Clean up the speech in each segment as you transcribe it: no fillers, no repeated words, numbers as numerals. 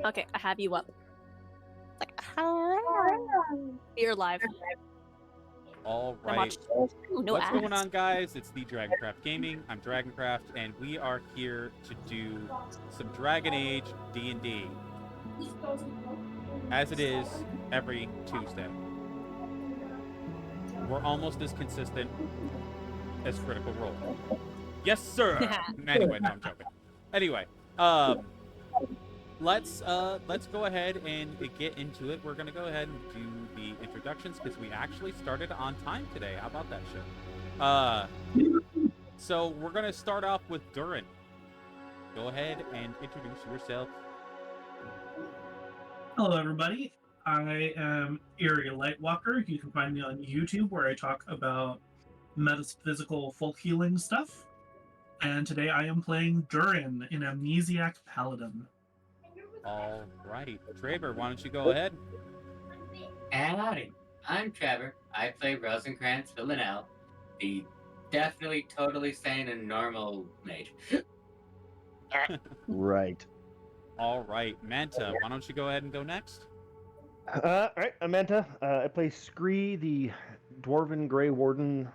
Okay, I have you up. Like, hello. You're live. All I'm right. watching. Ooh, no What's ads. going on, guys? It's the Dragoncraft Gaming. I'm Dragoncraft, and we are here to do some Dragon Age D&D, as it is every Tuesday. We're almost as consistent as Critical Role. Yes, sir. Anyway, no, I'm joking. Anyway, let's go ahead and get into it. We're gonna go ahead and do the introductions because we actually started on time today. How about that shit? So we're gonna start off with Durin. Go ahead and introduce yourself. Hello, everybody. I am Eerie Lightwalker. You can find me on YouTube where I talk about metaphysical folk healing stuff. And today I am playing Durin, an amnesiac paladin. All right, Traver, why don't you go ahead? And howdy, I'm Trevor. I play Rosencrantz Villanelle, the definitely totally sane and normal mage. Right. All right, Manta, why don't you go ahead and go next? All right, Amenta. I play Scree, the Dwarven Grey Warden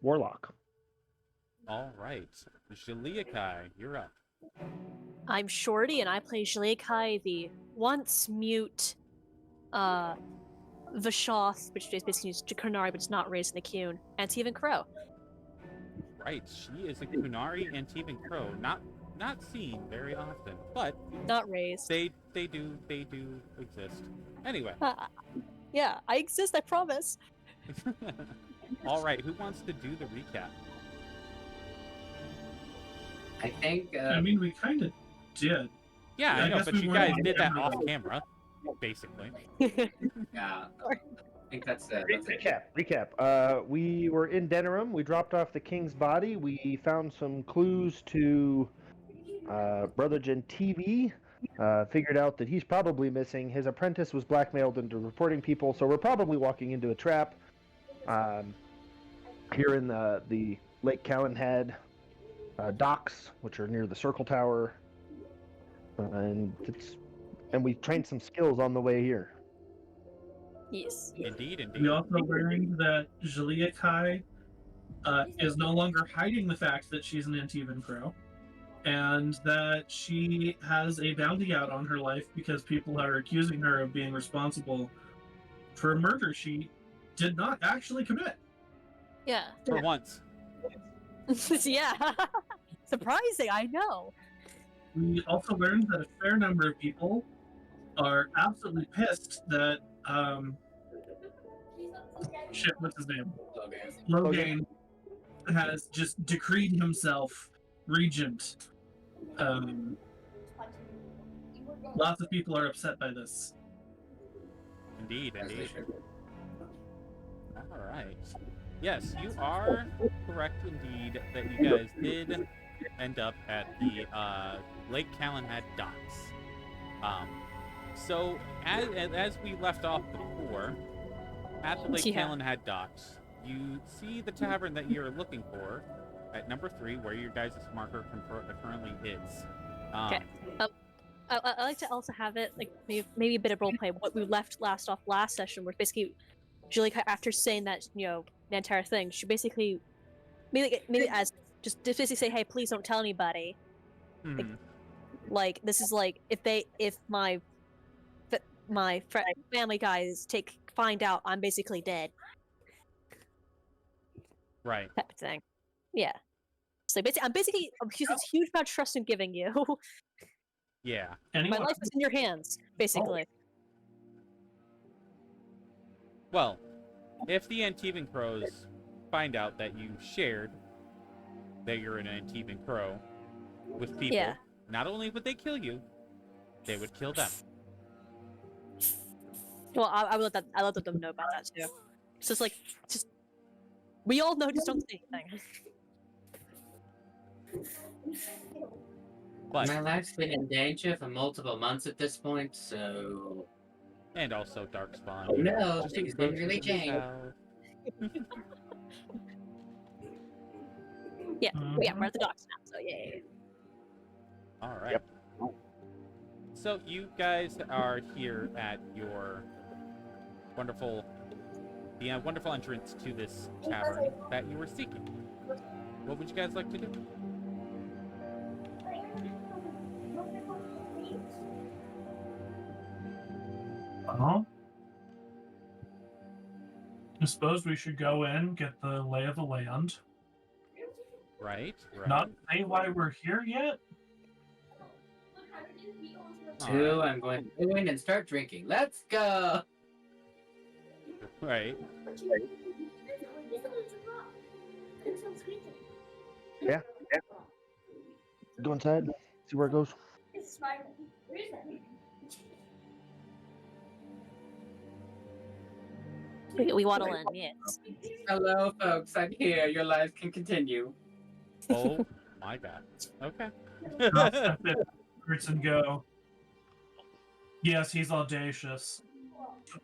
Warlock. All right, Jaliakai, you're up. I'm Shorty, and I play Jalekai, the once mute Vishoth, which is basically used to Kunari, but it's not raised in the Kuhn, and Steven Crow. Right, she is a Kunari and Teven Crow, not seen very often, but Not raised. they do exist. Anyway, Yeah, I exist, I promise. all right, who wants to do the recap? I think. I mean, we kind of did. Yeah, I I know, guess but we you weren't guys on did that camera, off though. camera, basically. Yeah, I think that's it. Recap. We were in Denerim. We dropped off the king's body. We found some clues to Brother Gentivi. Figured out that he's probably missing. His apprentice was blackmailed into reporting people, so we're probably walking into a trap. Here in the Lake Callanhead docks, which are near the Circle Tower, and we trained some skills on the way here. Yes. Indeed. We also learned that Jaliakai is no longer hiding the fact that she's an Antivan Crow, and that she has a bounty out on her life because people are accusing her of being responsible for a murder she did not actually commit. Yeah. For once. Yeah. Surprising, I know. We also learned that a fair number of people are absolutely pissed that what's his name? Logain has just decreed himself regent. Lots of people are upset by this. Indeed. All right. Yes, you are correct indeed that you guys did end up at the Lake Callanhead docks. So as we left off before, at the Lake Callanhead docks, you see the tavern that you're looking for at number 3, where your guys' marker currently is. Okay. I like to also have it like maybe a bit of roleplay. What we left last session, where basically Julie, after saying that, the entire thing, she basically maybe as just basically say, hey, please don't tell anybody. Mm-hmm. Like this is like if my family guys find out I'm basically dead. Right. Type of thing. Yeah. So I'm basically this huge amount of trust I'm giving you. Yeah. My life is in your hands, basically. Well, if the Antivan Crows find out that you shared that you're an Antivan Crow with people, not only would they kill you, they would kill them. Well, I let them know about that too. So it's like, just we all know, just don't say anything. But my life's been in danger for multiple months at this point, so. And also Darkspawn. Oh no, things didn't really change. Yeah, we're at the docks now, so yeah. All right. Yep. So you guys are here at your wonderful, wonderful entrance to this tavern that you were seeking. What would you guys like to do? I suppose we should go in, get the lay of the land. Right. Not say why we're here yet. Two, I'm going to go in and start drinking. Let's go. Right. Yeah. Go inside. See where it goes. We waddle in, yes. Hello, folks. I'm here. Your lives can continue. Oh my god. Okay. I'll step in afterwards and go. Yes, he's audacious.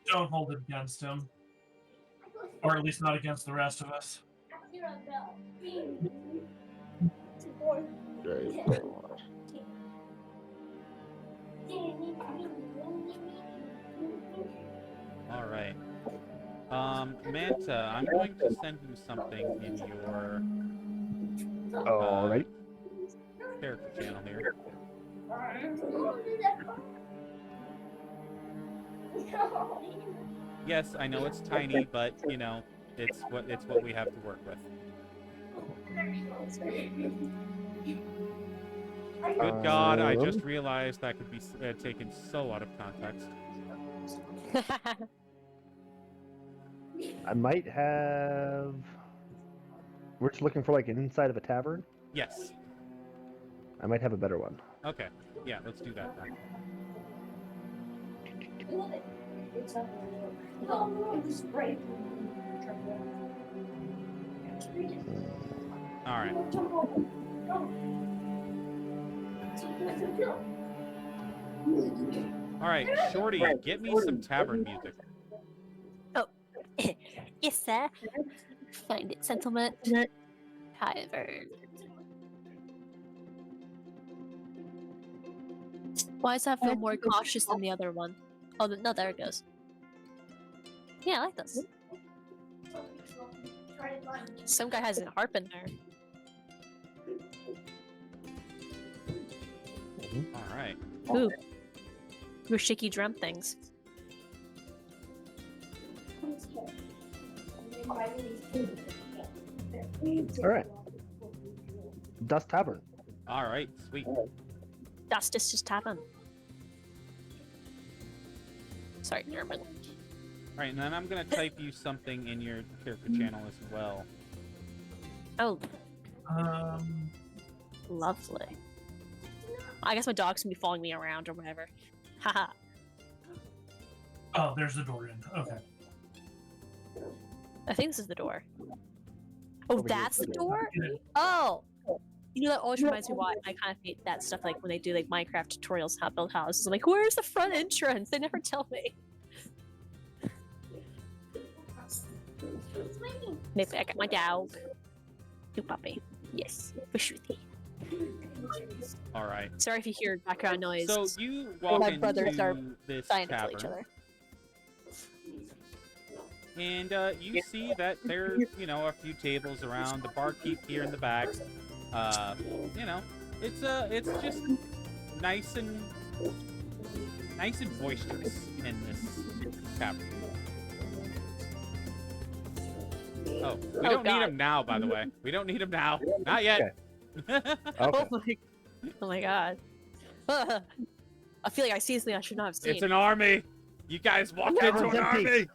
Don't hold it against him. Or at least not against the rest of us. All right. Manta, I'm going to send you something in your All right. character channel here. Yes, I know it's tiny, but you know, it's what we have to work with. Good God, I just realized that could be taken so out of context. I might have. We're just looking for like an inside of a tavern. Yes. I might have a better one. Okay. Yeah, let's do that then. All right. All right, Shorty, get me some tavern music. Yes, sir. Find it, sentiment. Tavern. Why does that feel more cautious than the other one? Oh, no, there it goes. Yeah, I like this. Some guy has a harp in there. All right. Ooh. Your shaky drum things. All right. Dust Tavern. All right, sweet. Das ist just tavern. Sorry, German. All right, and then I'm gonna type you something in your character channel as well. Oh, Um, lovely. I guess my dog's gonna be following me around or whatever. Haha. oh, there's the door in. Okay. I think this is the door. Oh, Over here. that's the door? Yeah. Oh! You know, that always reminds me why I kind of hate that stuff, like when they do like Minecraft tutorials how to build houses. I'm like, where's the front entrance? They never tell me. Maybe I got my dog. You puppy. Yes. Wish with you. All right. Sorry if you hear background noise. So you walk My brothers are into this dying to kill each tavern, other. and you see that there's, you know, a few tables around. The barkeep here in the back. You know, it's just nice and boisterous in this tavern. Oh, we don't need him now, by the way. We don't need him now. Not yet. Okay. Oh my god. I feel like I see something I should not have seen. It's an army. You guys walked into an army.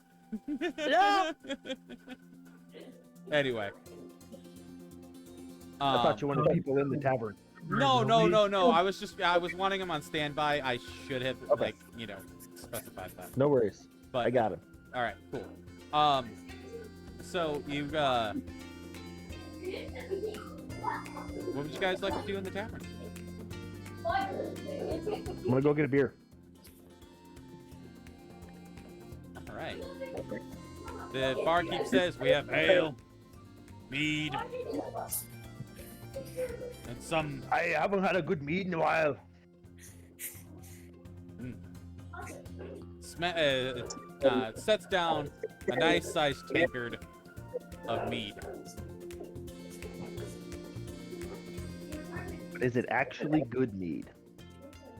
No! Anyway. I thought you wanted people in the tavern. No. I was wanting him on standby. I should have, like, you know, specified that. No worries. But I got him. all right, cool. So you what would you guys like to do in the tavern? I'm gonna go get a beer. All right. The barkeep says we have ale, mead, and some. I haven't had a good mead in a while. Sets down a nice sized tankard of mead. But is it actually good mead?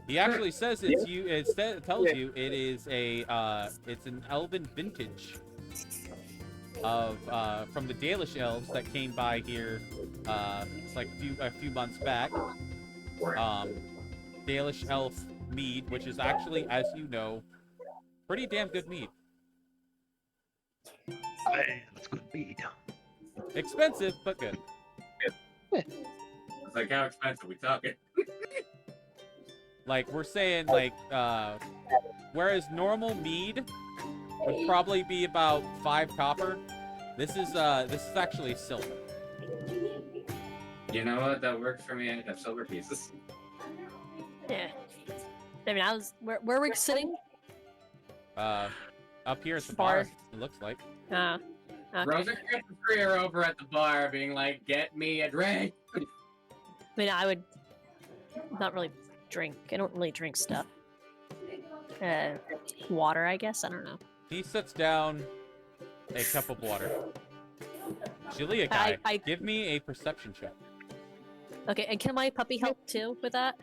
He actually says it's you. It tells you it is it's an elven vintage of from the Dalish elves that came by here. It's like a few months back. Dalish elf mead, which is actually, as you know, pretty damn good mead. Man, that's good mead. Expensive, but good. It's like, how expensive we talking? Like, we're saying, like, whereas normal mead would probably be about 5 copper, this is actually silver. You know what? That works for me. I have silver pieces. Yeah. I mean, where are we sitting? Up here at the Bar. bar, it looks like. Okay. Rosencrantz and Free are over at the bar being like, get me a drink. I mean, I would not really drink. I don't really drink stuff. Water, I guess. I don't know. He sets down a cup of water. Julia guy, I- give me a perception check. Okay, and can my puppy help too with that?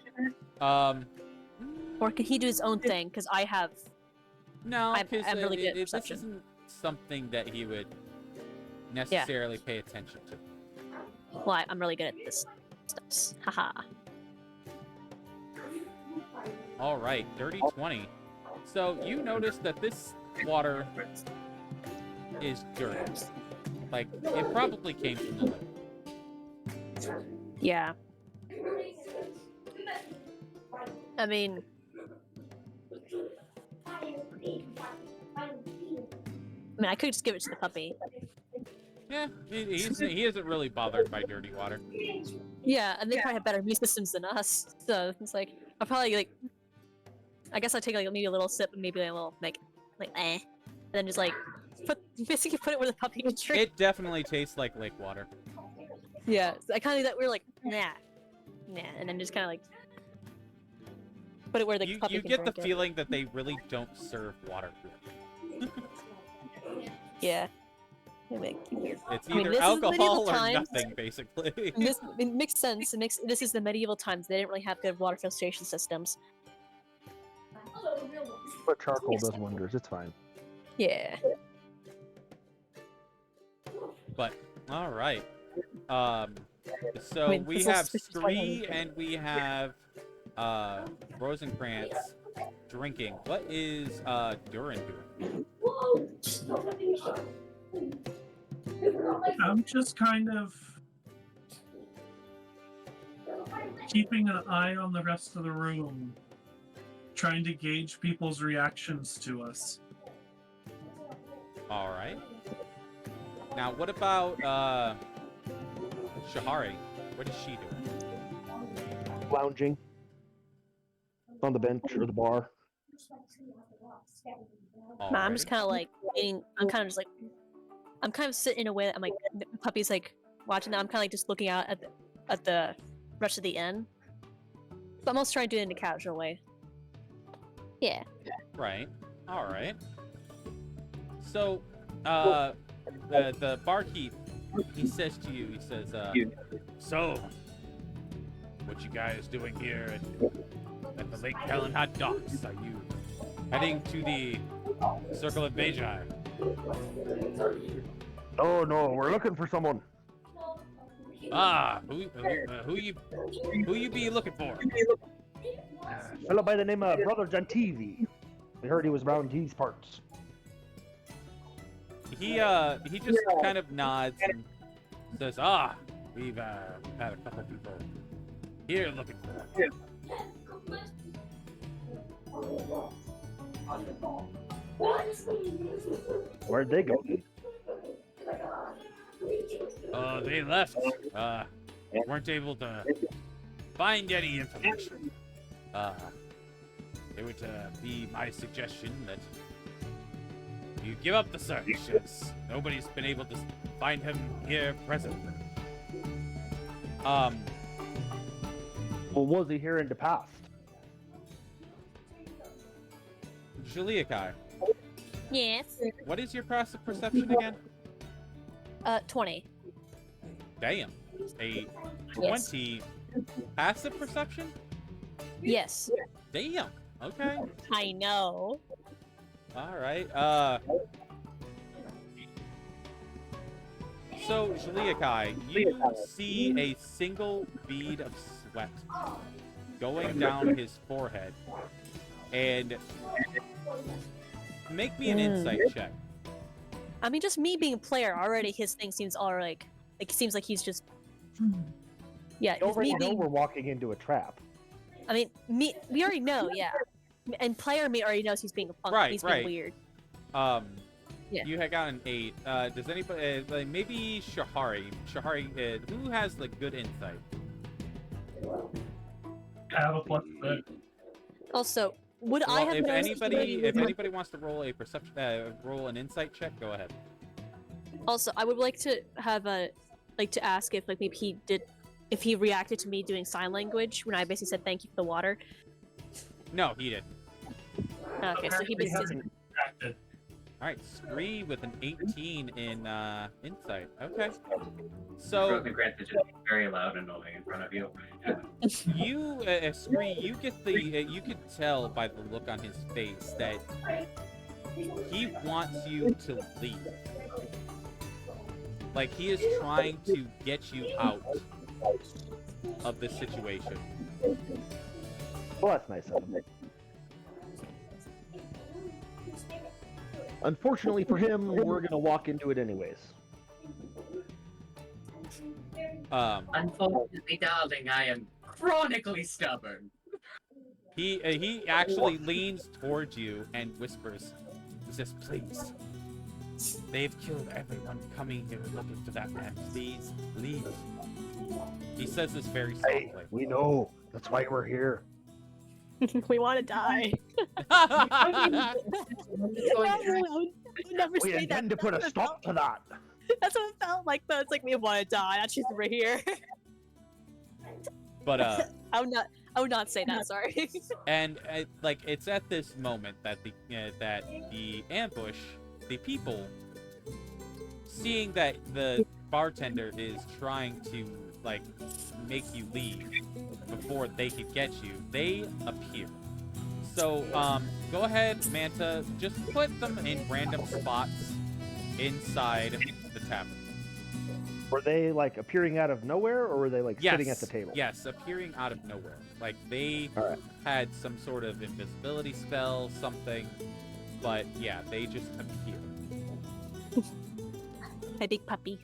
Or can he do his own thing? Because I have. No, I'm because really good at this perception. isn't something that he would necessarily pay attention to. Well, I'm really good at this stuff. Haha. All right, dirty 20. So you notice that this water is dirt. Like, it probably came from the lake. Yeah. I mean. I could just give it to the puppy. Yeah, he isn't really bothered by dirty water. Yeah, and they probably have better immune systems than us. So it's like, I'll probably like. I guess I'll take like maybe a little sip and maybe a little like and then just like basically put it where the puppy can drink. It definitely tastes like lake water. Yeah, so I kind of do that. We're like nah, and then just kind of like put it where the puppy You can get the drink it. feeling that they really don't serve water here. Yeah. Maybe. It's I mean, either this is alcohol medieval or times. nothing, basically. It makes sense. This is the medieval times. They didn't really have good water filtration systems. But charcoal does wonders. It's fine. Yeah. But all right. So I mean, we this have is fine. Scree and we have Rosencrantz drinking. What is Durin doing? I'm just kind of keeping an eye on the rest of the room, trying to gauge people's reactions to us. All right. Now, what about Shahari? What is she doing? Lounging on the bench or the bar. I'm just Alrighty. kind of like eating. I'm kind of sitting in a way that I'm like the puppy's like watching that. I'm kind of like just looking out at the rest of the inn. But I'm also trying to do it in a casual way. Yeah. Right. All right. So, the barkeep, he says to you, he says, so, what you guys doing here at the Lake Calenhad docks? Are you heading to the Circle of Magi? Oh no, we're looking for someone. Ah, who you be looking for? Fellow by the name of Brother Gentivi. We heard he was around these parts. He just kind of nods and says, we've had a couple people here looking for him. Where'd they go? They left. Weren't able to find any information. It would be my suggestion that you give up the search, as nobody's been able to find him here presently. Well, was he here in the past? Juliakai, Yes. what is your passive perception again? 20. Damn. A Yes. 20 passive perception? Yes. Damn. Okay. I know. All right. So, Juliakai, you see a single bead of sweat going down his forehead. And make me an insight check. I mean, just me being a player already, his thing seems all like seems like he's just. Yeah, You it's already me know being. we're walking into a trap. I mean, we already know, yeah. And player me already knows he's being a punk. Right, he's right. being weird. Yeah. You had got an 8. Does anybody, like maybe Shahari? Shahari, who has like good insight? I have a plus 6. Also, would I Well, have noticed if anybody wants to roll a perception, roll an insight check, go ahead. Also, I would like to have to ask if like maybe if he reacted to me doing sign language when I basically said thank you for the water. No, he did. Okay, so he Apparently basically. hasn't reacted. All right, Scree with an 18 in insight. Okay. So Rosencrantz is just very loud and annoying in front of you. you, Scree, you get the you can tell by the look on his face that he wants you to leave. Like he is trying to get you out of this situation. Well, that's nice of him. Unfortunately for him, we're gonna walk into it anyways. Unfortunately, darling, I am chronically stubborn. He actually leans towards you and whispers, he says, please. They've killed everyone coming here looking for that man. Please, leave. He says this very Hey, softly. we know. That's why we're here. We want to die. I would never We say that. intend to put a stop to that. That's what it felt like, though. It's like we want to die. That's just we're here. But I would not say that. Sorry. and like it's at this moment that the ambush, the people, seeing that the bartender is trying to like make you leave before they could get you, they appear. So go ahead, Manta, just put them in random spots inside the tavern. Were they like appearing out of nowhere, or were they like sitting at the table? Yes, appearing out of nowhere. Like they Alright. had some sort of invisibility spell, something. But yeah, they just appear. My big puppy.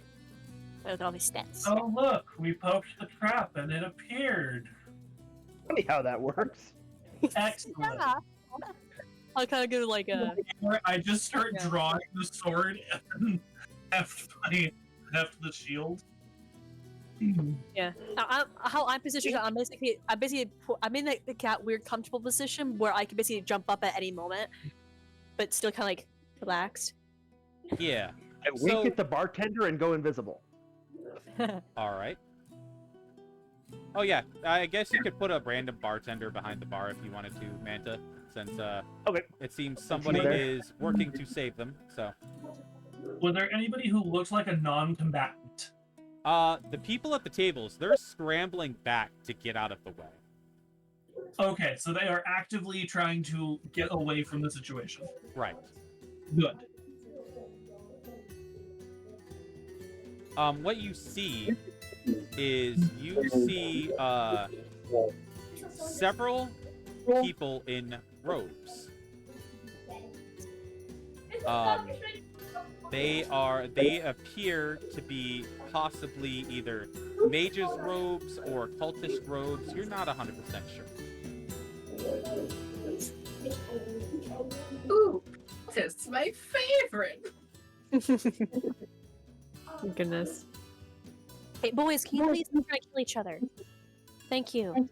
With all his stats. Oh look, we poked the trap and it appeared. Funny how that works. Excellent. Yeah. I'll kind of go like a. I just start Yeah. drawing the sword and heft the shield. Yeah. How I'm positioned, I'm in the cat weird comfortable position where I can basically jump up at any moment, but still kind of like relaxed. Yeah. I wink at the bartender and go invisible. All right. Oh yeah, I guess you could put a random bartender behind the bar if you wanted to, Manta, since Okay. it seems somebody there. is working to save them. So, Was there anybody who looked like a non-combatant? the people at the tables, they're scrambling back to get out of the way. Okay, so they are actively trying to get away from the situation. Right. Good. What you see is you see several people in robes. They appear to be possibly either mage's robes or cultist robes. You're not 100% sure. Ooh, that's my favorite. Goodness. Hey, boys, can you please try to kill each other? Thank you.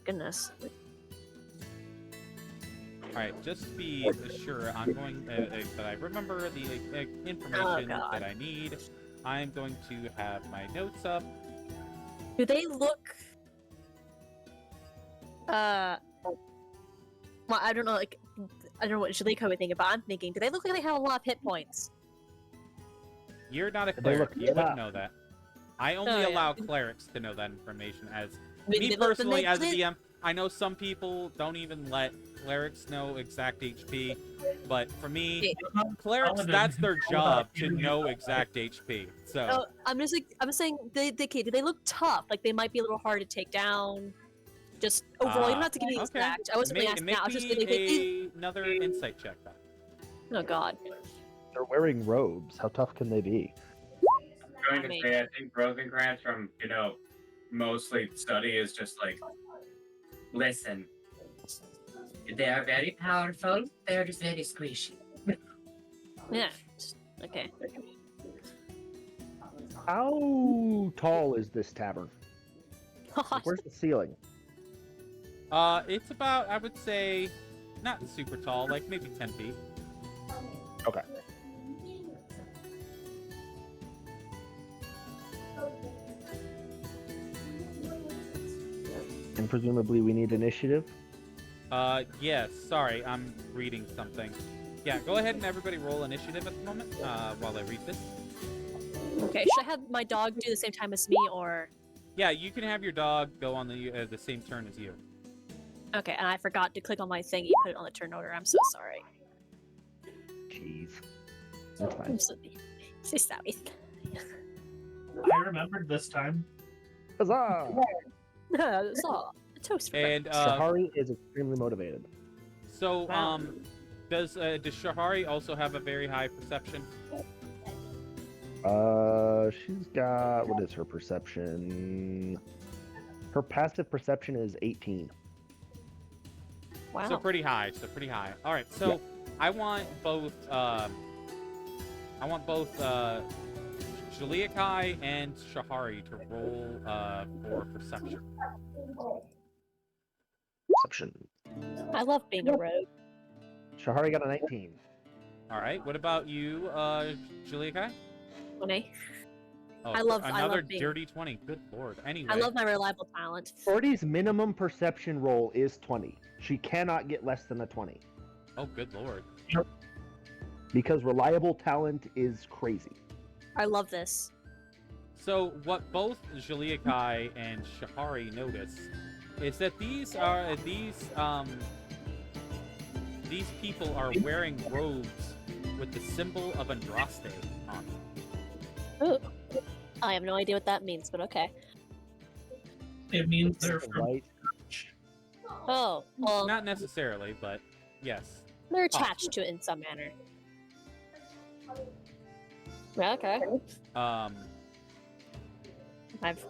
Goodness. All right, just to be sure, I'm going that I remember the information God. that I need. I'm going to have my notes up. Do they look? Well, I don't know, like, I don't know what Jalika would think, but I'm thinking, do they look like they have a lot of hit points? You're not a They cleric. look You wouldn't tough. know that. I only Oh, yeah. allow clerics to know that information. As I mean, me they look- then personally, they- as a they- DM, I know some people don't even let clerics know exact HP, but for me, clerics, Paladin that's their without job to giving you know that. exact HP. So Oh, I'm just like, I'm saying, okay, do they look tough? Like, they might be a little hard to take down. Just overall, you don't have to give me okay. exact. I wasn't really asking that. I was just like, another insight check then. oh god. They're wearing robes. How tough can they be? I'm going I mean- to say, I think Rosencrantz from, mostly study is just like, listen, they are very powerful, they're just very squishy. Yeah. Okay. How tall is this tavern? Like, where's the ceiling? It's about, I would say, not super tall, like maybe 10 feet. Okay. And presumably we need initiative. Yes, sorry, I'm reading something. Yeah, go ahead and everybody roll initiative at the moment, while I read this. Okay, should I have my dog do the same time as me, or... Yeah, you can have your dog go on the same turn as you. Okay, and I forgot to click on my thingy, put it on the turn order. I'm so sorry. Jeez. That's fine. I'm so sorry. I remembered this time. Huzzah! It's all a toast for And, Shahari is extremely motivated. so, Wow. does Shahari also have a very high perception? She's got, what is her perception? Her passive perception is 18. Wow. So pretty high, All right, so Yeah. I want both, Jaliakai and Shahari to roll, for perception. Perception. I love being a rogue. Shahari got a 19. All right, what about you, Jaliakai? 20. Oh, I love another being- dirty 20. Good lord. Anyway. I love my reliable talent. 40's minimum perception roll is 20. She cannot get less than a 20. Oh, good lord. Because reliable talent is crazy. I love this. So what both Jaliakai and Shahari notice is that these people are wearing robes with the symbol of Andraste on them. Ooh. I have no idea what that means, but okay. It means they're from Right? Oh, well, Not necessarily, but yes. they're attached to it in some manner. Yeah, okay. I've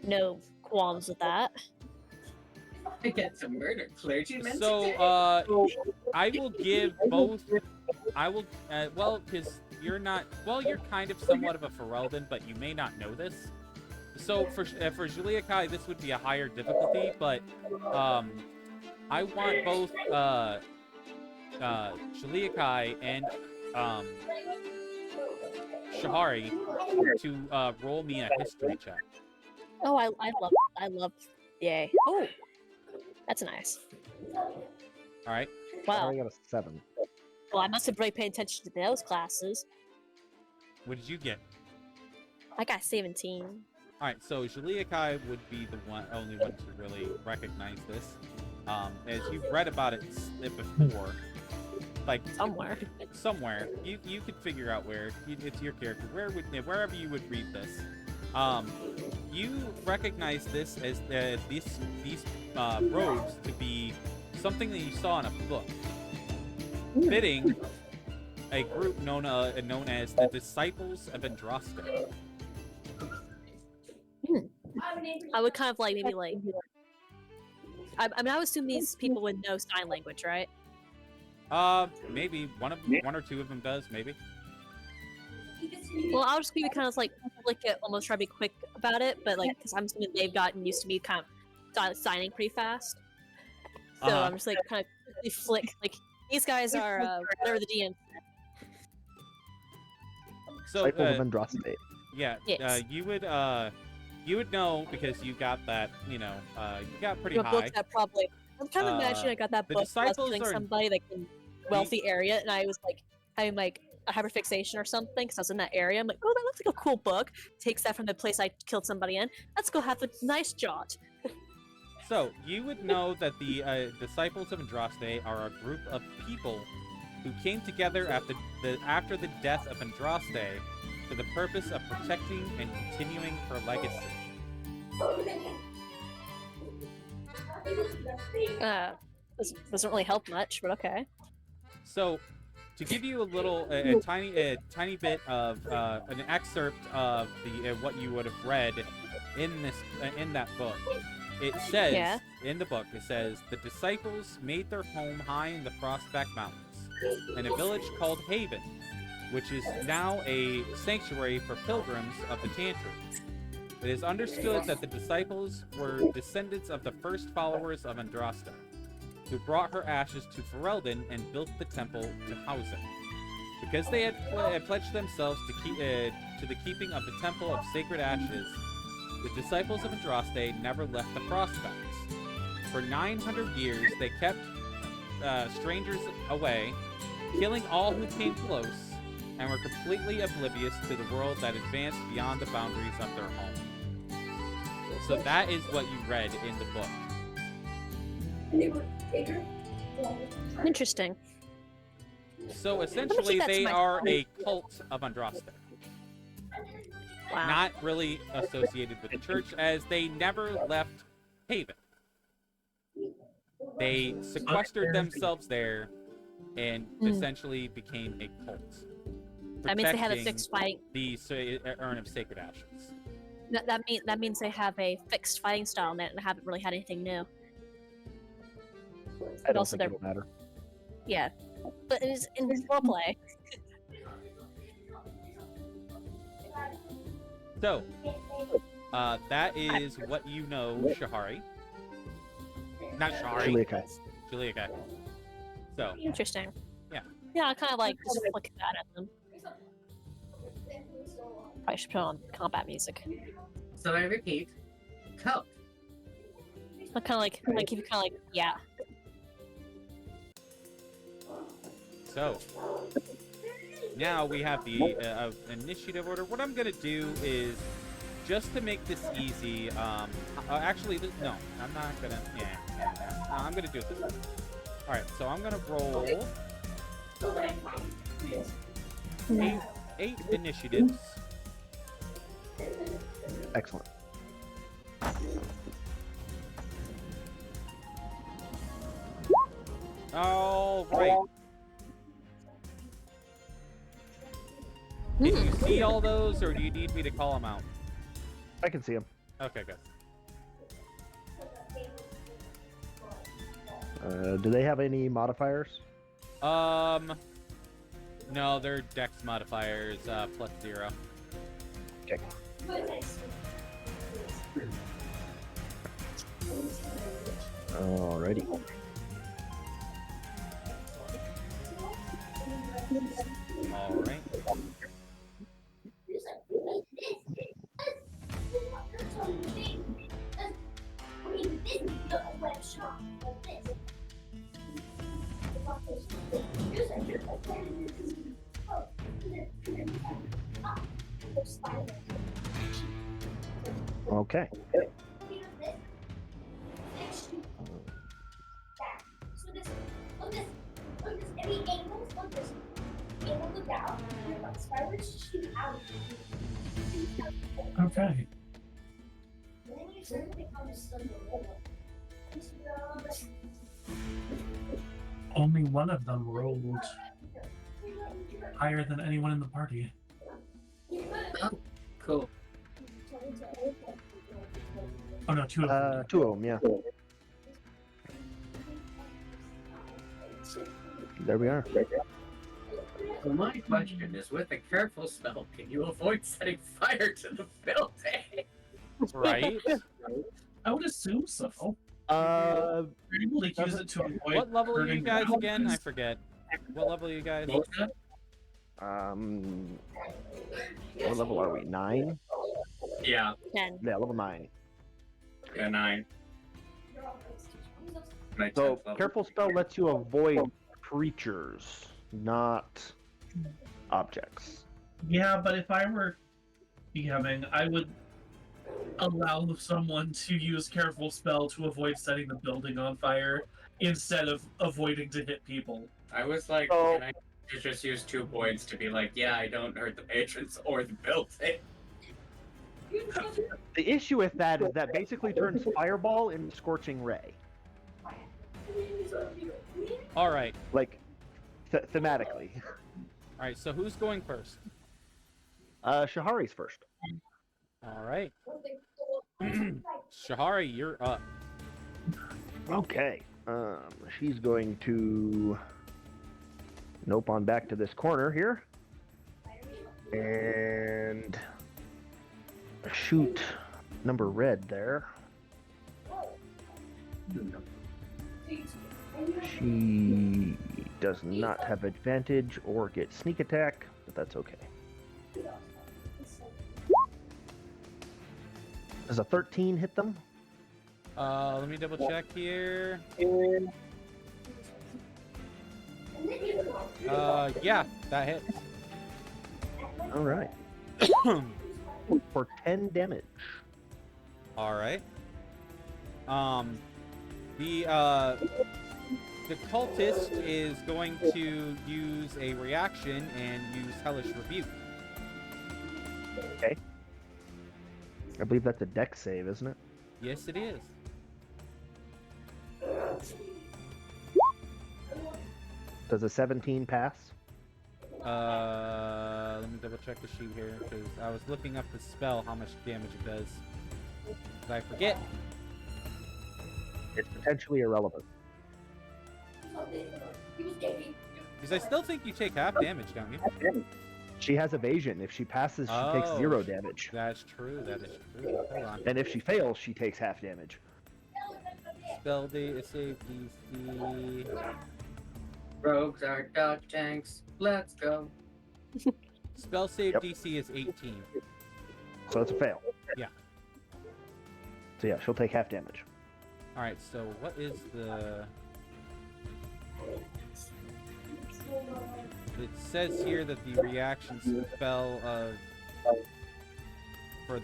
no qualms with that. I get some murder clergymen. So, today. I will give both. I will, well, because you're not. Well, you're kind of somewhat of a Ferelden, but you may not know this. So for Jaliakai, this would be a higher difficulty, but I want both Jaliakai and Shahari to roll me a history check. Oh, I love, yay. Oh, that's nice. All right. Wow. Shahari got a 7. Well, I must have really paid attention to those classes. What did you get? I got 17. All right, so Jaliakai would be the only one to really recognize this, as you've read about it before, like somewhere. You could figure out where it's your character. Wherever you would read this, you recognize this as these robes to be something that you saw in a book, fitting a group known as the Disciples of Andraste. I would kind of like maybe like. I mean, I would assume these people would know sign language, right? Maybe one or two of them does, maybe. Well, I'll just be kind of like flick it, almost try to be quick about it, but like because I'm assuming they've gotten used to me kind of signing pretty fast. So Uh-huh. I'm just like kind of quickly flick. Like these guys are whatever the DM. So Disciples of Andraste. yeah, Yes. you would know because you got that, you got pretty The high. book that probably I'm kind of imagining I got that the book when I was disciples killing are- somebody like in wealthy area, and I was like, I'm like a hyperfixation or something because I was in that area. I'm like, oh, that looks like a cool book. Takes that from the place I killed somebody in. Let's go have a nice jaunt. So, you would know that the Disciples of Andraste are a group of people who came together after the death of Andraste for the purpose of protecting and continuing her legacy. Doesn't really help much, but okay. So, to give you a little, tiny bit of an excerpt of the what you would have read in that book, it says in the book, it says the disciples made their home high in the Frostback Mountains, in a village called Haven, which is now a sanctuary for pilgrims of the Tantrums. It is understood that the disciples were descendants of the first followers of Andraste, who brought her ashes to Ferelden and built the temple to house it. Because they had pledged themselves to the keeping of the Temple of Sacred Ashes, the disciples of Andraste never left the Frostbacks. For 900 years, they kept strangers away, killing all who came close, and were completely oblivious to the world that advanced beyond the boundaries of their home. So that is what you read in the book. Interesting. So essentially, that's they my are phone. a cult of Andraste. Wow. Not really associated with the church, as they never left Haven. They sequestered themselves there and essentially became a cult. That means they had a protecting fixed fighting. the urn of sacred ashes. That means they have a fixed fighting style and they haven't really had anything new. I don't also think it'll matter. Yeah, but it is in roleplay. So, that is what you know, Shahari. Not Shahari. Julia. So, Interesting. Yeah. Yeah, I kind of like just look at them. Probably should put on combat music. So I repeat, cult. I kind of like if you kind of like, yeah. So, now we have the initiative order. What I'm going to do is, just to make this easy, actually, no, I'm not going to, no, I'm going to do it this way. Alright, so I'm going to roll 8 initiatives. Excellent. All right. Can you see all those, or do you need me to call them out? I can see him. Okay, good. Do they have any modifiers? No, they're dex modifiers, +0. Okay. Alrighty. All right. Okay. Okay. Only one of them rolled higher than anyone in the party. Cool. Oh no, two of them. 2 of them, yeah. There we are. So my question is, with a careful spell, can you avoid setting fire to the building? Right. I would assume so. Uh, You're able to use it to avoid What level are you hurting guys the again? I allies. forget. What level are you guys? Mocha? what level are we? 9? Yeah, 10. Yeah, level 9. yeah, 9. My So 10th level. careful spell lets you avoid creatures, not objects. Yeah, but if I were DMing, I would allow someone to use careful spell to avoid setting the building on fire instead of avoiding to hit people. I was like, So- can I just use 2 points to be like, yeah, I don't hurt the patrons or the building? The issue with that is that basically turns fireball into scorching ray, All right. like thematically. All right. So who's going first? Shahari's first. All right. Shahari, you're up. Okay. She's going to nope on back to this corner here and shoot number red there. She does not have advantage or get sneak attack, but that's okay. Does a 13 hit them? Let me double check here. Yeah, that hits. All right. For 10 damage. All right. The cultist is going to use a reaction and use Hellish Rebuke. Okay. I believe that's a dex save, isn't it? Yes, it is. Does a 17 pass? Let me double check the sheet here because I was looking up the spell, how much damage it does. Did I forget? It's potentially irrelevant. Because I still think you take half damage, don't you? She has evasion. If she passes, she takes Oh, 0 damage. That's true. That is true. Hold on. And if she fails, she takes half damage. Spell save DC. Rogues are dog tanks. Let's go. Spell save Yep. DC is 18. So it's a fail. Yeah. So yeah, she'll take half damage. All right. So what is the? It says here that the reaction spell of for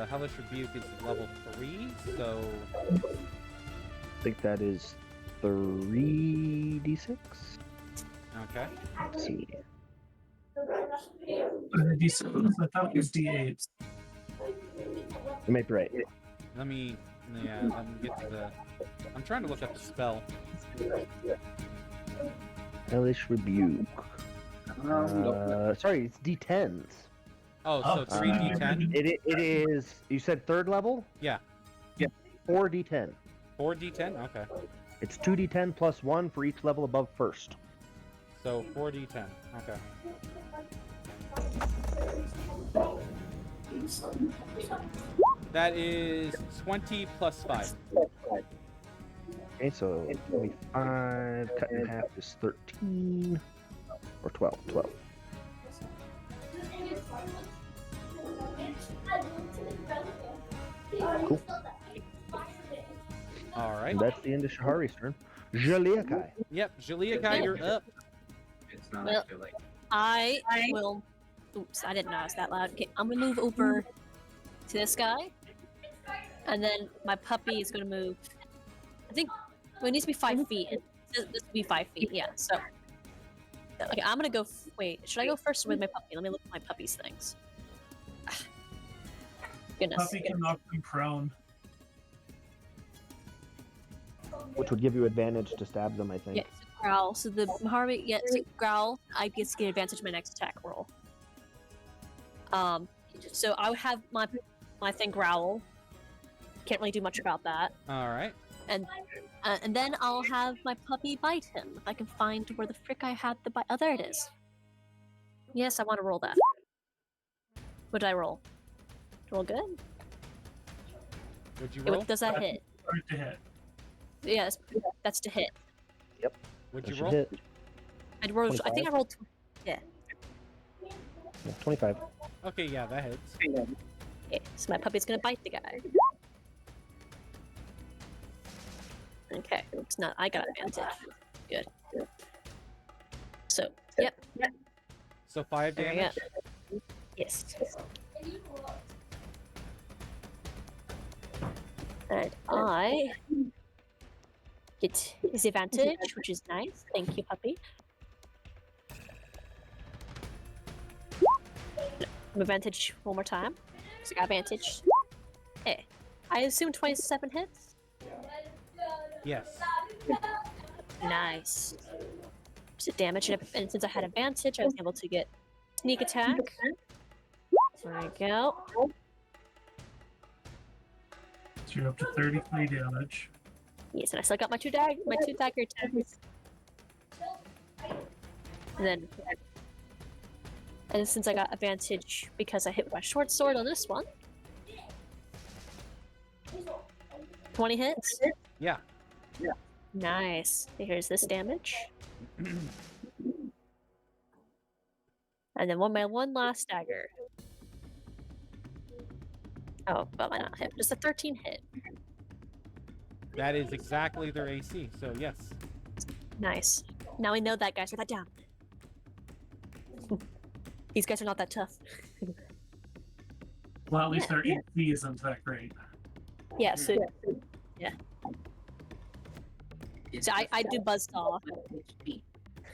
Hellish Rebuke is level 3. So I think that is 3d6. okay. Let's see. I thought it was D8. You may be right. Let me get to the. I'm trying to look up the spell. Hellish Rebuke. Sorry, it's d10s. Oh, so Oh, 3d10. It is. You said third level? Yeah. 4d10. 4d10. Okay. It's 2d10 plus 1 for each level above first. So 4d10. Okay. That is 20 plus 5. Okay, so 25 cut in half is 13 or 12. 12. Cool. All right. And that's the end of Shahari's turn. Jaliakai. Yep, Jaliakai, you're up. It's not Well- actually like I will. Oops, I didn't know I was that loud. Okay, I'm gonna move over to this guy, and then my puppy is gonna move. I think well, it needs to be 5 feet. And this will be 5 feet. Yeah. So. Okay, I'm gonna go. Wait, should I go first with my puppy? Let me look at my puppy's things. Goodness. Puppy can knock them prone. Which would give you advantage to stab them, I think. Yeah, so growl. So the Harvey gets to growl. I get to get advantage of my next attack roll. So I would have my thing growl. Can't really do much about that. All right. And then I'll have my puppy bite him if I can find where the frick I had the bite. Oh, there it is. Yes, I want to roll that. What did I roll? Roll good. Would you Yeah, roll? does that hit? Hard to hit. Yes, that's to hit. Would That you should roll? hit. I rolled. I think I rolled. Yeah, 25. Okay, yeah, that hits. Okay, so my puppy's gonna bite the guy. Okay, it's not. I got advantage. Good. So, yep. So 5 There we damage. go. Yes. And I get his advantage, which is nice. Thank you, puppy. Advantage one more time. So I got advantage. Hey, I assume 27 hits. Yes. Nice. So damage, and since I had advantage, I was able to get sneak attack. There we go. So you're up to 33 damage. Yes, and I still got my two dagger attacks. And since I got advantage because I hit with my short sword on this one. 20 hits. Yeah. Nice. Here's this damage. And then my one last dagger. Oh, but might not hit. Just a 13 hit. That is exactly their AC. So yes. Nice. Now we know that, guys. Write that down. These guys are not that tough. Well, at least their AC isn't that great. Yeah, so so I do buzzsaw.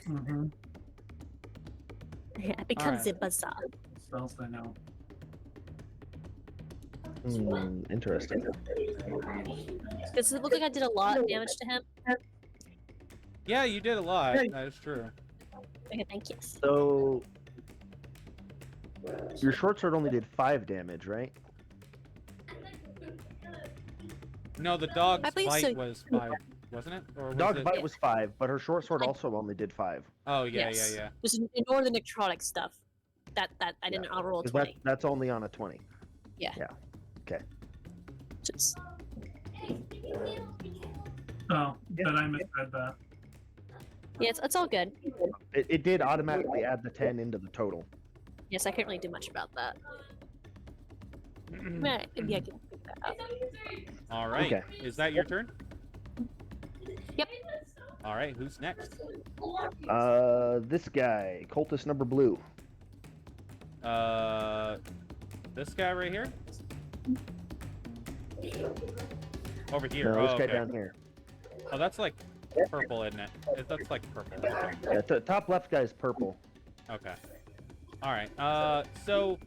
Mm-hmm. Yeah, it becomes Alright. a buzzsaw. Spells I know. Interesting. Because it looked like I did a lot of damage to him. Yeah, you did a lot. That is true. Okay, thank you. So your short sword only did 5 damage, right? No, the dog's I believe bite so. was 5, wasn't it? Or was Dog's it... bite was 5, but her short sword I- also only did 5. Oh yeah, Yes. yeah. Just ignore the necrotic stuff. That I didn't roll a 'Cause 20. that's only on a 20. Just Oh, then I misread that. yeah, it's all good. It did automatically add the 10 into the total. Yes, I can't really do much about that. Maybe I can pick that up. All right. Okay. Is that your turn? Yep. All right. Who's next? This guy, cultist number blue. This guy right here. Over here. No, Oh, this guy okay. down here. Oh, that's like purple, isn't it? That's like purple. Okay. Yeah, top left guy is purple. Okay. All right. So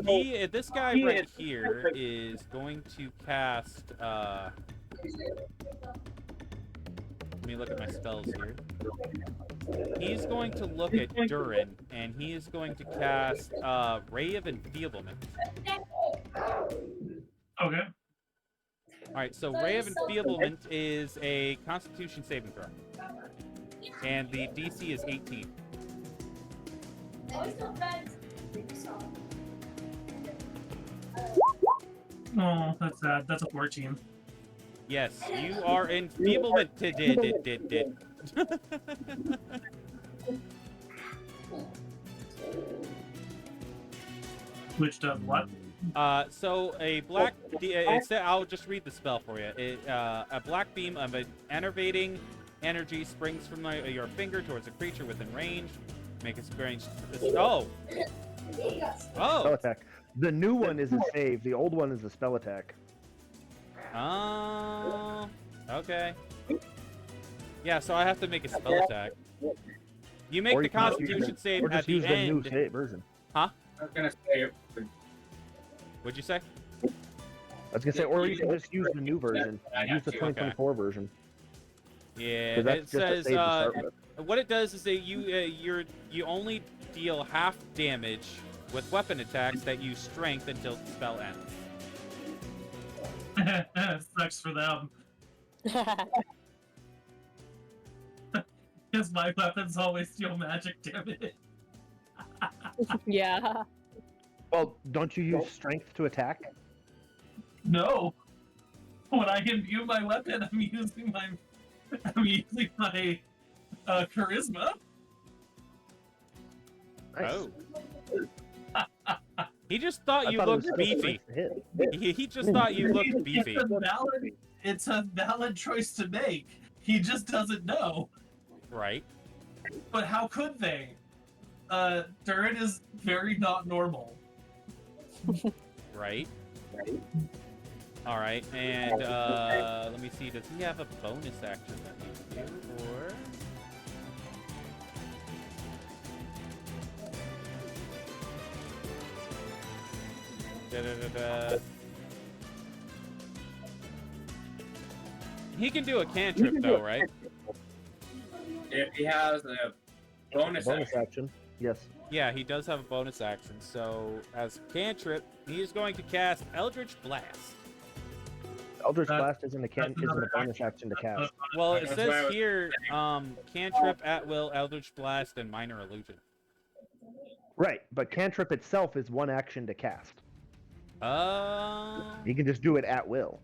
this guy right here is going to cast. Let me look at my spells here. He's going to look at Durin, and he is going to cast Ray of Enfeeblement. Okay. All right. So Ray of Enfeeblement is a Constitution saving throw, and the DC is 18. Oh, that's sad. That's a 14. Yes, you are enfeeblemented. Which does what? So a black. I'll just read the spell for you. A black beam of an enervating energy springs from your finger towards a creature within range. Make a strange. Oh. Spell attack. The new one is a save. The old one is a spell attack. Oh. Okay. Yeah, so I have to make a spell attack. You make Or the you can just use Constitution save Or at just the use the new end. version. I was gonna say, What'd you say? I was gonna say, or you can just use the new version. I Use have the to. 2024 version. Yeah, 'Cause that's it just a says save to start with. what it does is that you only deal half damage with weapon attacks that use strength until the spell ends. Sucks for them. Because my weapons always deal magic damage. Yeah. Well, don't you use strength to attack? No. When I imbue my weapon, I'm using my charisma. Nice. Oh. He just thought I you thought it was looked still beefy. strength to hit. He just thought you looked beefy. It's a valid choice to make. He just doesn't know. Right. But how could they? Durin is very not normal. Right. All right, and let me see. Does he have a bonus action that he can do, or? Da-da-da-da. He can do a cantrip though, right? If he has a bonus action. action. Yes. Yeah, he does have a bonus action. So as cantrip, he is going to cast Eldritch Blast. Eldritch That- Blast isn't a bonus action to cast. Well, it That's what I says was here, cantrip at will, Eldritch Blast, and minor illusion. Right, but cantrip itself is one action to cast. You can just do it at will.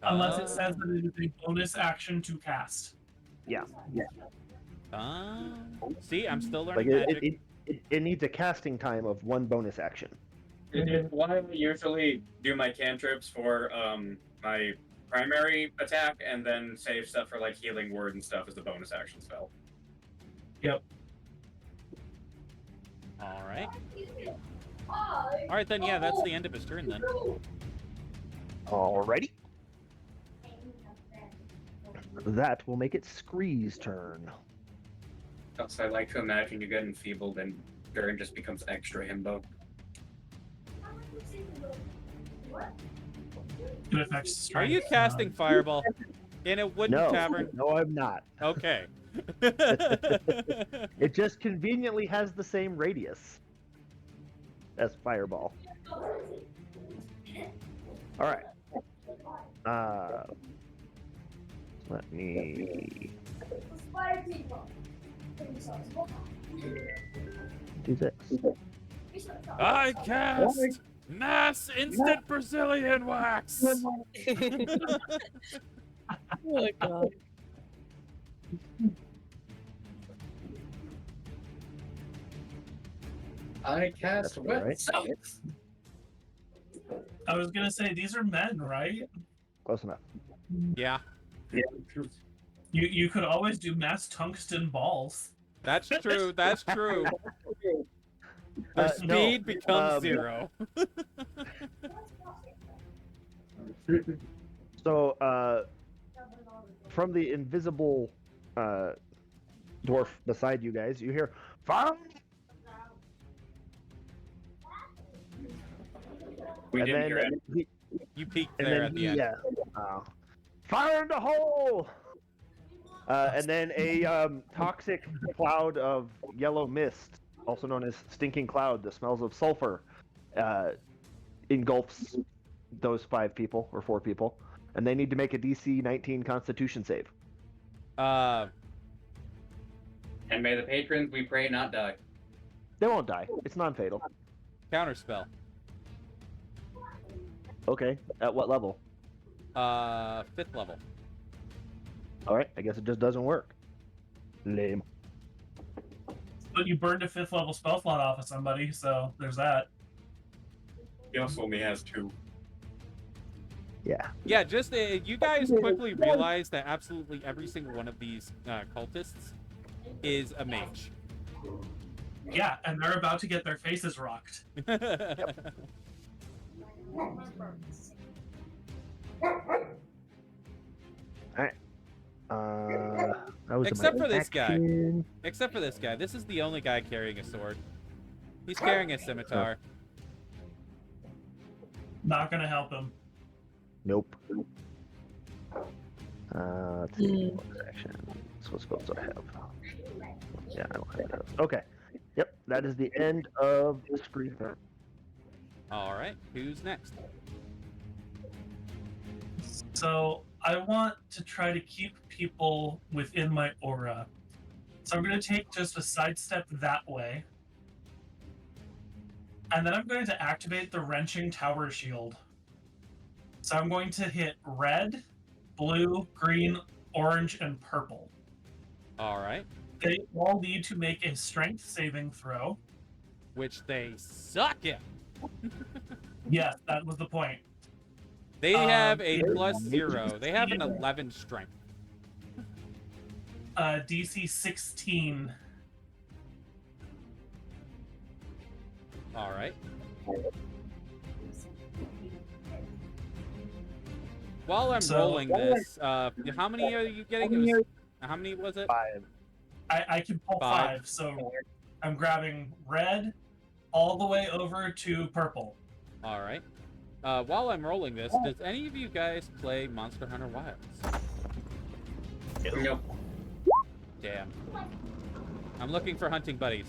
Unless it says that it is a bonus action to cast. Yeah. See, I'm still Like learning magic. it needs a casting time of one bonus action. Why I usually do my cantrips for my primary attack and then save stuff for like healing word and stuff as the bonus action spell. Yep. All right. All right, then. Yeah, that's the end of his turn then. Alrighty. That will make it Scree's turn. Also, I like to imagine you get enfeebled and Durin just becomes extra himbo. It affects Are strength. you casting Fireball in a wooden No, tavern? no, I'm not. Okay. It just conveniently has the same radius as Fireball. All right. Let me do this. I cast Mass Instant Brazilian Wax. Oh my god. I cast That's all right. Sounds. I was gonna say these are men, right? Close enough. Yeah, You could always do mass tungsten balls. that's true. That's true. The No, speed becomes 0. So, from the invisible dwarf beside you guys, you hear fire, We and didn't then hear it. You peeked and there then at the end. fire in the hole. And then a toxic cloud of yellow mist, also known as stinking cloud, that smells of sulfur, engulfs those 5 people or 4 people, and they need to make a DC 19 Constitution save. Uh, And may the patrons we pray not die. They won't die. It's non-fatal. counterspell. Okay. At what level? 5th level. All right. I guess it just doesn't work. Lame. But you burned a 5th level spell slot off of somebody, so there's that. He also only has 2. Yeah. Yeah, just you guys quickly realize that absolutely every single one of these cultists is a mage. Yeah, and they're about to get their faces rocked. That was Except my for this guy. action. Except for this guy. This is the only guy carrying a sword. He's carrying a scimitar. Not gonna help him. Nope. Let's see. What actions? What spells do I have? Yeah, I don't have those. Okay. Yep, that is the end of the screen turn. All right, who's next? So I want to try to keep people within my aura. So I'm going to take just a sidestep that way. And then I'm going to activate the Wrenching Tower Shield. So I'm going to hit red, blue, green, orange, and purple. All right, They all need to make a strength saving throw. which they suck at. Yes, that was the point. They have a Um, +0. They have an 11 strength. DC 16. All right. While I'm So- rolling this, how many are you getting? It was, how many was it? 5. I can pull 5, so I'm grabbing red all the way over to purple. All right. While I'm rolling this, does any of you guys play Monster Hunter Wilds? Nope. Damn. I'm looking for hunting buddies.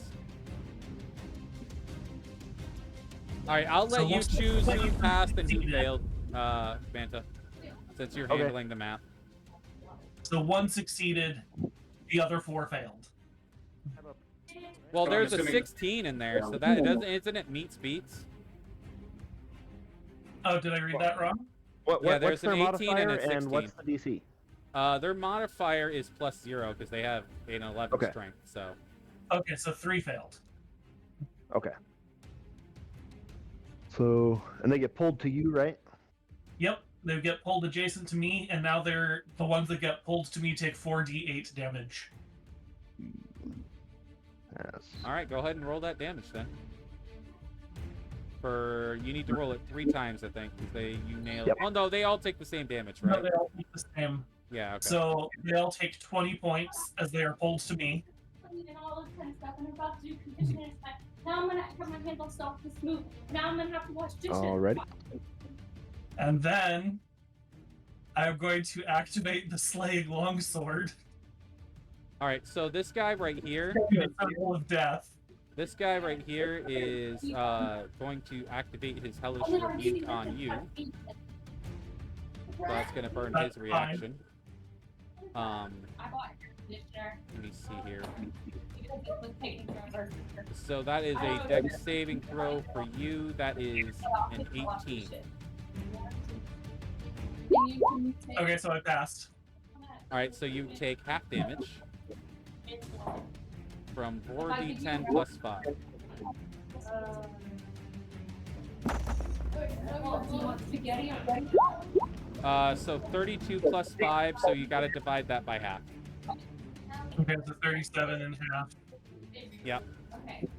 All right, I'll let So you we'll- choose who passed and who failed, Manta, since you're Okay. handling the map. So 1 succeeded, the other 4 failed. Well, So I'm there's a assuming- 16 in there, so that doesn't, isn't it meets beats? Oh, did I read that wrong? What, Yeah, what's there's their an 18 modifier and a and what's the DC? Their modifier is +0 because they have an 11 Okay. strength. So Okay, so 3 failed. Okay. So, and they get pulled to you, right? Yep, they get pulled adjacent to me, and now they're the ones that get pulled to me take 4d8 damage. Yes. all right, go ahead and roll that damage then. You need to roll it 3 times, I think, because you nailed. Yep. Oh no, they all take the same damage, No, right? they all take the same. Yeah. Okay. So they all take 20 points as they are pulled to me. And all this kind of stuff, and I'm about to do conditioners. Now I'm gonna have my hands all soft and smooth. Now I'm gonna have to wash dishes. Alrighty. And then I'm going to activate the slaying longsword. All right. So this guy right here, The circle of death. this guy right here is going to activate his hellish Oh, no, rebuke on you. So that's gonna burn That's his reaction. I bought air conditioner Let me see here. because it was taking forever. So that is a dex saving throw for you. That is an 18. Okay, so I passed. All right, so you take half damage from 4d10 plus 5. So 32 plus 5, so you got to divide that by half. Okay, so 37 and half. Yep.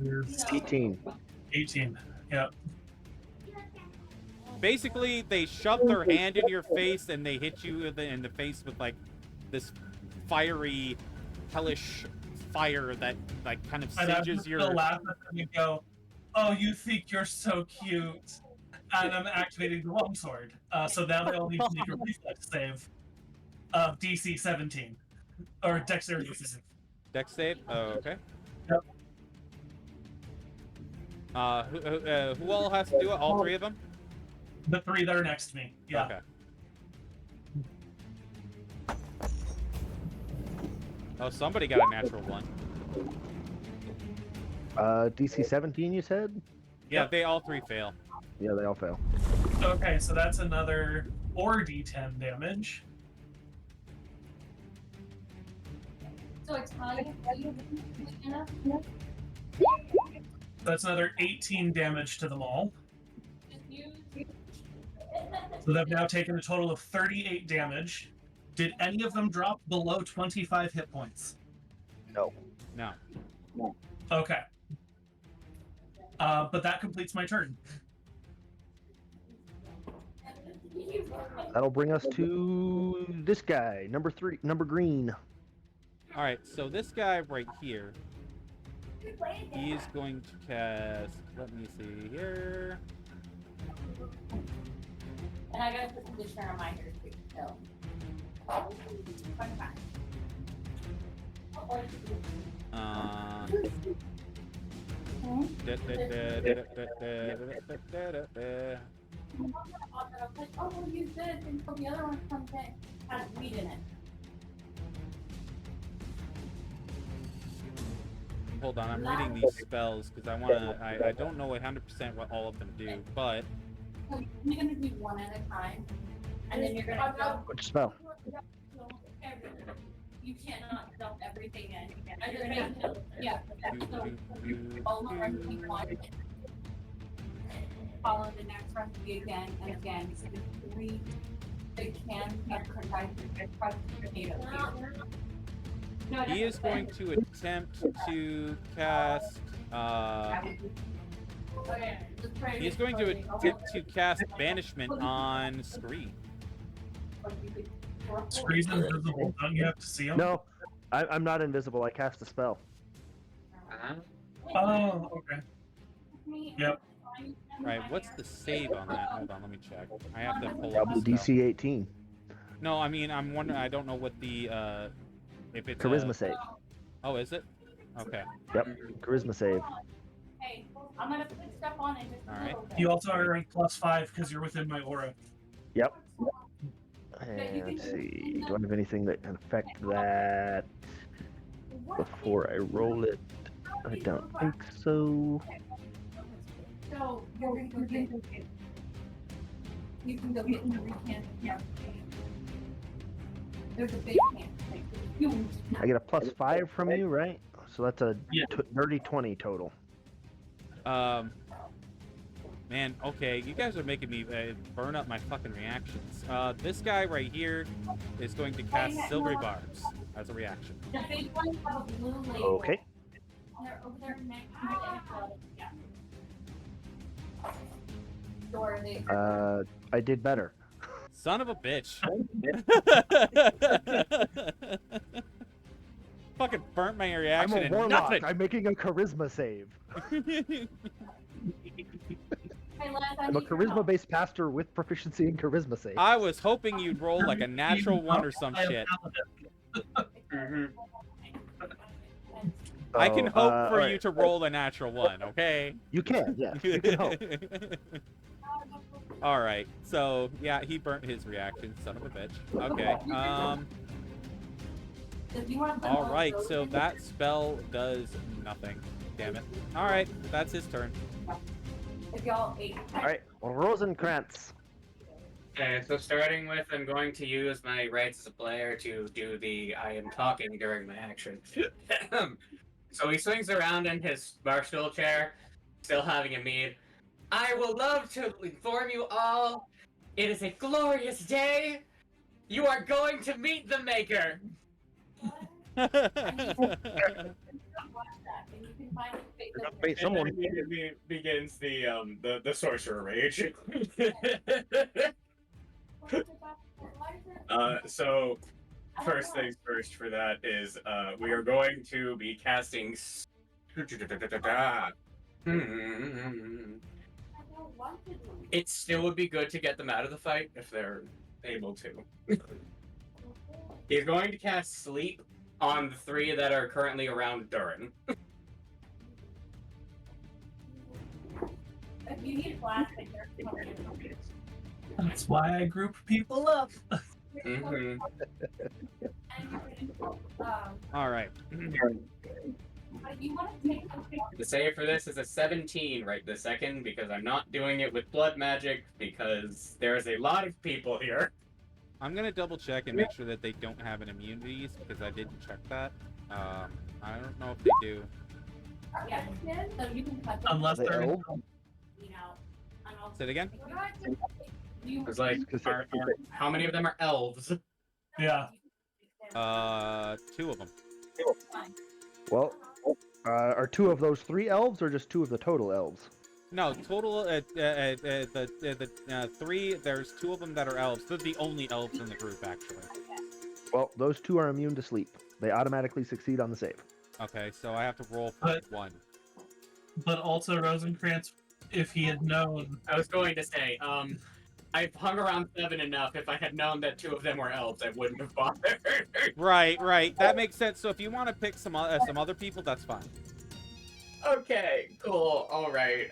Is 18. 18. Yep. Basically, they shove their hand in your face and they hit you in the face with like this fiery, hellish fire that like kind of And I'm singes just your. gonna laugh at them and go, "Oh, you think you're so cute?" And I'm activating the longsword. So now they all need to make a reflex save of DC 17 or dexterity save. Dex save? Oh, okay. Yep. Who all has to do it? All 3 of them? The 3 that are next to me. Yeah. Okay. Oh, somebody got a natural 1. DC 17, you said? Yeah, Yep. they all 3 fail. Yeah, they all fail. Okay, so that's another 4d10 damage. So I tell you, That's another 18 damage to them all. just use. So they've now taken a total of 38 damage. Did any of them drop below 25 hit points? No. No. Okay. But that completes my turn. That'll bring us to this guy, number green. All right, so this guy right here, he is going to cast. Let me see here. And I gotta put conditioner on my hair too. So. Oh, use this until the other one comes in. Has weed in it. Hold on, I'm reading these spells because I want to. I don't know 100% what all of them do, but So you're gonna do one at a time, and then you're gonna dump Which spell? everything. You cannot dump everything in. And you're gonna, yeah. So all the recipe one. Follow the next recipe again and again. So there's 3 big cans of crushed potatoes. He is going to attempt to cast. He's going to attempt to cast banishment on Scree. Scree's invisible. Don't you have to see him? No, I'm not invisible. I cast a spell. Oh, okay. Yep. Right. What's the save on that? Hold on, let me check. I have to pull up Probably the spell. DC 18. No, I mean I'm wondering. I don't know what the if it's Charisma save. Oh, is it? Okay. Yep. Charisma save. Hey, I'm gonna put stuff on it. Just All right. You also are ranked +5 because you're within my aura. Yep. And let's see. Do I have anything that can affect that before I roll it? I don't think so. So you're gonna go get it. You can go get the recant. Yeah. There's a big can. Like, you. I get a +5 from you, right? So that's a Yeah. dirty 20 total. Man, okay, you guys are making me burn up my fucking reactions. This guy right here is going to cast Silvery Barbs as a reaction. The big ones have a blue label. Okay. They're over there next to the yeah. Or they. I did better. Son of a bitch. Fucking burnt my I'm reaction a and warlock. nothing. I'm making a charisma save. Hey, Les, I I'm a need your help. charisma-based pastor with proficiency in charisma save. I was hoping you'd roll like a natural one or some shit. I can hope for you to roll a natural one, okay? You can, yes. You can hope. All right. So yeah, he burnt his reaction. Son of a bitch. Okay. If you want All right. So that spell does nothing. Damn it. All right. That's his turn. If y'all ate. All right. Well, Rosencrantz. Okay, so starting with, I'm going to use my rights as a player to do the I am talking during my action. So he swings around in his barstool chair, still having a mead. I will love to inform you all, it is a glorious day. You are going to meet the Maker. Wait, someone. begins the sorcerer rage. So first things first for that is we are going to be casting. It still would be good to get them out of the fight if they're able to. He's going to cast Sleep on the 3 that are currently around Durin. If you need plastic, there's That's why I group people up. Mm-hmm. All right. You want to take The save for this is a 17 right this second because I'm not doing it with blood magic because there's a lot of people here. I'm gonna double check and make sure that they don't have an immunities because I didn't check that. I don't know if they do. yeah, so you can cut them, Unless they're Elf? you know. And I'll- Say it again. You- It's like, how many of them are elves? Yeah. 2 of them. Well, are 2 of those 3 elves or just 2 of the total elves? No, total. The 3. There's 2 of them that are elves. They're the only elves in the group, actually. Well, those 2 are immune to sleep. They automatically succeed on the save. Okay, so I have to roll for But- 1. But also Rosencrantz, if he had known. I was going to say, I've hung around 7 enough. If I had known that 2 of them were elves, I wouldn't have bothered. Right. That makes sense. So if you want to pick some other people, that's fine. Okay, cool. All right.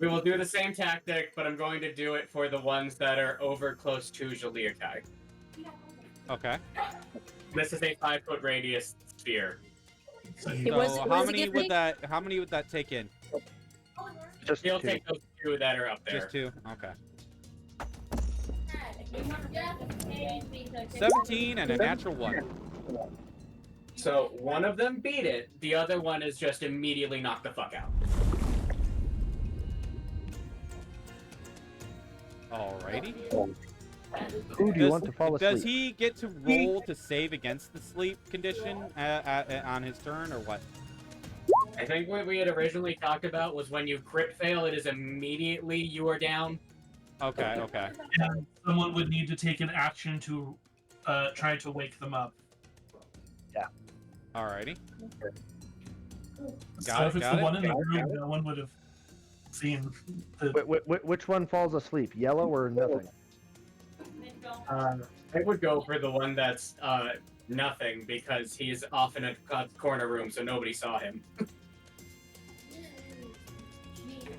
We will do the same tactic, but I'm going to do it for the ones that are over close to Juliakai. Okay. This is a 5-foot radius sphere. It So was- how was it many give would me? that? How many would that take in? Just He'll 2. take those 2 that are up there. Just 2. Okay. Yeah. 17 and a natural 1. So one of them beat it. The other one is just immediately knocked the fuck out. Alrighty. Who do you want to fall asleep? Does he get to roll to save against the sleep condition on his turn, or what? I think what we had originally talked about was when you crit fail, it is immediately you are down. Okay, okay. And someone would need to take an action to try to wake them up. Alrighty. So Got if it, it's got the it. one in the room, no one would have seen the. Which one falls asleep? Yellow or nothing? I would go for the one that's nothing because he's off in a corner room, so nobody saw him.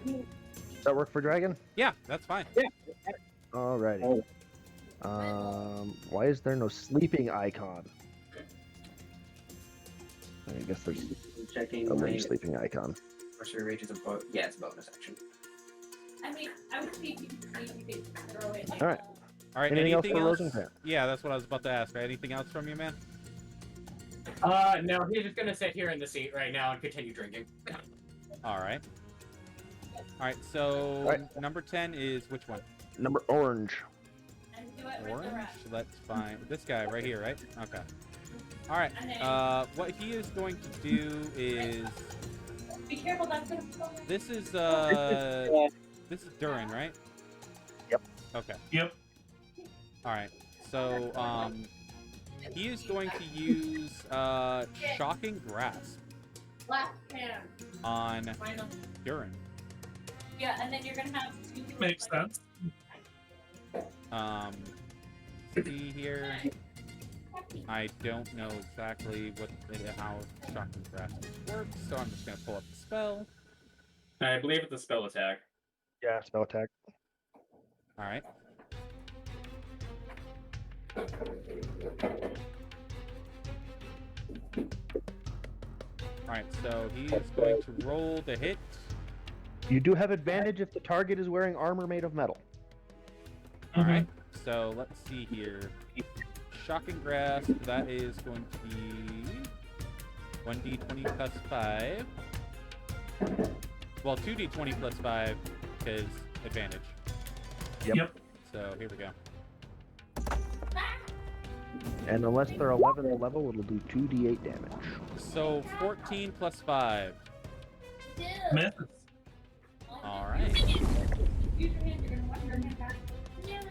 Does that work for Dragon? Yeah, that's fine. Alrighty. Why is there no sleeping icon? I guess there's Checking a my range sleeping icon. sorcery rage is a yeah, it's a bonus action. I mean, I would see if you could throw it. All right. All right. Anything else Anything for else? Rosencrantz? Yeah, that's what I was about to ask. Anything else from you, man? No, he's just gonna sit here in the seat right now and continue drinking. All right. All right. So All right. number 10 is which one? Number orange. And do it with the Orange. rest. Let's find this guy right here, right? Okay. All right. And then What he is going to do is be careful, that's gonna fall. this is Durin, right? Yep. Okay. Yep. All right. So he is going to use shocking grasp Left hand. on Final. Durin. Yeah, and then you're gonna have two. Makes sense. See here. I don't know exactly how shocking grasp works, so I'm just gonna pull up the spell. I believe it's a spell attack. Yeah, spell attack. All right. All right. So he is going to roll the hit. You do have advantage if the target is wearing armor made of metal. All right. So let's see here. Shocking grasp. That is going to be 1d20 plus 5. Well, 2d20 plus 5 because advantage. Yep. So here we go. And unless they're 11th level, it'll do 2d8 damage. So 14 plus 5. Miss. All right. Use your hand, you're gonna want your hand back. Yeah.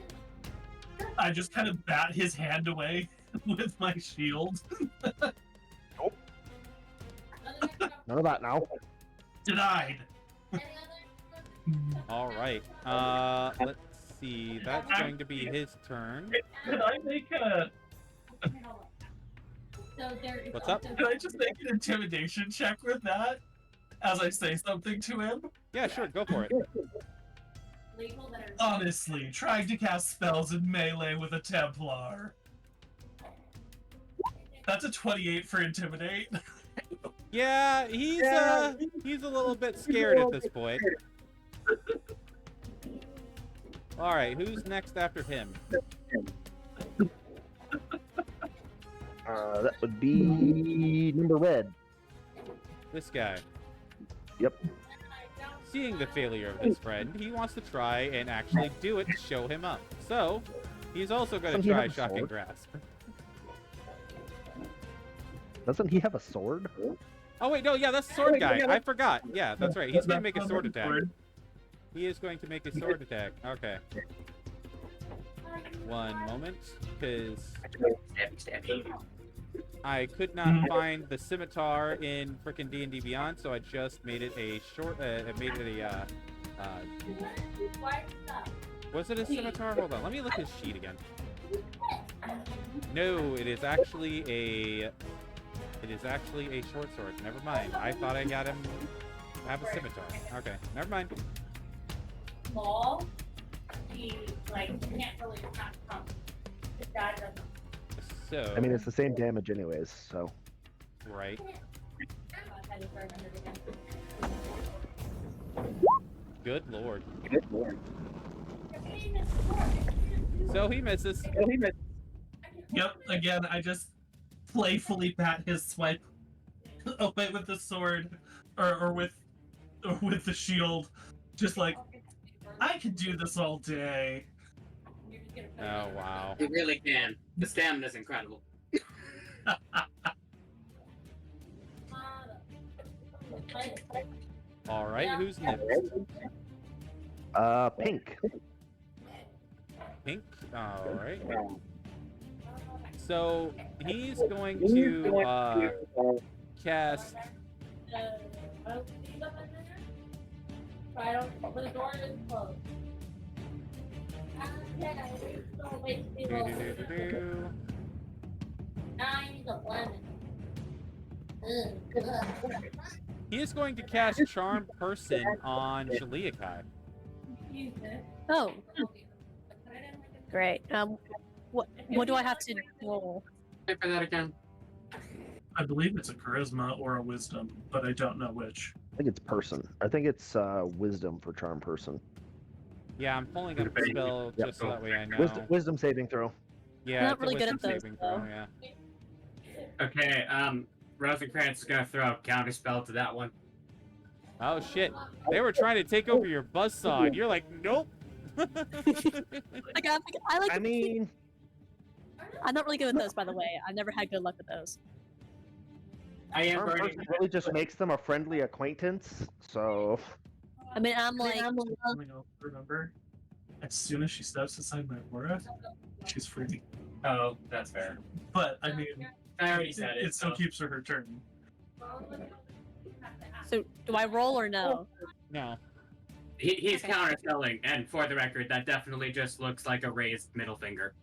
I just kind of bat his hand away with my shield. None of that now. Denied. All right. Let's see. That's going to be his turn. Can I make a? So there is What's up? also- Can I just make an intimidation check with that as I say something to him? Yeah, sure. Go for it. label that are- Honestly, trying to cast spells in melee with a Templar. That's a 28 for intimidate. Yeah, he's a little bit scared at this point. All right, who's next after him? That would be number red. This guy. Yep. Seeing the failure of his friend, he wants to try and actually do it to show him up. So, he's also going Doesn't to he try have a shocking sword? grasp. Doesn't he have a sword? Oh wait, no, yeah, that's the sword guy. I forgot. Yeah, that's right. He's going to make a sword attack. He is going to make a sword attack. Okay. One moment, because I could not find the scimitar in frickin' D&D Beyond, so I just made it a short. Made it a. Was it a scimitar? Hold on, let me look his sheet again. No, it is actually a. It is actually a short sword. Never mind. I thought I got him have a scimitar. Okay, never mind. Small, he like can't really not come. The guy doesn't. So. I mean, it's the same damage anyways, so. Right. I just remembered again. Good lord. So he misses. Yep, again, I just playfully bat his swipe away with the sword, or with the shield. Just like, I could do this all day. Oh, wow. It really can. The stamina's incredible. All right, who's next? Pink. Pink? All right. So he's going to cast. Right over the door is closed. Do-do-do-do-do. Now I use a lemon. He is going to cast Charm Person on Jaliakai. Oh, great. What do I have to roll? Wait for that again. I believe it's a charisma or a wisdom, but I don't know which. I think it's person. I think it's wisdom for charm person. Yeah, I'm pulling up the spell Yep. just so that way I know. Wisdom saving throw. Yeah, I'm not it's a really good at wisdom those, saving throw, yeah. Okay, Rosencrantz is gonna throw a counter spell to that one. Oh shit. They were trying to take over your buzzsaw, and you're like, nope. Like, I mean, I'm not really good with those, by the way. I've never had good luck with those. I am charm burning. person really just makes them a friendly acquaintance. So I mean, I'm like, Something I'll remember. As soon as she steps inside my aura, she's free. Oh, that's fair. But I mean, I already said it. it still keeps her turn. so do I roll or no? No. He's counterspelling, and for the record, that definitely just looks like a raised middle finger.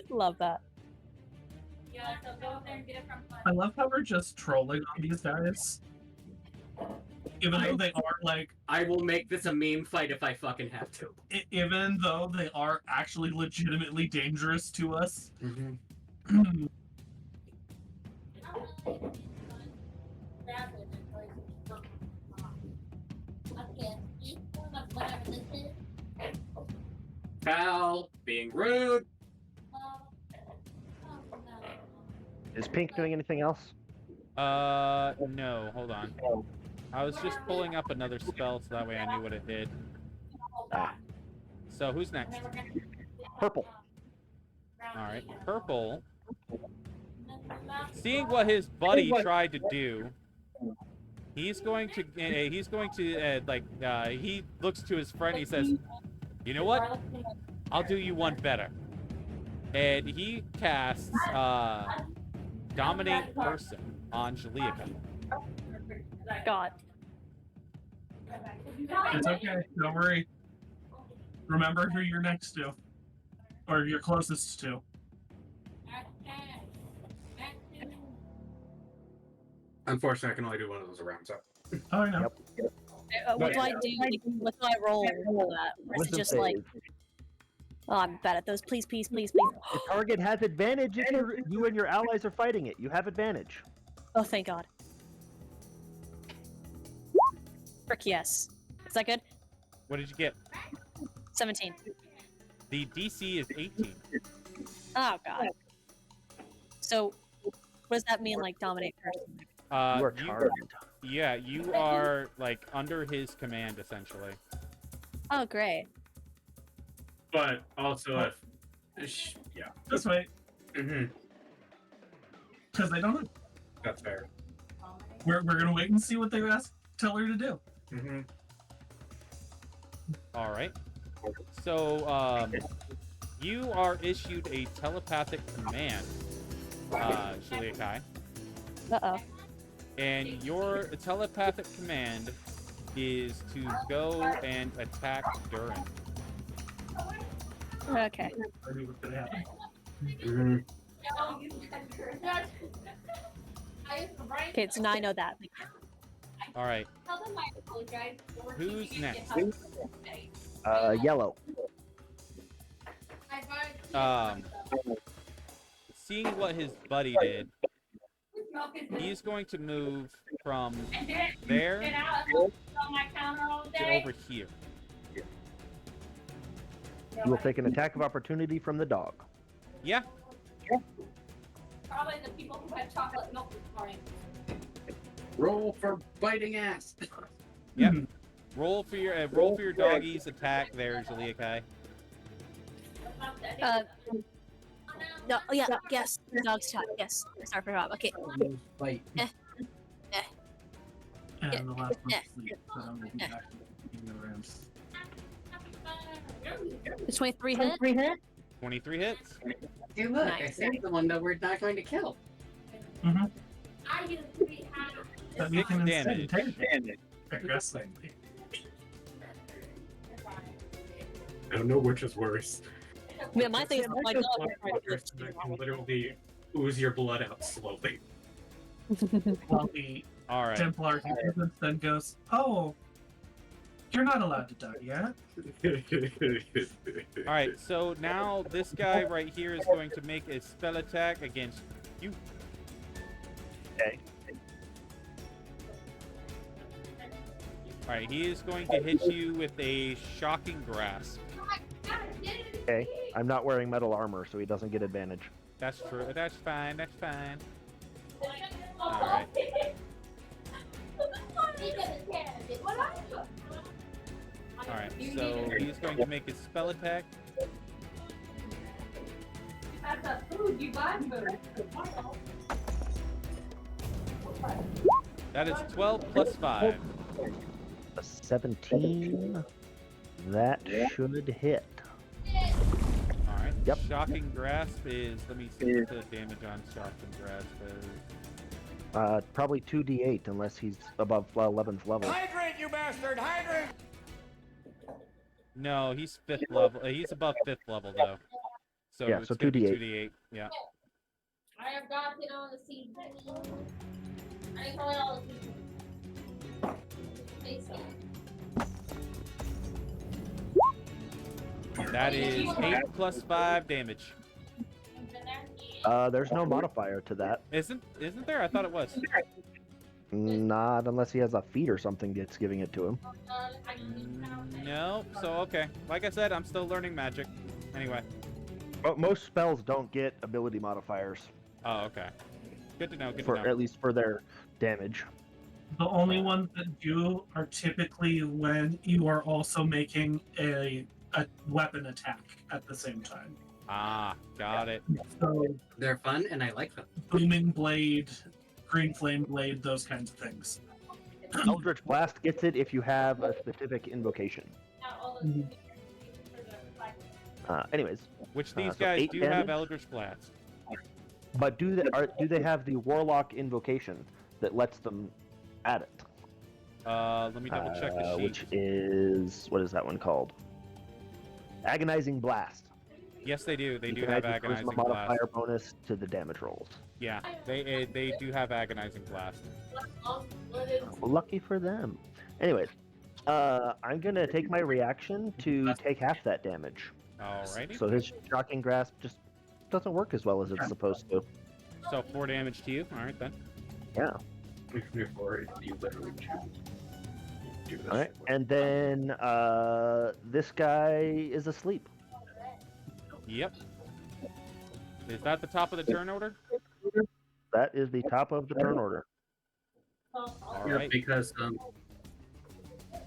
Love that. Yeah, so go up there and get it from I love how we're just trolling on these guys. Even though they are like, I will make this a meme fight if I fucking have to. even though they are actually legitimately dangerous to us. Foul, being rude. is Pink doing anything else? No, hold on. I was just pulling up another spell so that way I knew what it did. Ah, So who's next? purple. Alright, Purple. Seeing what his buddy tried to do, he's going to, he looks to his friend, he says, you know what? I'll do you one better. And he casts, Dominate Person on Jaliakai. God. It's okay. Don't worry. Remember who you're next to. Or you're closest to. Unfortunately, I can only do one of those around, so. Oh, I know. Yep. What do I do? Like, what do I roll for that? Or is it Wisdom just like, save. oh, I'm bad at those. Please, please, please, please. The target has advantage if you and your allies are fighting it. You have advantage. Oh, thank God. Frick yes. Is that good? What did you get? 17. The DC is 18. Oh, God. So, what does that mean, like, dominate person? You are charmed. Yeah, you are, like, under his command, essentially. Oh, great. But also, if. Yeah. Just wait. Mm-hmm. Because they don't know. That's fair. We're gonna wait and see what they tell her to do. Mm-hmm. All right. So, you are issued a telepathic command, Shiliakai, Uh-oh. and your telepathic command is to go and attack Durin. Okay. I knew what's gonna happen. Mm-hmm. Okay, so now I know that. Like, All right. Tell them I apologize. Who's next? Yellow. Seeing what his buddy did, he's going to move from there to over here. You will take an attack of opportunity from the dog. Yeah. Probably the people who had chocolate milk this morning. Roll for biting ass. Yep. Roll for your doggy's attack there, Jaliakai. Uh, no, yeah, yes, dog's top. Yes, sorry for Rob. Okay, Wait. And the last one Yeah. is sleep. So I'm gonna be back in the rooms. the 23 hit. 23 hits. Hey, look, I Nice. saved the one that we're not going to kill. Mm-hmm. I get 3 half. But we 6 can instead damage. take damage aggressively. I don't know which is worse. Yeah, my thing is, my dog. That can literally ooze your blood out slowly. While the All right. Templar then goes, "Oh, you're not allowed to die yet." All right. So now this guy right here is going to make a spell attack against you. Okay. All right. He is going to hit you with a shocking grasp. Okay. I'm not wearing metal armor, so he doesn't get advantage. That's true. That's fine. That's fine. All right. All right. So he's going to make a spell attack. That's a food, you buy food. That is 12 plus 5. A 17. That should hit. All right. Yep. Shocking grasp is. Let me see what the damage on shocking grasp is. Probably 2d8 unless he's above 11th level. Hydrate, you bastard! Hydrate! No, he's 5th level. He's above 5th level though. So Yeah, it's so gonna be 2d8. 2d8. Yeah. I have gotten on the seed. I call it all the seed. That is 8 plus 5 damage. There's no modifier to that. Isn't there? I thought it was. Not unless he has a feat or something that's giving it to him. No. So okay. Like I said, I'm still learning magic. Anyway. But most spells don't get ability modifiers, Oh, okay. Good to know. Good to for know. at least for their damage. The only ones that do are typically when you are also making a weapon attack at the same time. Ah, got it. So They're fun, and I like them. booming blade, green flame blade, those kinds of things. Eldritch Blast gets it if you have a specific invocation. Anyways, Which these so guys 8 do have damage? Eldritch Blast. but do they have the Warlock invocation that lets them add it? Let me double check the sheet. Which is, what is that one called? Agonizing Blast. Yes, they do. They You do can have add your charisma Agonizing Blast. modifier bonus to the damage rolls. Yeah, they do have Agonizing Blast. Lucky for them. Anyways, I'm gonna take my reaction to take half that damage. Alrighty. So his shocking grasp just doesn't work as well as it's supposed to. So 4 damage to you. Alright then. Yeah. Before you literally do this. All right. And then this guy is asleep. Yep. Is that the top of the turn order? That is the top of the turn order. Yeah, Alright. because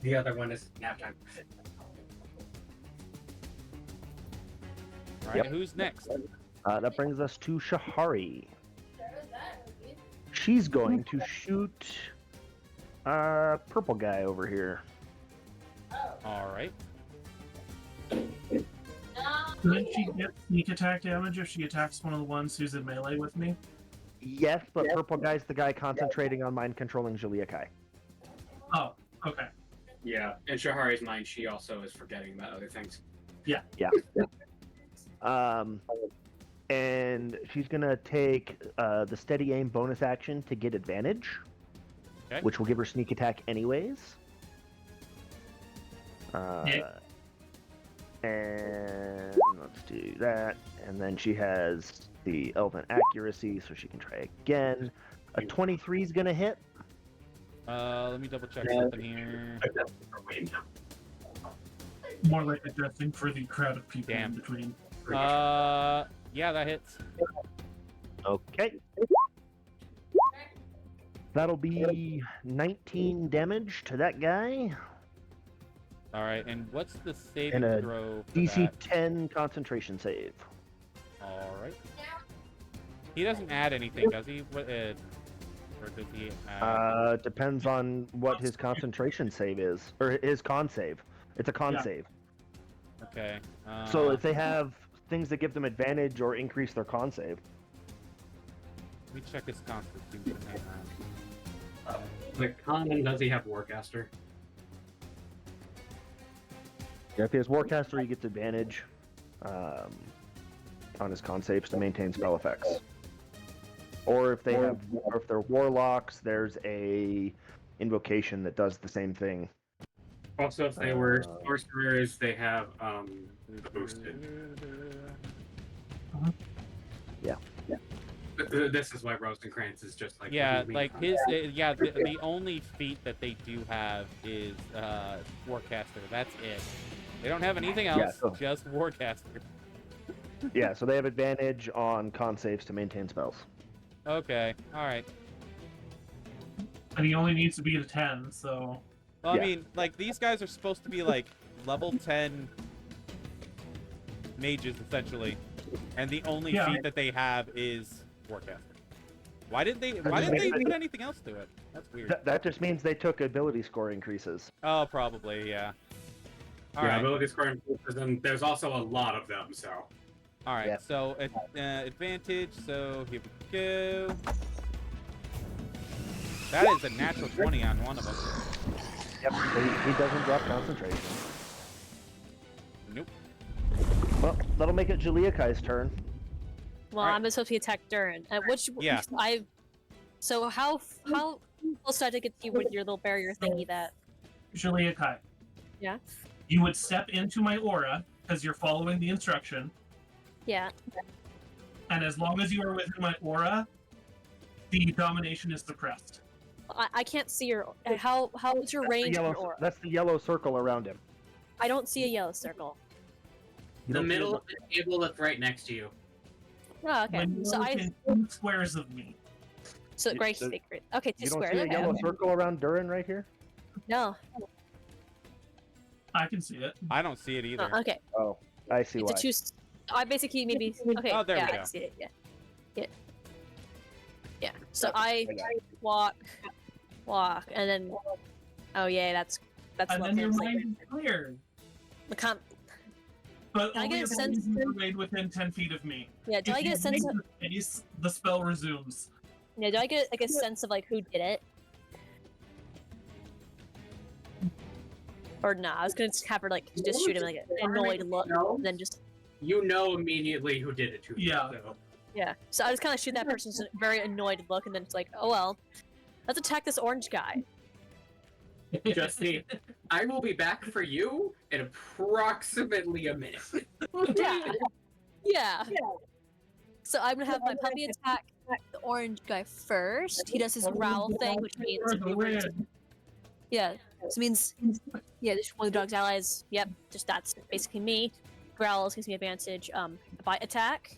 the other one is nap time. Alright, who's next? That brings us to Shahari. She's going to shoot purple guy over here. Alright. Doesn't she get sneak attack damage if she attacks one of the ones who's in melee with me? Yes, but purple guy's the guy concentrating on mind controlling Julia Kai. Oh, okay. Yeah, in Shahari's mind, she also is forgetting about other things. And she's gonna take the steady aim bonus action to get advantage, Okay. which will give her sneak attack anyways. Yeah. And let's do that. And then she has the elven accuracy, so she can try again. A 23 is gonna hit. Let me double check something here. More like adjusting for the crowd of people Damn. in between. Yeah, that hits. Okay. That'll be 19 damage to that guy. All right, and what's the saving And a throw for DC that? 10 concentration save. All right. He doesn't add anything, does he? What, or does he add? Depends on what his concentration save is, or his con save. It's a con Yeah. save. Okay. So if they have things that give them advantage or increase their con save. Let me check his constitution. Hang on. The common, does he have Warcaster? Yeah, if he has Warcaster, he gets advantage on his con saves to maintain spell effects. Or if they have, or if they're warlocks, there's a invocation that does the same thing. Also, if they were sorcerers, they have boosted. Yeah. This is why Rosencrantz is just like Yeah, what do you mean? like his. Yeah, the only feat that they do have is Warcaster. That's it. They don't have anything else. Yeah, so- Just Warcaster. Yeah, so they have advantage on con saves to maintain spells. Okay. All right. And he only needs to be a 10, so Well, Yeah. I mean, like these guys are supposed to be like level 10 mages essentially, and the only Yeah. feat that they have is Warcaster. Why didn't they just put anything else to it? That's weird. That just means they took ability score increases. Oh, probably, yeah. All right. ability score increases, and there's also a lot of them, so. All right, Yeah. so advantage. So here we go. That is a natural 20 on one of them. Yep, so he doesn't drop concentration. Nope. Well, that'll make it Juliakai's turn. Well, Alright. I'm supposed to attack Durin. Which Yeah. So how close did I get to you with your little barrier thingy? That Julia Kai. Yeah. You would step into my aura because you're following the instruction, yeah. and as long as you are within my aura, the domination is suppressed. I can't see your what's your range of your aura? That's the yellow circle around him. I don't see a yellow circle. You The don't see middle it? of the table that's right next to you. Oh, okay. When So you're I within 2 squares of me. so You- great. the- Great. Okay, 2 You don't squares. see a Okay. yellow circle around Durin right here? No. I can see it. I don't see it either. Okay. Oh, I see It's why. a 2. I basically maybe. Okay. Oh, there yeah, we I go. see it. Yeah. Yeah. Yeah. So I I got it. walk, and then. Oh yeah, that's And what then your feels like. mind is cleared. The But Can I only get a as long as sense- you remain within 10 feet of me. Yeah. Do If I get you a sense leave of? the space, the spell resumes. Yeah. Do I get like a sense of like who did it? Or nah, I was gonna have her like just shoot him like an annoyed look, and then just You know immediately who did it to you. Yeah. So. yeah. So I just kind of shoot that person's very annoyed look, and then it's like, oh well, let's attack this orange guy. Just see, I will be back for you in approximately a minute. Yeah. Yeah. So I'm gonna have my puppy attack the orange guy first. He does his growl thing, which means For the win. yeah. So it means yeah, just one of the dog's allies. Yep, just that's basically me. Growls gives me advantage. Bite attack.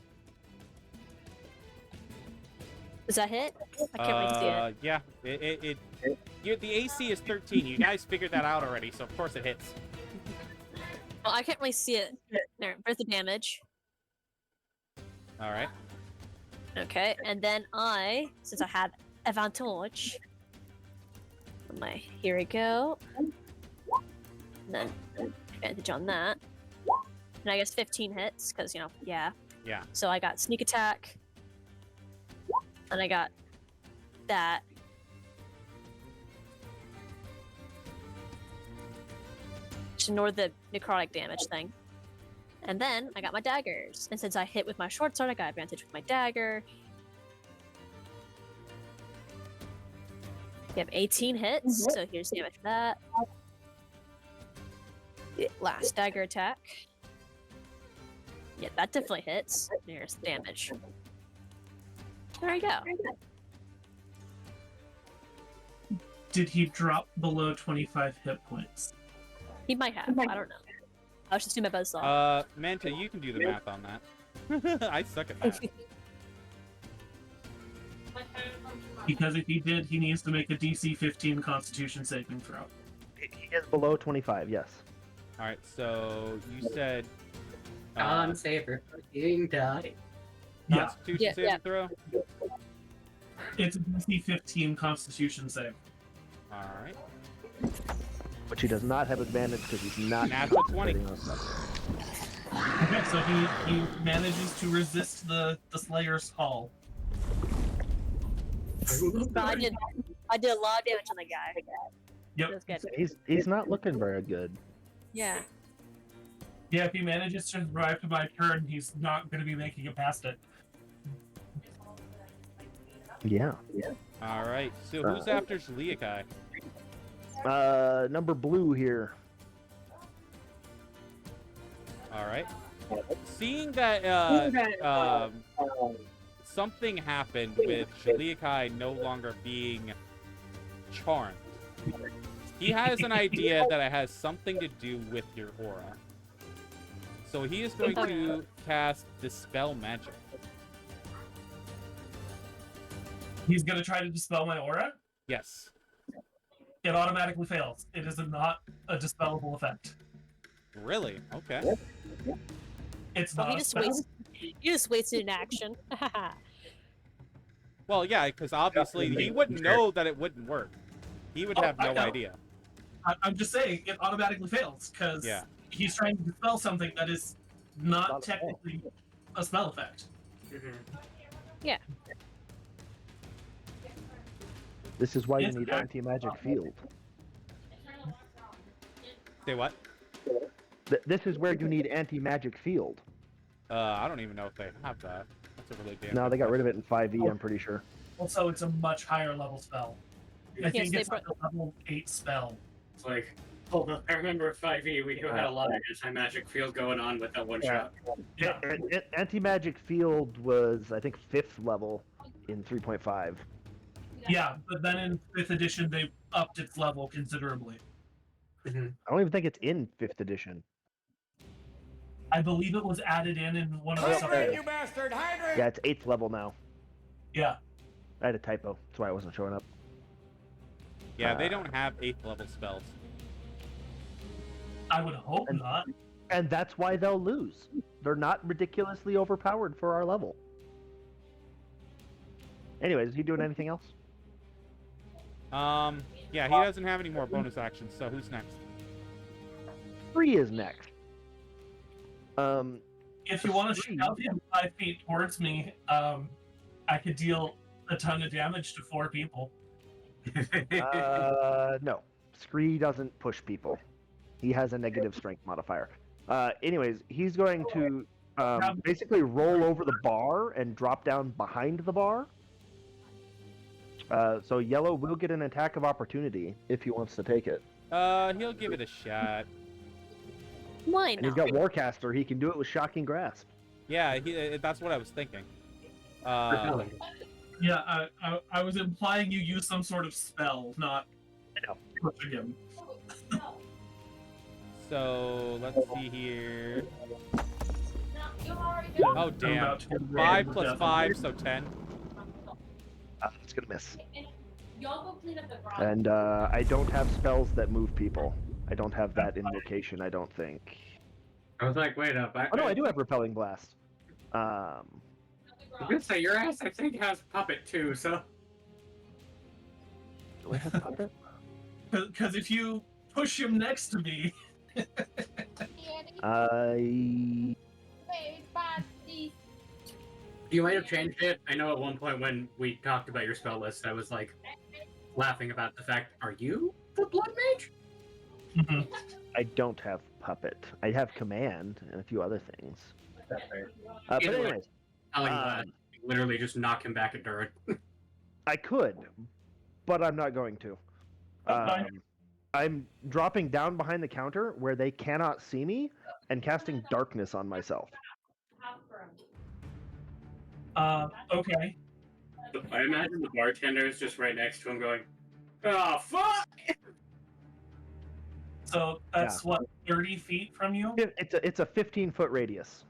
Does that hit? I can't wait to see it. Yeah. The AC is 13. You guys figured that out already, so of course it hits. Well, I can't really see it. There, there's the damage. All right. Okay, and then since I have advantage, here we go. And then advantage on that. And I guess 15 hits, because, yeah. Yeah. So I got sneak attack. And I got that. Just ignore the necrotic damage thing. And then I got my daggers. And since I hit with my short sword, I got advantage with my dagger. You have 18 hits, so here's damage for that. The last dagger attack. Yeah, that definitely hits. There's damage. There you go. Did he drop below 25 hit points? He might have. I don't know. I was just doing my buzzsaw. Manta, you can do the math on that. I suck at that. Because if he did, he needs to make a DC 15 Constitution saving throw. He is below 25, yes. All right. So you said Con saver fucking die. Yeah, Constitution Yeah, saving yeah. throw. it's a DC 15 Constitution save. All right. But she does not have advantage because he's not. Natural 20. concentrating on- Okay, so he manages to resist the Slayer's call. But I did a lot of damage on the guy. Yep. It was good. He's not looking very good. Yeah. Yeah, if he manages to survive to my turn, he's not going to be making it past it. Yeah. All right. So who's after Zaliakai? Number blue here. All right. Seeing that something happened with Zaliakai no longer being charmed, he has an idea that it has something to do with your aura. So he is going to cast Dispel Magic. He's going to try to dispel my aura. Yes. It automatically fails. It is not a dispellable effect. Really? Okay. It's Well, not he a just spell. wasted an action. Well, yeah, because obviously he wouldn't know that it wouldn't work. He would have I no know. idea. I'm just saying it automatically fails because Yeah. he's trying to dispel something that is not Not a spell. technically a spell effect. Yeah. This is why you Yes, need I- anti-magic field. Say what? This is where you need anti-magic field. I don't even know if they have that. That's a really damn. No, good they got rid question. of it in 5e, I'm pretty sure. Also, it's a much higher level spell. I think they it's like a level 8 spell. It's like, hold on, I remember at 5e we had a lot of anti-magic field going on with that one Yeah. shot. Yeah. Anti-magic field was, I think, 5th level in 3.5. Yeah, but then in 5th edition they upped its level considerably. I don't even think it's in 5th edition. I believe it was added in one of the Hydrate, sub- you bastard! Hydrate! Yeah, it's 8th level now. Yeah. I had a typo. That's why it wasn't showing up. Yeah, they don't have 8th level spells. I would hope And- not. And that's why they'll lose. They're not ridiculously overpowered for our level. Anyways, is he doing anything else? Yeah, he doesn't have any more bonus actions, so who's next? 3 is next. If you want to shove him 5 feet towards me, I could deal a ton of damage to 4 people. No. Scree doesn't push people. He has a negative strength modifier. Anyways, he's going to basically roll over the bar and drop down behind the bar. So yellow will get an attack of opportunity if he wants to take it. He'll give it a shot. Why And he's not? got Warcaster. He can do it with Shocking Grasp. Yeah, that's what I was thinking. Yeah, I was implying you use some sort of spell, not pushing him. So let's see here. You already Oh I'm damn! about to get 5 rid plus of 5, so 10. It's gonna miss. Y'all go clean up the garage. And I don't have spells that move people. I don't have that invocation. I don't think. I was like, wait up. Oh no, I do have Repelling Blast. I was gonna say, your ass, I think, has Puppet too, so. Do I have Puppet? Because if you push him next to me, I You might have changed it. I know at one point when we talked about your spell list, I was like laughing about the fact, are you the Blood Mage? I don't have Puppet. I have Command and a few other things. That's fair. But Either way. anyways, Telling Vlad, literally just knock him back at Durin. I could, but I'm not going to. That's fine. I'm dropping down behind the counter where they cannot see me and casting darkness on myself. Okay. I imagine the bartender is just right next to him going, oh, fuck! So that's what, 30 feet from you? It's a 15-foot radius.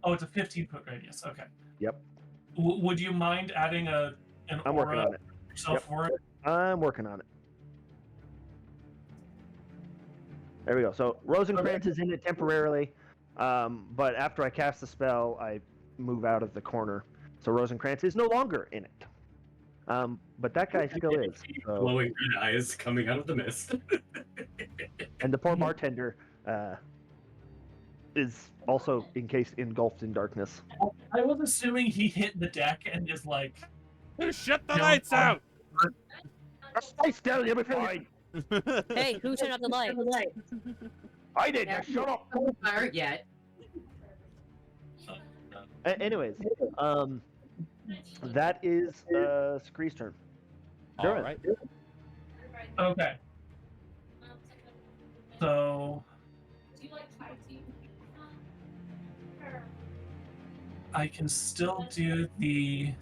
Oh, it's a 15-foot radius. Okay. Yep. Would you mind adding an I'm working aura on it. yourself Yep. for it? I'm working on it. There we go. So Rosencrantz is in it temporarily, but after I cast the spell, I move out of the corner. So Rosencrantz is no longer in it. But that guy still is. So, Glowing red eyes coming out of the mist. and the poor bartender is also engulfed in darkness. I was assuming he hit the deck and is like, Shut the No, lights out! Stay still, you'll be fine. Hey, who turned off the light? I did. Now shut up. Fire yet. Anyways, that is Scree's turn. All Durin. right. okay. So Do you like Thai tea? I can still do the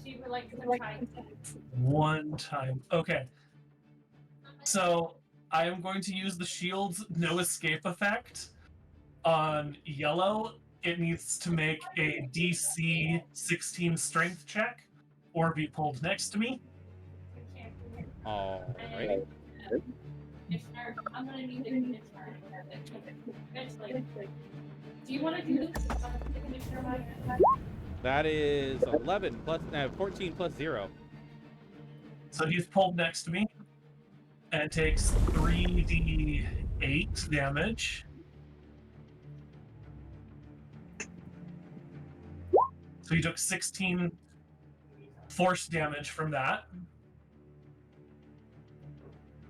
Do you like Thai tea? one time. Okay. So I am going to use the shield's no escape effect on yellow. It needs to make a DC 16 strength check or be pulled next to me. All right. Commissioner, I'm gonna need the commissioner. Eventually. Do you want to do this? The commissioner might. That is 11 plus 14 plus 0. So he's pulled next to me and takes 3d8 damage. So he took 16 force damage from that.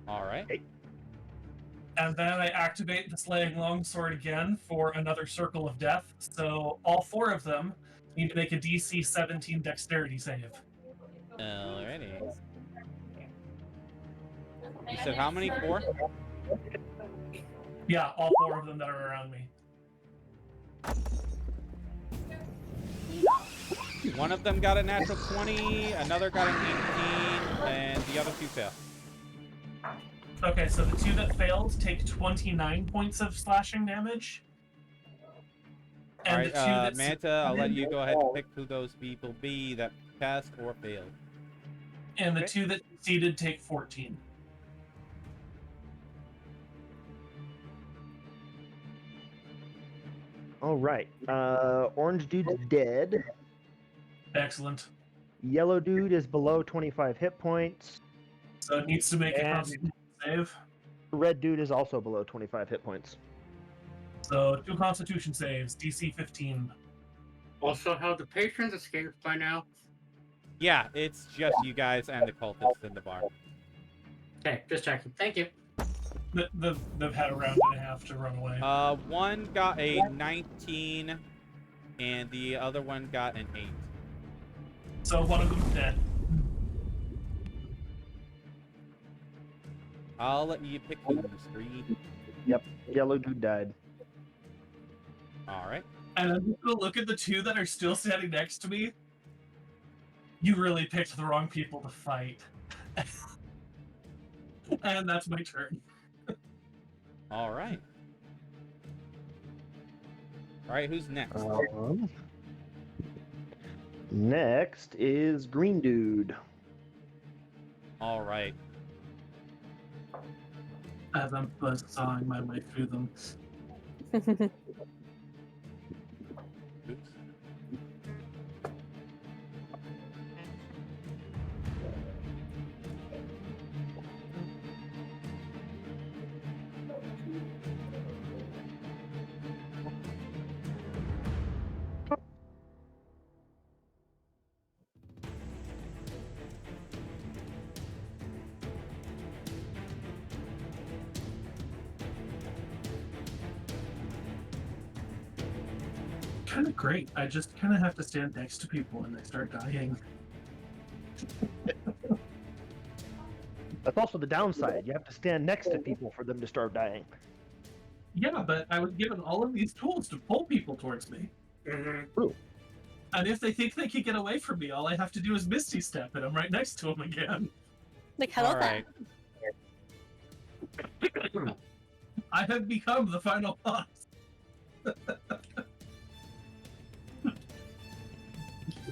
All right. And then I activate the Slaying Longsword again for another Circle of Death. So all four of them need to make a DC 17 Dexterity save. Alrighty. You said how many? 4? Yeah, all four of them that are around me. One of them got a natural 20, another got an 18, and the other 2 failed. Okay, so the two that failed take 29 points of slashing damage. All right, the two that Manta, I'll let you go ahead and pick who those people be that passed or failed. And the Okay. two that succeeded take 14. All right. Orange dude's dead. Excellent. Yellow dude is below 25 hit points. So it needs to make a And- Constitution save. Red dude is also below 25 hit points. So 2 Constitution saves, DC 15. Also, have the patrons escaped by now? Yeah, it's just you guys and the cultists in the bar. Okay, just checking. Thank you. They've had a round and a half to run away. One got a 19, and the other one got an 8. So one of them's dead. I'll let you pick who's 3. Yellow dude died. All right. And I'm just gonna look at the two that are still standing next to me. You really picked the wrong people to fight. And that's my turn. All right. All right, who's next? Next is green dude. All right. As I'm buzzsawing my way through them. Oops. Kind of great. I just kind of have to stand next to people when they start dying. That's also the downside. You have to stand next to people for them to start dying. Yeah, but I was given all of these tools to pull people towards me. Mm-hmm. And if they think they can get away from me, all I have to do is Misty Step, and I'm right next to them again. Like, how about All that? right. I have become the final boss.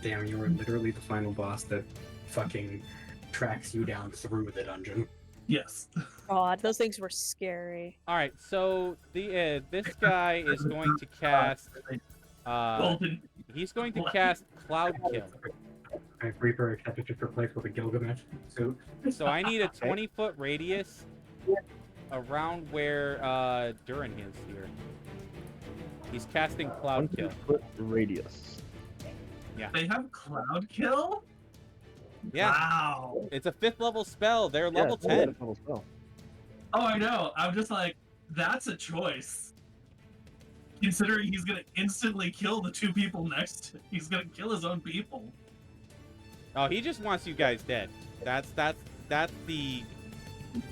Damn, you were literally the final boss that fucking tracks you down through the dungeon. Yes. God, those things were scary. All right, so this guy is going to cast. Golden. He's going to cast Cloud Kill. Reaper temperature for place with a Gilgamesh suit. So I need a 20-foot radius around where Durin is here. He's casting Cloud Kill. 20-foot radius. They have Cloud Kill? Yeah. Wow. It's a 5th level spell. They're level it's a 10. level spell. Oh, I know. I'm just like, that's a choice. Considering he's gonna instantly kill the two people next to him. He's gonna kill his own people. Oh, he just wants you guys dead. That's the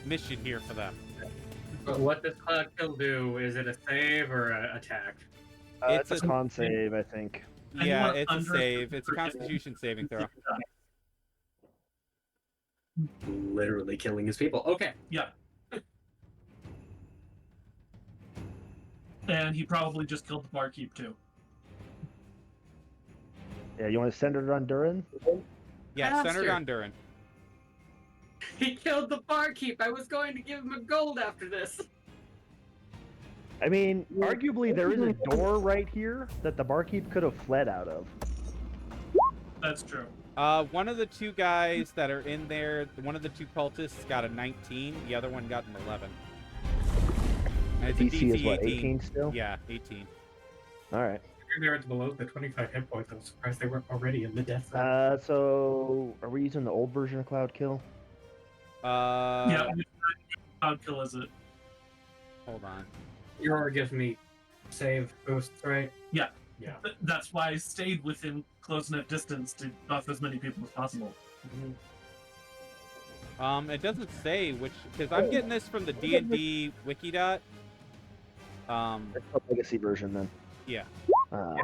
mission here for them. But what does Cloud Kill do? Is it a save or an attack? It's a con save, I think. Yeah, Anyone it's a under save. It's a 50% Constitution saving throw. Literally killing his people. Okay. Yeah. And he probably just killed the barkeep too. Yeah, you want to center it on Durin? Yeah, centered Bastard. on Durin. He killed the barkeep. I was going to give him a gold after this. I mean, arguably there is a door right here that the barkeep could have fled out of. That's true. One of the two guys that are in there, one of the two cultists got a 19. The other one got an 11. And it's a DC is DC what, 18 still? Yeah, 18. Alright. There it's below the 25 hit points. I'm surprised they weren't already in the death zone. So are we using the old version of Cloud Kill? Yeah, Cloud Kill is it? Hold on. Your aura gives me save boosts, right? Yeah. Yeah. That's why I stayed within close enough distance to buff as many people as possible. It doesn't say which, because I'm getting this from the DnD Wikidot. That's the legacy version then. Yeah. So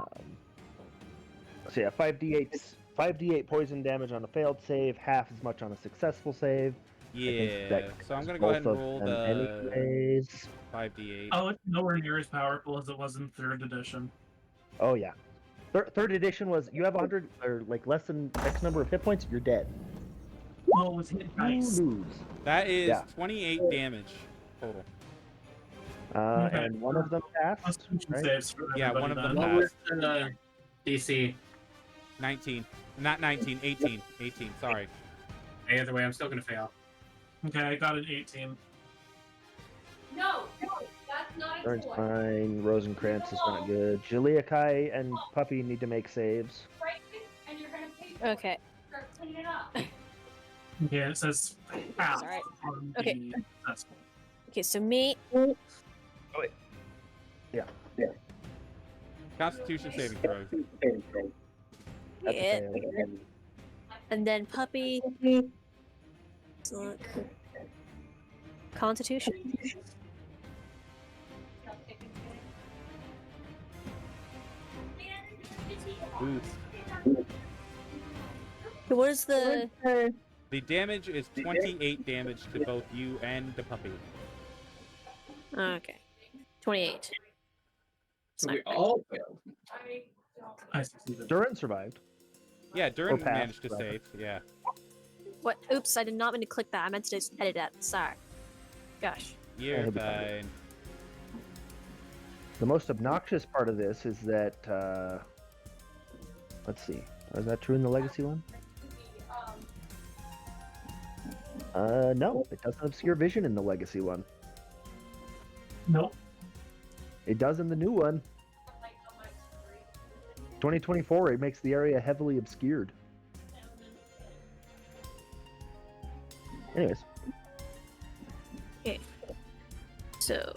yeah, 5d8 poison damage on a failed save, half as much on a successful save. Yeah. So I'm gonna go ahead and Both of roll them the anyways. 5d8. Oh, it's nowhere near as powerful as it was in 3rd edition. Oh yeah. Third edition was you have 100 or like less than X number of hit points, you're dead. Well, it was hit dice. You lose. That is Yeah. 28 damage total. Okay. And one of them passed. Constitution right? saves for Yeah, everybody one of them then. What was the DC? 19. Not 19, 18. 18, sorry. Either way, I'm still going to fail. Okay, I got an 18. No, that's not a Durin's toy. fine. Rosenkrantz is not good. Jaliakai and Puppy need to make saves. Right? And you're gonna pay for Okay. it. Start cleaning up. Yeah, it says pass Alright. on Okay. the successful. Okay, so me. Constitution saving throws. That's a Yeah. fail. And then puppy. Let's look. Constitution. Boost. What is the? The damage is 28 damage to both you and the puppy. Okay. 28. So we all failed. I succeeded. Durin survived. Yeah, Durin passed, managed to rather. save. Yeah. What? Oops, I did not mean to click that. I meant to just edit that. Sorry. Gosh. You're it'll be fine. The most obnoxious part of this is that, let's see, is that true in the Legacy one? No, it doesn't obscure vision in the Legacy one. Nope. It does in the new one. 2024, it makes the area heavily obscured. Anyways, Okay. So.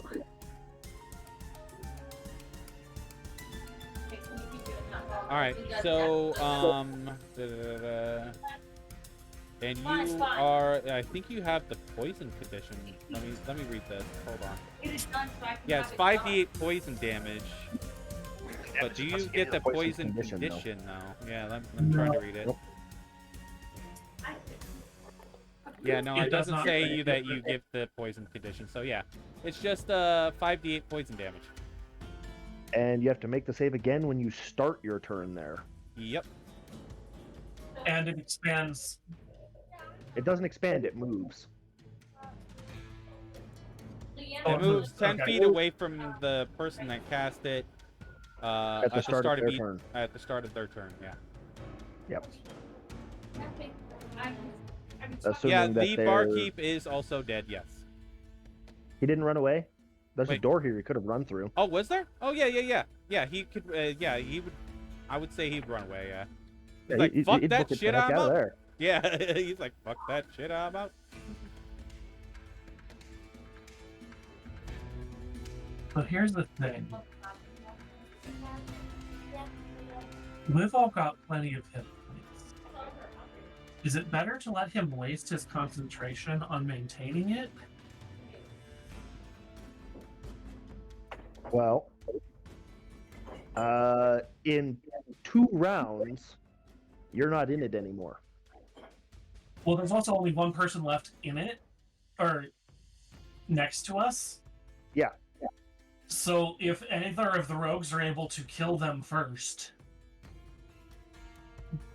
All right. So, and you are. I think you have the poison condition. Let me read this. Hold on. Yeah, it's 5d8 poison damage. But do you get the poison condition though? Yeah, I'm trying to read it. Nope. Yeah, no, It it does doesn't not say say you that you give the poison condition. So yeah, it's just 5d8 poison damage. and you have to make the save again when you start your turn there. Yep. And it expands. It doesn't expand, it moves. Oh, It moves 10 okay. feet away from the person that cast it At the start of their turn. at the start of their turn. Yeah. Yep. I'm Assuming Yeah, that the they're... barkeep is also dead. Yes. He didn't run away? There's a Wait. door here he could have run through. Oh, was there? Oh, yeah. Yeah, he could. Yeah, he would. I would say he'd run away. Yeah. He's like, fuck he'd that book it shit, the heck I'm out of out. there. Yeah, he's like, fuck that shit, I'm out. But here's the thing. We've all got plenty of hit points. Is it better to let him waste his concentration on maintaining it? Well, in 2 rounds, you're not in it anymore. Well, there's also only one person left in it, or next to us. Yeah. So if either of the rogues are able to kill them first,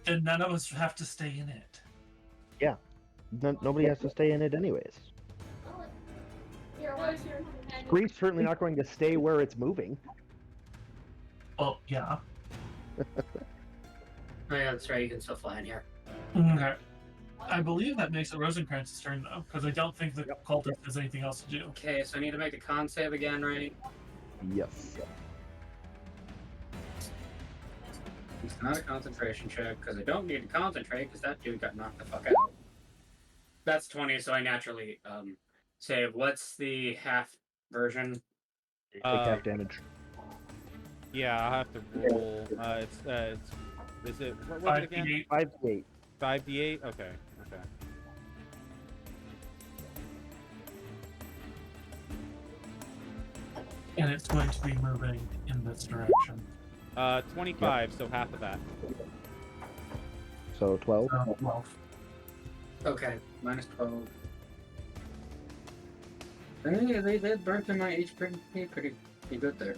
then none of us have to stay in it. Yeah. Nobody has to stay in it anyways. Grief's certainly not going to stay where it's moving. Oh, yeah. Oh, yeah, that's right. You can still fly in here. Okay. I believe that makes it Rosencrantz's turn, though, because I don't think the cultist has anything else to do. Okay, so I need to make a con save again, right? Yes. It's not a concentration check, because I don't need to concentrate, because that dude got knocked the fuck out. That's 20, so I naturally save. What's the half version? Take half damage. Yeah, I'll have to roll. Is it, what was it again? 5d8. 5d8? Okay. And it's going to be moving in this direction. 25, so half of that. So 12. 12. Okay, minus 12. They burnt in my HP pretty good there.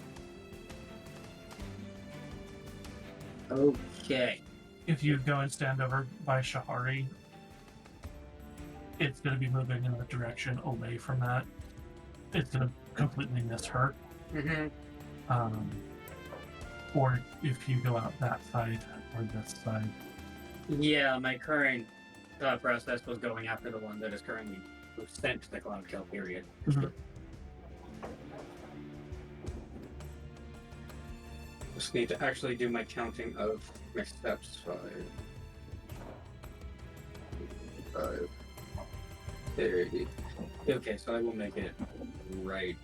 Okay. If you go and stand over by Shahari, it's going to be moving in the direction away from that. It's going to completely miss her. Mm-hmm. Or if you go out that side or this side. Yeah, my current thought process was going after the one that is currently sent to the cloud kill period. Mhm. Just need to actually do my counting of my steps. 5, 30. Okay, so I will make it right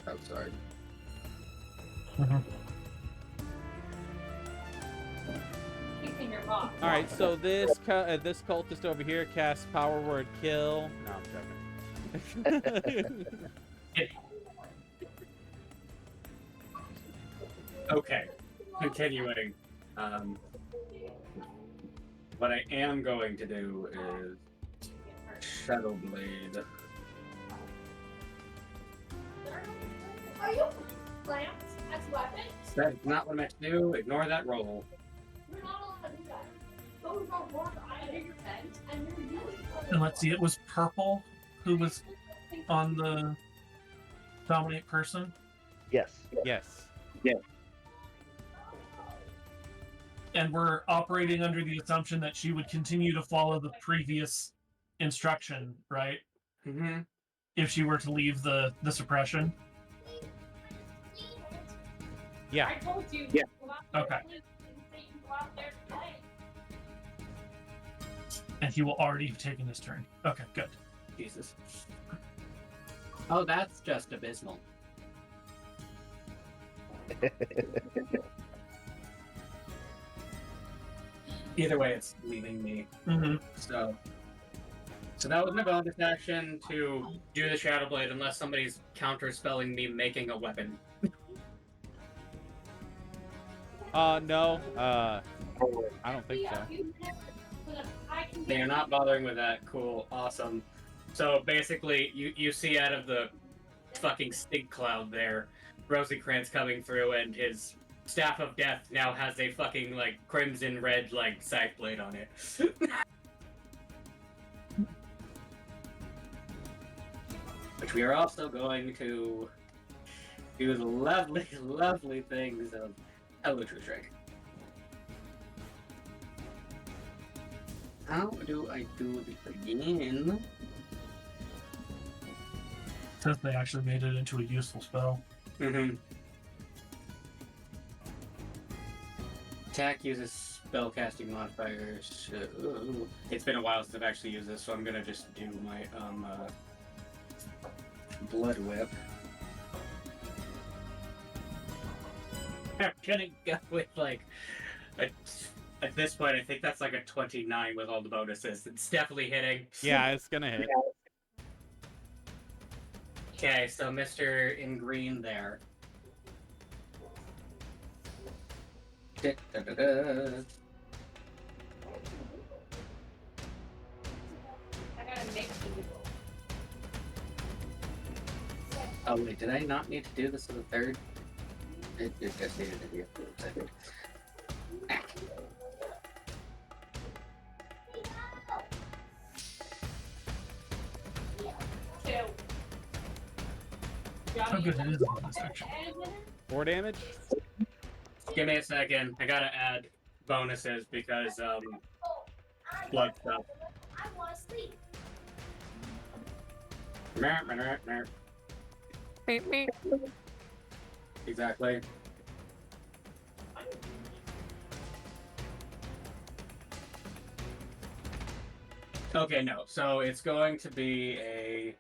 outside. Fixing your box. All right, so this cultist over here casts power word kill. No, I'm joking. Okay, continuing. What I am going to do is Shadow Blade. Are you plants as weapons? That's not what I meant to do. Ignore that roll. You're not allowed to do that. Those are work under your tent, and you're really. And let's see, it was Purple who was on the dominate person. Yes. Yes. And we're operating under the assumption that she would continue to follow the previous instruction, right? Mm-hmm. If she were to leave the suppression. Yeah. I told you. Yeah. Go out there Okay. and play. Didn't say you go out there and play. And he will already have taken his turn. Okay, good. Jesus. Oh, that's just abysmal. Either way, it's leaving me. Mm-hmm. So that was my bonus action to do the Shadow Blade, unless somebody's counter-spelling me making a weapon. No. I don't think so. They are not bothering with that. Cool. Awesome. So basically, you see out of the fucking stink cloud there, Rosencrantz coming through, and his Staff of Death now has a fucking, like, crimson red, like, scythe blade on it. which we are also going to do the lovely, lovely things of Hello True Strike. How do I do this again? Since they actually made it into a useful spell. Mm-hmm. Attack uses spellcasting modifiers. It's been a while since I've actually used this, so I'm gonna just do my Blood Whip. I'm gonna go with like at this point I think that's like a 29 with all the bonuses. It's definitely hitting. Yeah, it's gonna hit. Okay, so Mr. in green there. Da-da-da-da. Oh wait, did I not need to do this in the third? It just needed to be a second. How good it is on this action. 4 damage. Give me a second. I gotta add bonuses because blood stuff. I want to sleep. Exactly. Okay, no. So it's going to be a.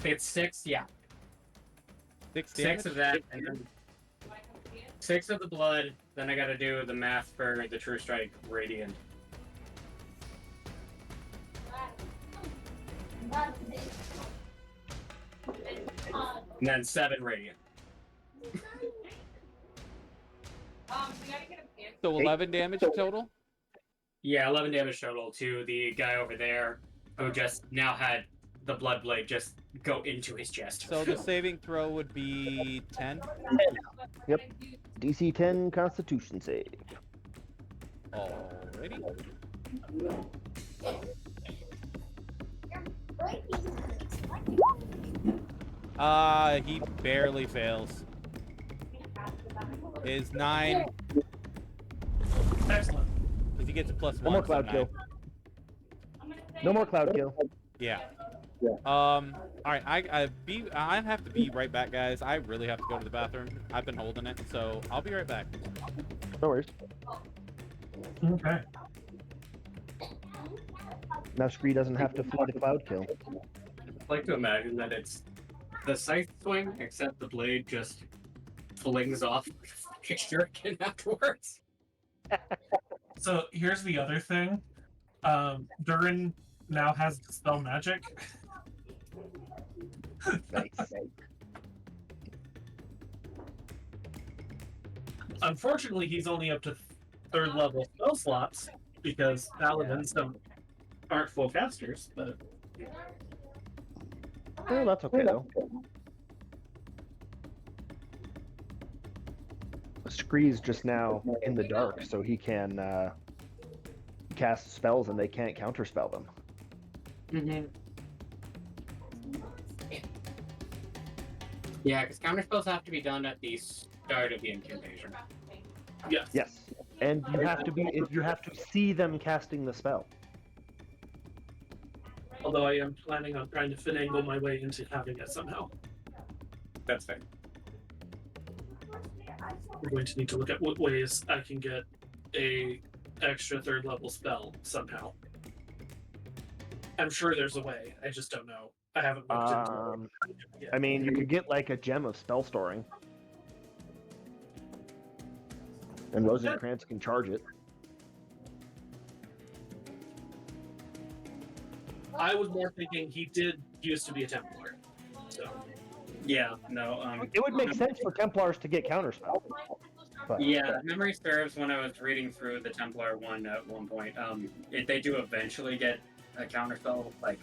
It's 6, yeah. 6 damage. 6 of that, and then 6 of the blood. Then I gotta do the math for the True Strike Radiant. And then 7 Radiant. So 11 damage total. Yeah, 11 damage total to the guy over there who just now had the blood blade just go into his chest. So the saving throw would be 10. Yep. DC 10 Constitution save. Alrighty. He barely fails. Is 9. Excellent. Because he gets a +1. No more so cloud 9. kill. No more cloud kill. Yeah. All right. I have to be right back, guys. I really have to go to the bathroom. I've been holding it, so I'll be right back. No worries. Okay. Now Scree doesn't have to flee the cloud kill. I'd like to imagine that it's the scythe swing, except the blade just flings off like a shuriken afterwards. So here's the other thing. Durin now has dispel magic. Nice. Unfortunately, he's only up to 3rd level spell slots because paladins aren't full casters. But Oh, that's okay though. Scree's just now in the dark, so he can cast spells and they can't counterspell them. Mm-hmm. Yeah, because counterspells have to be done at the start of the incantation. yes. Yes, and you have to see them casting the spell. Although I am planning on trying to finagle my way into having it somehow. That's fair. We're going to need to look at what ways I can get a extra 3rd level spell somehow. I'm sure there's a way. I just don't know. I haven't looked into it yet. I mean, you could get like a gem of spell storing, and Rosencrantz can charge it. I was more thinking he did used to be a Templar. So Yeah, no, It would make sense for Templars to get counterspell. But, yeah, memory serves when I was reading through the Templar one at one point. They do eventually get a counterspell, like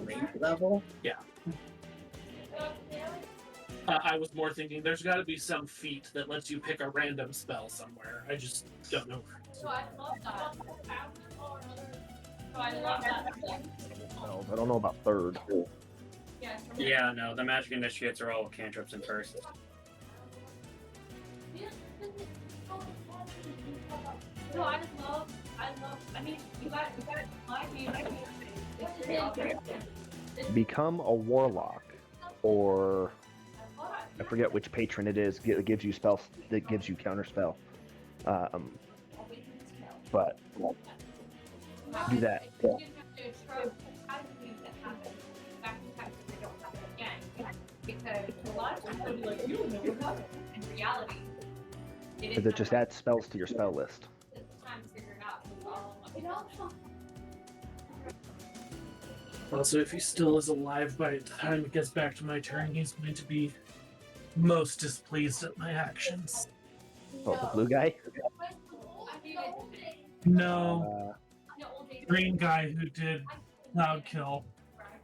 late level. yeah. I was more thinking there's got to be some feat that lets you pick a random spell somewhere. I just don't know. So I love that. Spells. I don't know about third. Yeah, no, the magic initiates are all cantrips in first. No, I love, I mean, you got my Become a warlock, or I forget which patron it is that gives you spells, that gives you counterspell. But do that. Because a lot of times they'll be like, you don't know what happened. In reality, Because it just adds spells to your spell list. it's time to figure it out. You know? Also, if he still is alive by the time it gets back to my turn, he's going to be most displeased at my actions. Oh, the blue guy? No, green guy who did Cloud Kill.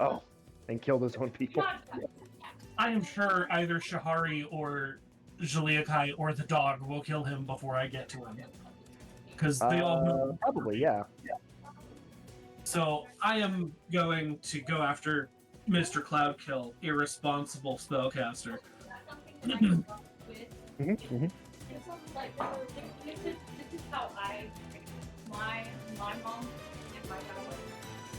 Oh, and killed his own people. I am sure either Shahari or Jaliakai or the dog will kill him before I get to him. Because they all know. Probably, yeah. So I am going to go after Mr. Cloudkill, irresponsible spellcaster. Mm-hmm, mm-hmm. This is how my mom and my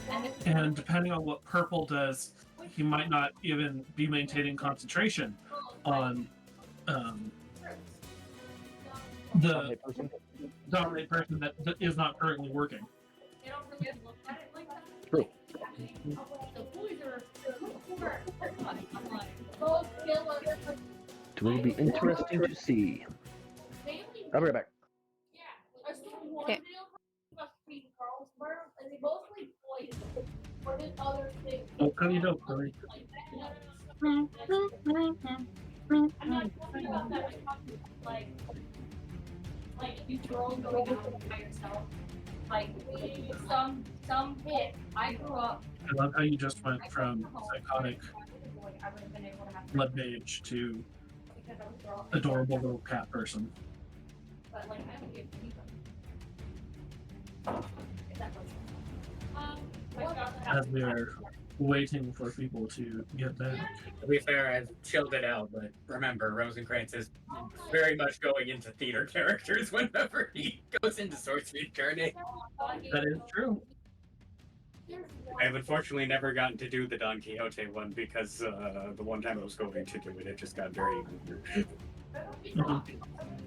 dad. And depending on what purple does, he might not even be maintaining concentration on the dominate person that is not currently working. They don't really look at it like that. True. The boys are poor. I'm like, go kill us. It will be interesting to see. I'll be right back. Yeah. I saw one Okay. video must be Carlsberg, and they both like boys. Or did other things. Oh, you don't worry. I'm not talking about that. I'm talking like if you girls go out by yourself. Like some hit. I grew up. I love how you just went from psychotic I would have been able to have blood mage to because I was a girl. adorable little cat person. But like I don't give if that was As we are waiting for people to get back. To be fair, I've chilled it out, but remember, Rosencrantz is very much going into theater characters whenever he goes into Sorcery Journey. That is true. I've unfortunately never gotten to do the Don Quixote one because the one time I was going to do it, it just got very weird.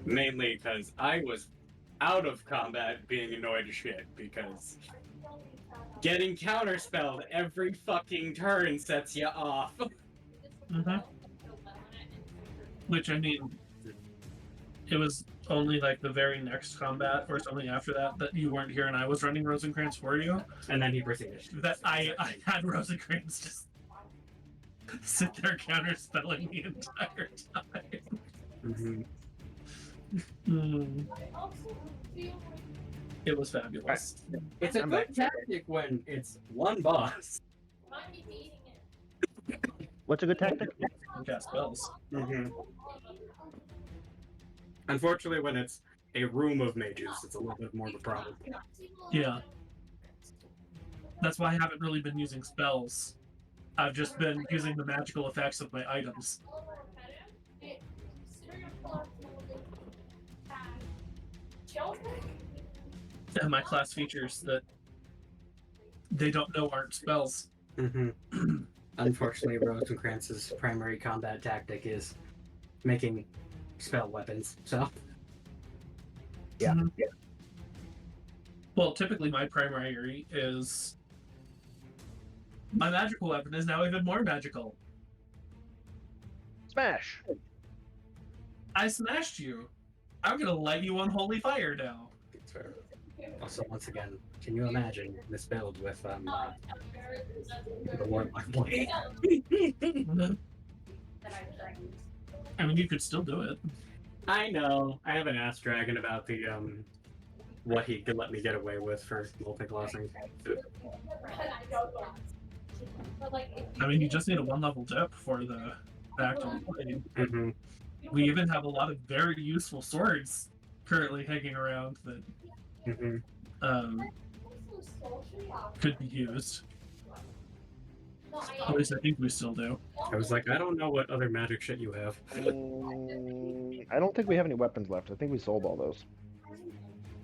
Mainly because I was out of combat being annoyed as shit because getting counterspelled every fucking turn sets you off. Which, I mean, it was only like the very next combat or something after that you weren't here and I was running Rosencrantz for you. And then he proceeded. That I had Rosencrantz just sit there counterspelling the entire time. It was fabulous. It's a good tactic when it's one boss. What's a good tactic? Cast spells. Unfortunately, when it's a room of mages, it's a little bit more of a problem. Yeah. That's why I haven't really been using spells. I've just been using the magical effects of my items. And my class features that they don't know aren't spells. Unfortunately, Rosencrantz's primary combat tactic is making spell weapons, so... Yeah. Well, typically my primary is... My magical weapon is now even more magical. Smash! I smashed you. I'm gonna light you on holy fire now. Also, once again, can you imagine this build with the Warlock blade? I mean, you could still do it. I know. I haven't asked Dragon about the what he could let me get away with for multi-classing. I mean, you just need a 1-level dip for the back on blade. We even have a lot of very useful swords currently hanging around that could be used. At least I think we still do. I was like, I don't know what other magic shit you have. I don't think we have any weapons left. I think we sold all those.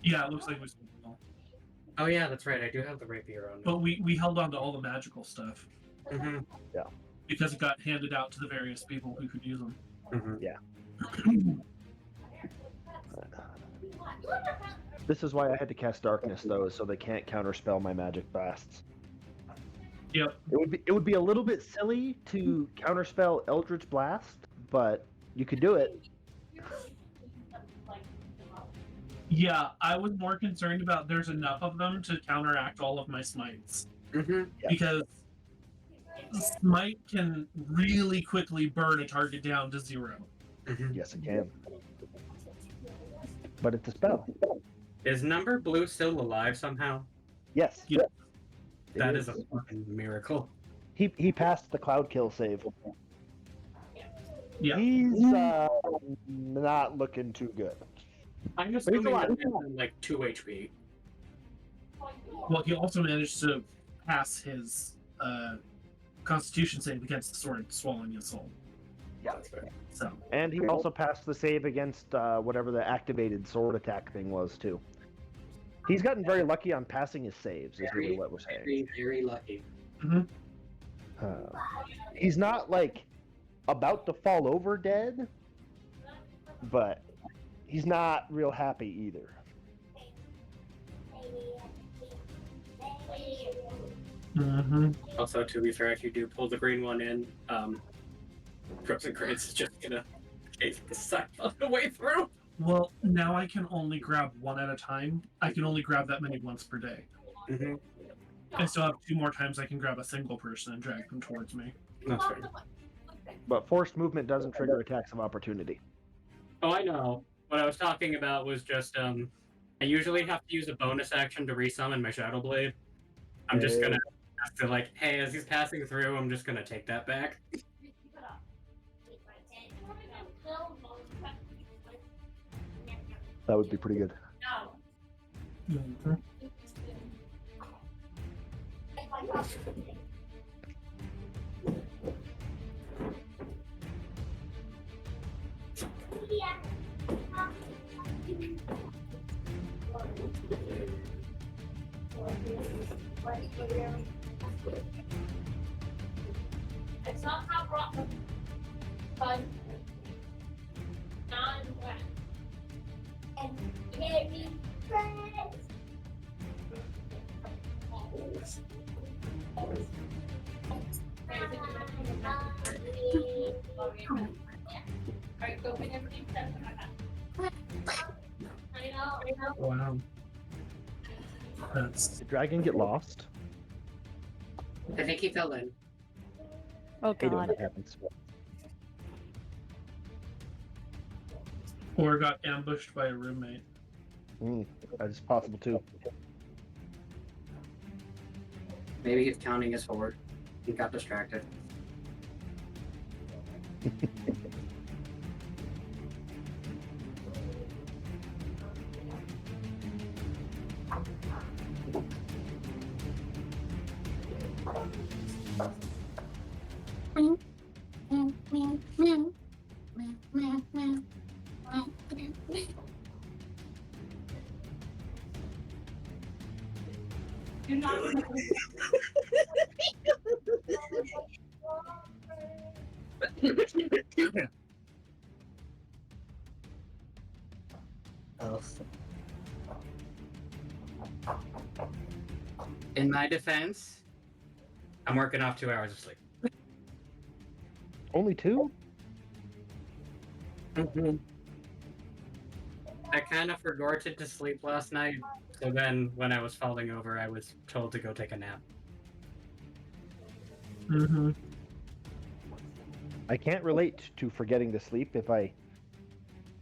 Yeah, it looks like we still do. Oh yeah, that's right. I do have the rapier on. But we held on to all the magical stuff Mm-hmm. because it got handed out to the various people who could use them. Mm-hmm. This is why I had to cast darkness, though, so they can't counterspell my magic blasts. Yep. It would be a little bit silly to counterspell Eldritch Blast, but you could do it. Yeah, I was more concerned about there's enough of them to counteract all of my smites. Mm-hmm. Because smite can really quickly burn a target down to 0. Mm-hmm. Yes, it can. But it's a spell. Is Number Blue still alive somehow? Yes. Yeah. That is a fucking miracle. He passed the cloud kill save. Yeah. He's not looking too good. I'm he's assuming alive. that he's like 2 HP. Well, he also managed to pass his Constitution save against the sword swallowing his soul. Yeah. So And he also passed the save against whatever the activated sword attack thing was, too. He's gotten very lucky on passing his saves, is really what we're saying. Very, very lucky. He's not, like, about to fall over dead, but he's not real happy either. Also, to be fair, if you do pull the green one in, Frozen Crates is just gonna take the side on the way through. well, now I can only grab one at a time. I can only grab that many once per day. Mm-hmm. I still have 2 more times I can grab a single person and drag them towards me. That's right. But forced movement doesn't trigger attacks of opportunity. Oh, I know. What I was talking about was just, I usually have to use a bonus action to resummon my Shadow Blade. I'm just gonna have to, like, hey, as he's passing through, I'm just gonna take that back. That would be pretty good. It's not hot rock, but not wet. And very fresh. Alright, go whenever you step I know. Wow. That's Did Dragon get lost? I think he fell in. Oh Hate it when god. that happens. or got ambushed by a roommate. That is possible too. Maybe he's counting his horde. He got distracted. You're not. In my defense, I'm working off 2 hours of sleep. Only 2? I kind of resorted to sleep last night, so then when I was falling over, I was told to go take a nap. Mm-hmm. I can't relate to forgetting to sleep. If I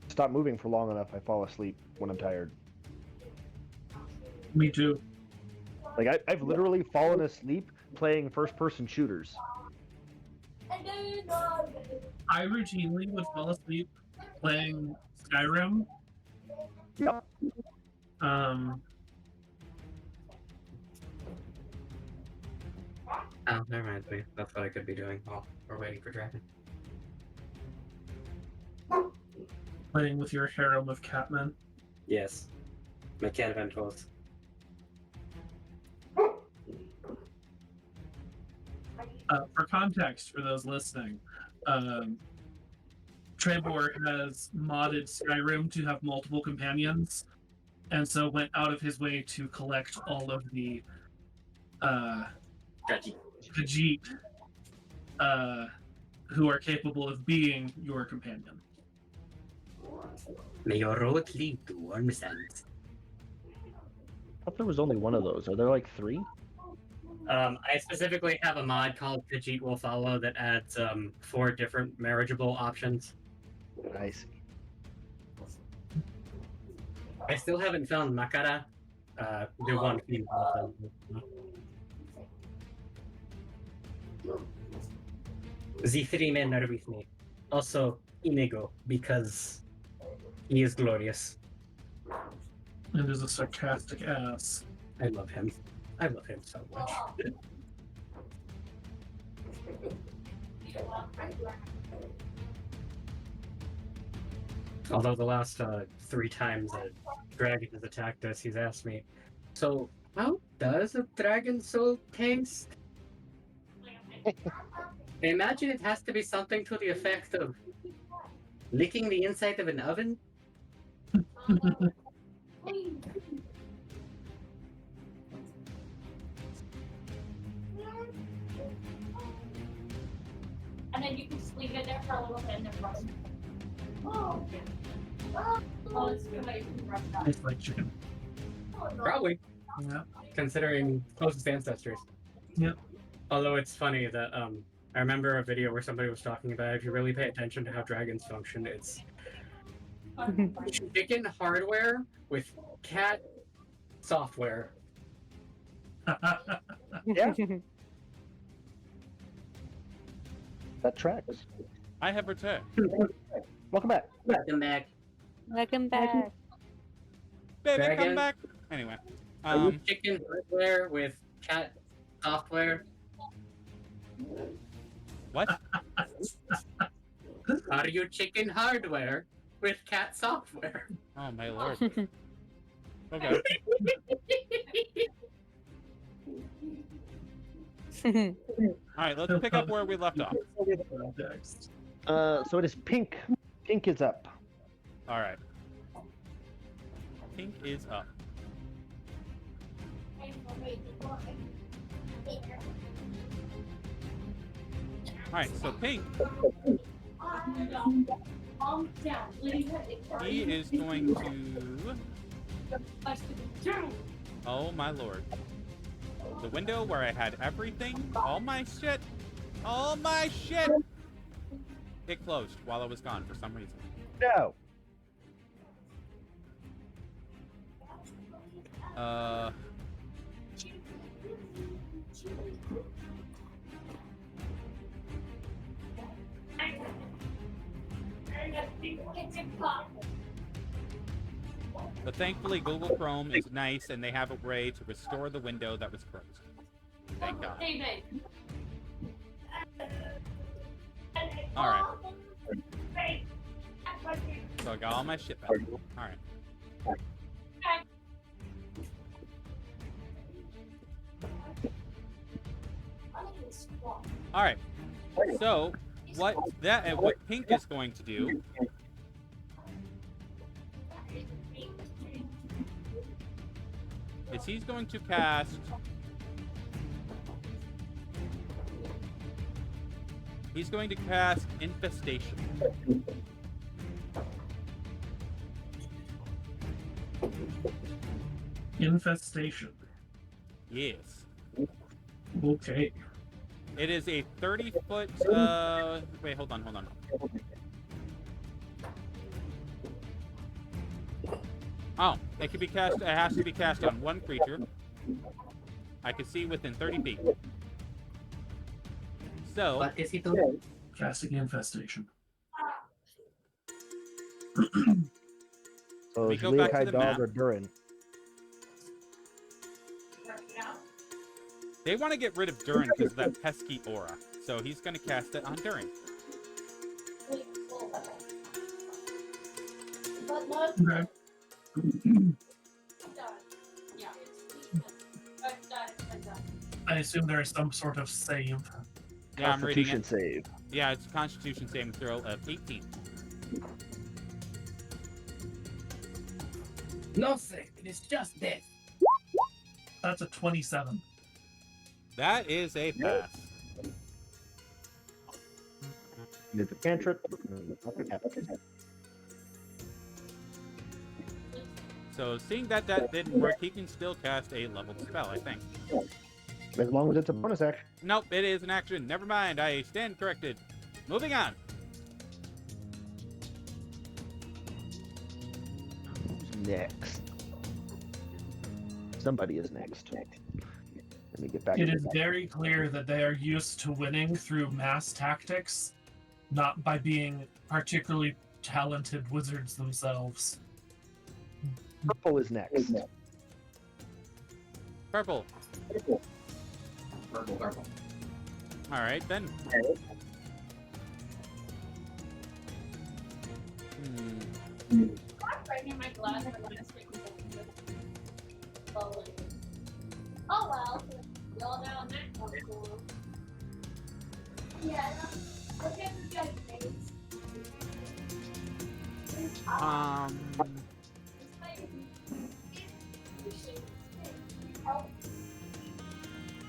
stop moving for long enough, I fall asleep when I'm tired. Me too. Like I've literally fallen asleep playing first-person shooters. I routinely would fall asleep playing Skyrim. Yep. Oh, that reminds me. That's what I could be doing while we're waiting for Dragon. Playing with your harem of catmen. Yes. My cat eventuals. For context, for those listening, Trebor has modded Skyrim to have multiple companions, and so went out of his way to collect all of the Khajiit who are capable of being your companion. May your road lead to warm sands. I thought there was only one of those. Are there like 3? I specifically have a mod called Khajiit Will Follow that adds 4 different marriageable options. I see. I still haven't found Makara. The one female. The 3 men are with me. Also, Inigo, because he is glorious. And is a sarcastic ass. I love him. I love him so much. Although the last 3 times that dragon has attacked us, he's asked me, so how does a dragon soul taste? I imagine it has to be something to the effect of licking the inside of an oven. And then you can just leave it there for a little bit and then brush it. Oh, it's a good way to brush it up. It's like chicken. Probably, Yeah. considering closest ancestors. Yep. Although it's funny that I remember a video where somebody was talking about if you really pay attention to how dragons function, it's chicken hardware with cat software. Yeah. That tracks. I have returned. Welcome back. Welcome back. Welcome back. Baby, Dragon. come back. Anyway, Are you chicken hardware with cat software? what? Are you chicken hardware with cat software? Oh my lord. Okay. All right, let's pick up where we left off. Context. So it is pink. Pink is up. All right. Pink is up. All right, so Pink, he is going to. Oh my lord. The window where I had everything, all my shit, it closed while I was gone for some reason. No. But thankfully Google Chrome is nice and they have a way to restore the window that was closed. Thank God. Alright. So I got all my shit back. Alright. Alright. So what Pink is going to do is he's going to cast Infestation. Infestation. Yes. Okay. It is a 30-foot wait, hold on. Oh, it can be cast. It has to be cast on one creature. I can see within 30 feet. So, What is he doing? Casting infestation. So We is go back to Leakai the dog map. or Durin? They want to get rid of Durin because of that pesky aura. So he's going to cast it on Durin. Okay. I assume there is some sort of save. Yeah, I'm reading Constitution it. save. Yeah, it's a Constitution saving throw of 18. Nothing. It is just death. That's a 27. That is a pass. It's a cantrip. So seeing that that didn't work, he can still cast a leveled spell, I think. As long as it's a bonus action. Nope, it is an action. Never mind, I stand corrected. Moving on. Who's next? Somebody is next. Let me get back It to is that. very clear that they are used to winning through mass tactics, not by being particularly talented wizards themselves. Purple is next. Purple. Purple. All right, then. I'm breaking my glass and I'm gonna stick with it. Oh well, we all know that one's cool. Yeah, look at the guy's face.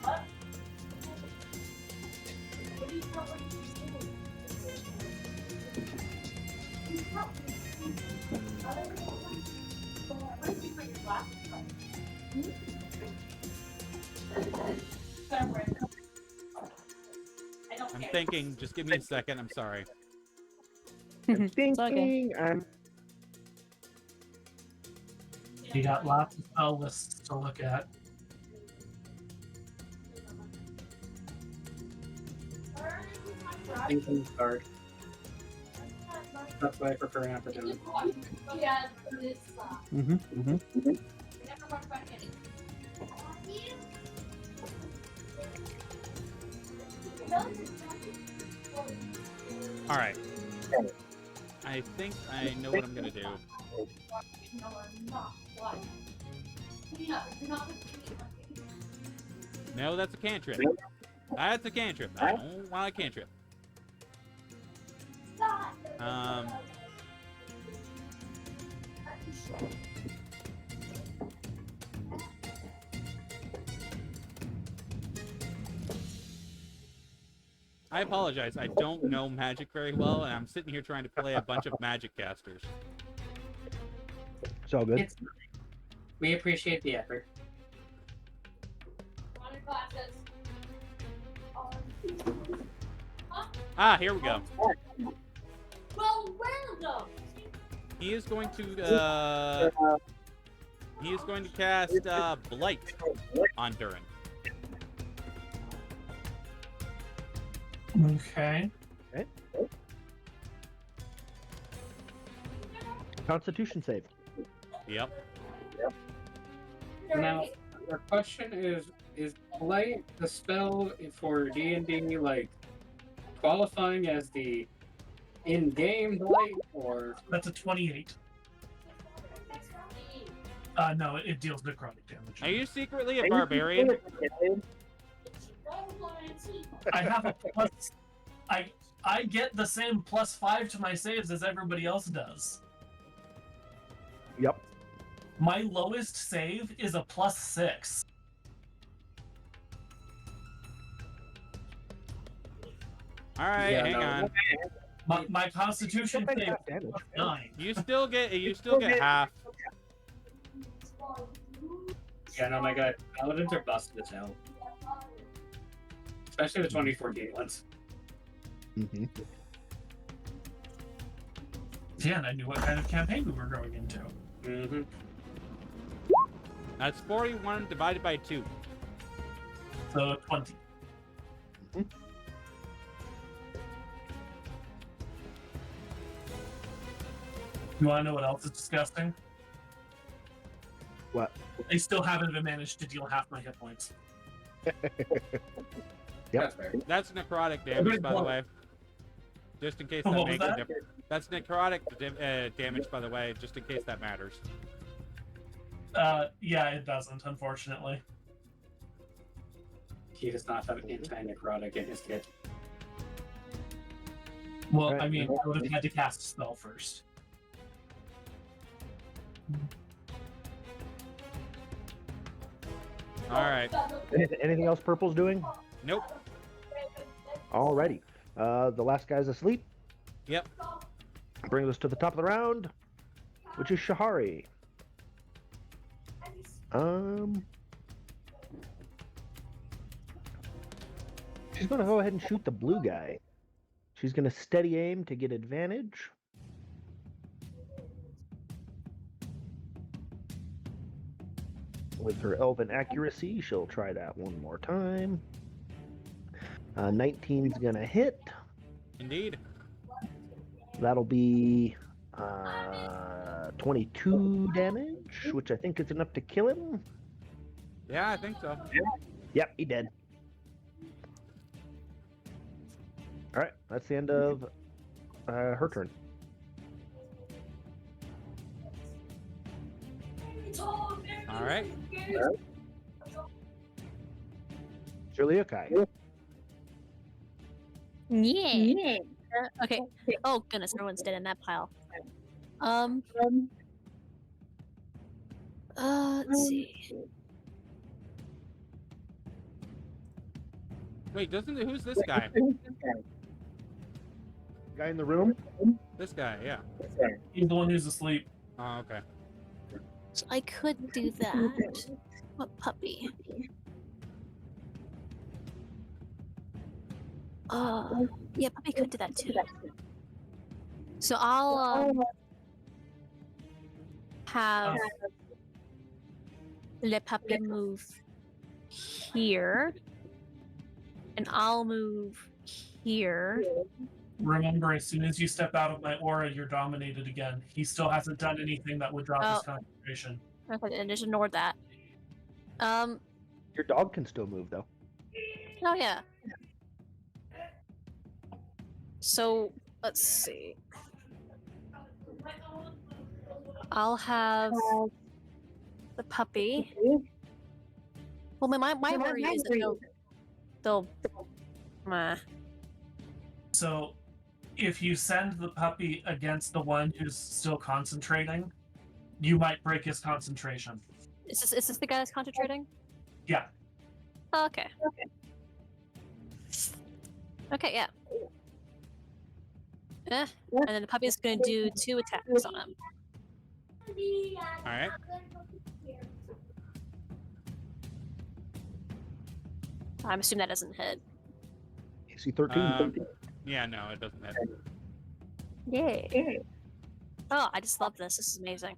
What? What do you tell what you're saying? You tell Where did you put your glasses from? Somewhere. I don't I'm care. thinking. Just give me a second. I'm sorry. It's okay. You got lots of spell lists to look at. Thinking card. That's why I prefer an opportunity. Yeah, this Mm-hmm. never walked back in. All right. I think I know what I'm gonna do. No, I'm not. Why? You're not No, that's a cantrip. That's a cantrip. I don't want a cantrip. I apologize. I don't know magic very well, and I'm sitting here trying to play a bunch of magic casters. It's all good. It's, we appreciate the effort. Ah, here we go. Well, random. He is going to cast Blight on Durin. Okay. Constitution save. Yep. Now, our question is Blight the spell for D&D, like, qualifying as the in-game Blight, or... That's a 28. No, it deals necrotic damage. Are you secretly a barbarian? I have a plus... I get the same +5 to my saves as everybody else does. Yep. My lowest save is a +6. All right, Yeah, hang no. on. My Constitution Still take save half damage. is 9. You still get half. Yeah, no, my god. Paladins are busted as hell. Especially the 2014 ones. Mm-hmm. Yeah, and I knew what kind of campaign we were going into. Mm-hmm. That's 41 divided by 2. So 20. You want to know what else is disgusting? What? They still haven't even managed to deal half my hit points. Yep. That's fair. That's necrotic damage, by the way. Just in case that What was makes a that? difference. That's necrotic damage, by the way, just in case that matters. Yeah, it doesn't, unfortunately. He does not have anti-necrotic in his kit. Well, Right. I mean, I would have had to cast a spell first. All right. Anything else Purple's doing? Nope. Alrighty. The last guy's asleep. Yep. Brings us to the top of the round, which is Shahari. She's going to go ahead and shoot the blue guy. She's going to steady aim to get advantage. With her elven accuracy, she'll try that one more time. 19's going to hit. Indeed. That'll be 22 damage, which I think is enough to kill him. Yeah, I think so. Yep, he dead. All right, that's the end of her turn. All right. Julia-Kai. Yeah. Okay. Oh goodness, everyone's dead in that pile. Let's see. Wait, who's this guy? Guy in the room. This guy, yeah. He's the one who's asleep. Oh, okay. So I could do that. What puppy? Yeah, puppy could do that too. So I'll have Le Puppy move here, and I'll move here. Remember, as soon as you step out of my aura, you're dominated again. He still hasn't done anything that would drop his Oh. concentration. Okay, and just ignore that. Your dog can still move though. Oh yeah. So let's see. I'll have the puppy. Well, my worry is that they'll So, if you send the puppy against the one who's still concentrating, you might break his concentration. Is this the guy that's concentrating? Yeah. Oh, okay. Okay, yeah. And then the puppy's gonna do 2 attacks on him. All right. I'm assuming that doesn't hit. AC 13. Yeah, no, it doesn't hit. Yay. Oh, I just love this. This is amazing.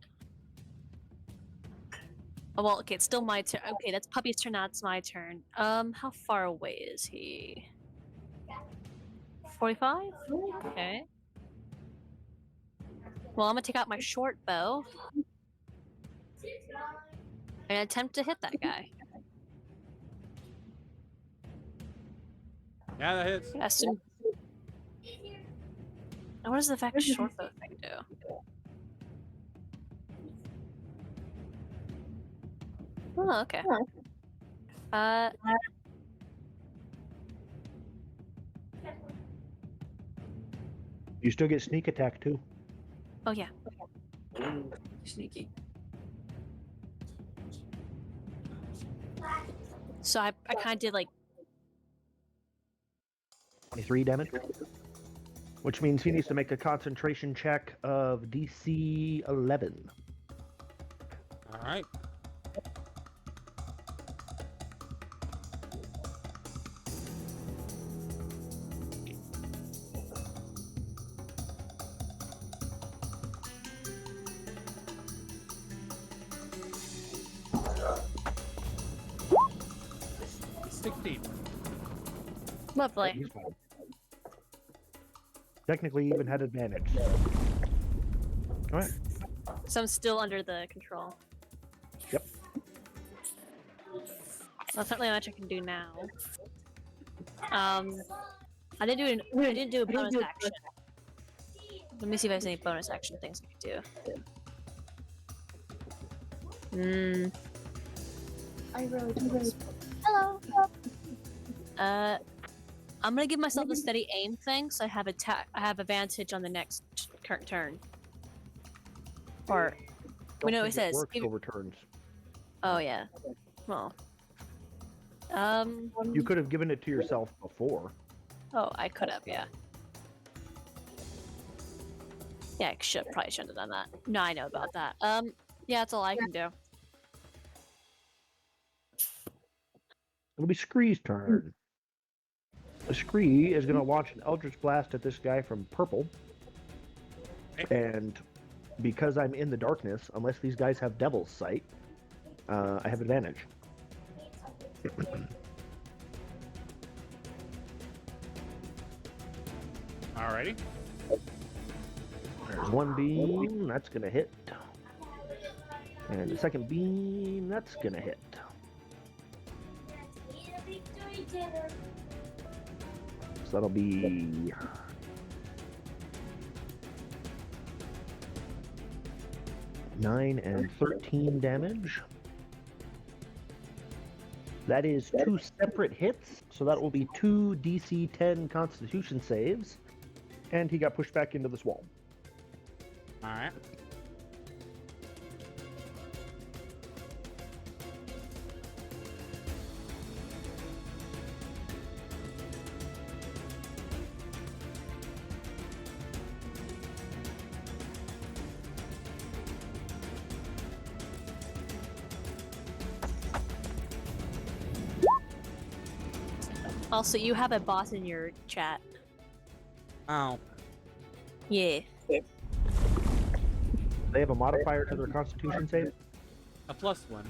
Oh, well, okay, it's still my turn. Okay, that's puppy's turn, now it's my turn. How far away is he? 45? Okay. Well, I'm gonna take out my short bow and attempt to hit that guy. Yeah, that hits. Yeah, so... Now, what does the fact short bow thing do? Oh, okay. You still get sneak attack too. Oh yeah. Sneaky. So I kind of did like 23 damage. Which means he needs to make a concentration check of DC 11. All right. lovely. He's fine. Technically, even had advantage. All right. So I'm still under the control. Yep. That's certainly much I can do now. I didn't do a bonus action. Let me see if there's any bonus action things I can do. I really do. Hello. I'm gonna give myself a steady aim thing, so I have advantage on the next turn. Or Don't no, think it says. works over turns. Oh yeah. Well. You could have given it to yourself before. Oh, I could have, yeah. Yeah, I probably shouldn't have done that. No, I know about that. Yeah, that's all I can do. It'll be Scree's turn. Scree is going to launch an Eldritch Blast at this guy from purple. And because I'm in the darkness, unless these guys have Devil's Sight, I have advantage. Alrighty. There's one beam, that's going to hit. And the second beam, that's going to hit. So that'll be 9 and 13 damage. That is 2 separate hits, so that will be 2 DC 10 Constitution saves. And he got pushed back into this wall. Alright. Also, you have a bot in your chat. Oh. Yeah. They have a modifier to their Constitution save? A +1.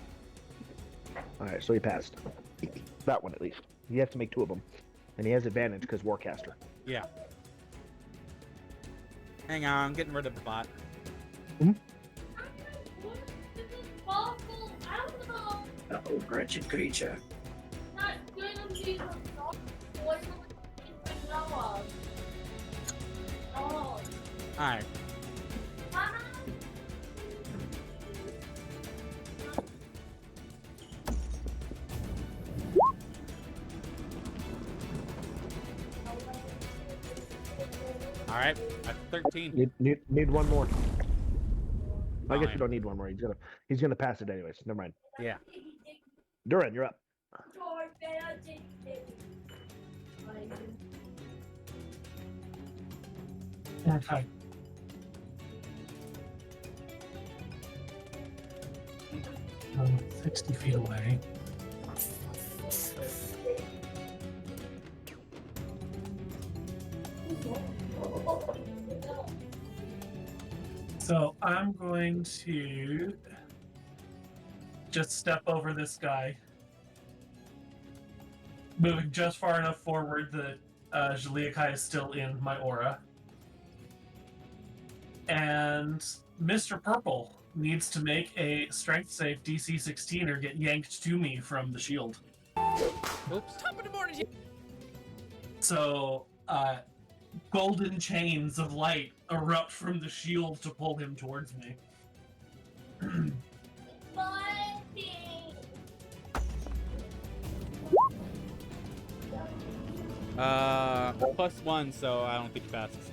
Alright, so he passed. That one at least. You have to make 2 of them. And he has advantage because Warcaster. Yeah. Hang on, I'm getting rid of the bot. Oh, wretched creature. Alright. Alright, at 13. Need one more. I guess Fine. you don't need one more. He's gonna pass it anyways. Never mind. Yeah. Duran, you're up. Okay. Oh, 60 feet away. So I'm going to just step over this guy, moving just far enough forward that Jaliakai is still in my aura. And Mr. Purple needs to make a strength save DC 16 or get yanked to me from the shield. Oops. Top of the morning. So, golden chains of light erupt from the shield to pull him towards me. +1, so I don't think he passes.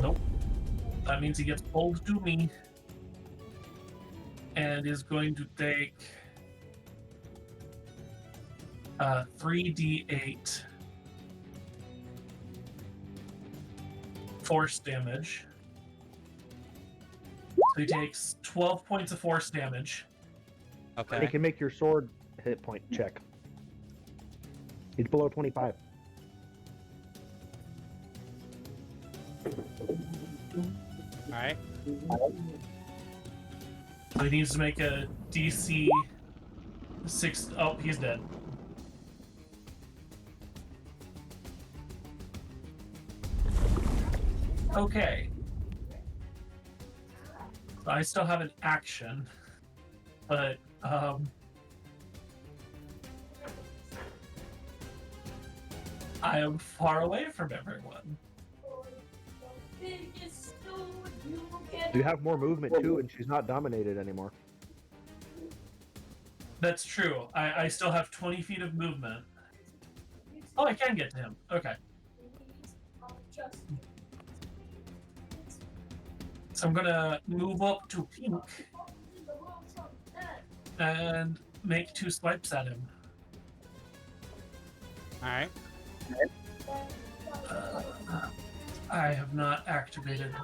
Nope. That means he gets pulled to me and is going to take 3d8 force damage. So he takes 12 points of force damage. You Okay. can make your sword hit point check. He's below 25. Alright. So he needs to make a DC 6. Oh, he's dead. Okay. So I still have an action, but I am far away from everyone. You have more movement too, and she's not dominated anymore. That's true. I still have 20 feet of movement. Oh, I can get to him. Okay. So I'm gonna move up to Pink and make 2 swipes at him. All right. I have not activated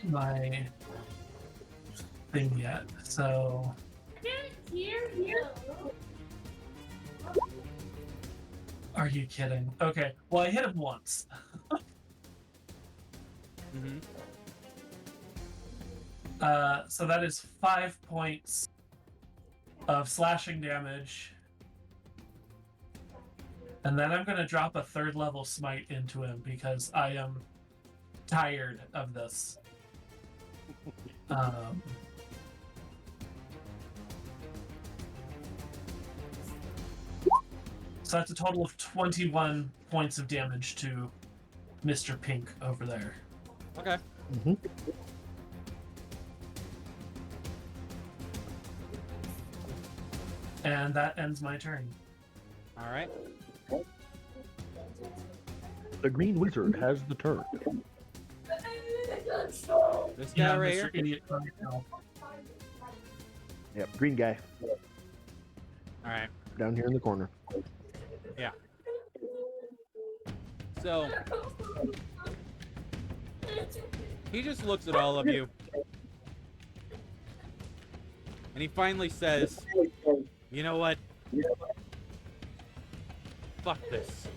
my thing yet, so are you kidding? Okay, well I hit him once. Mm-hmm. So that is 5 points of slashing damage. And then I'm going to drop a 3rd level smite into him because I am tired of this. So that's a total of 21 points of damage to Mr. Pink over there. Okay. Mm-hmm. And that ends my turn. All right. The Green Wizard has the turn. This guy Yeah, right Mr. here. Idiot right now. Yep, green guy All right. down here in the corner. Yeah. So he just looks at all of you, and he finally says, "You know what? Fuck this."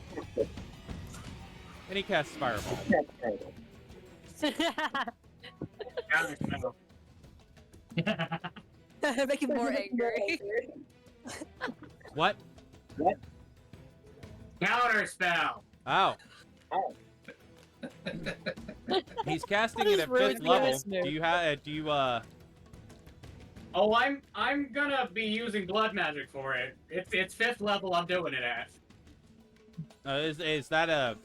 And he casts Fireball. Make him more angry. What? Counter spell. Oh. He's casting it That at is 5th really level. listener. Do you Oh, I'm gonna be using blood magic for it. It's 5th level. I'm doing it at. is that a,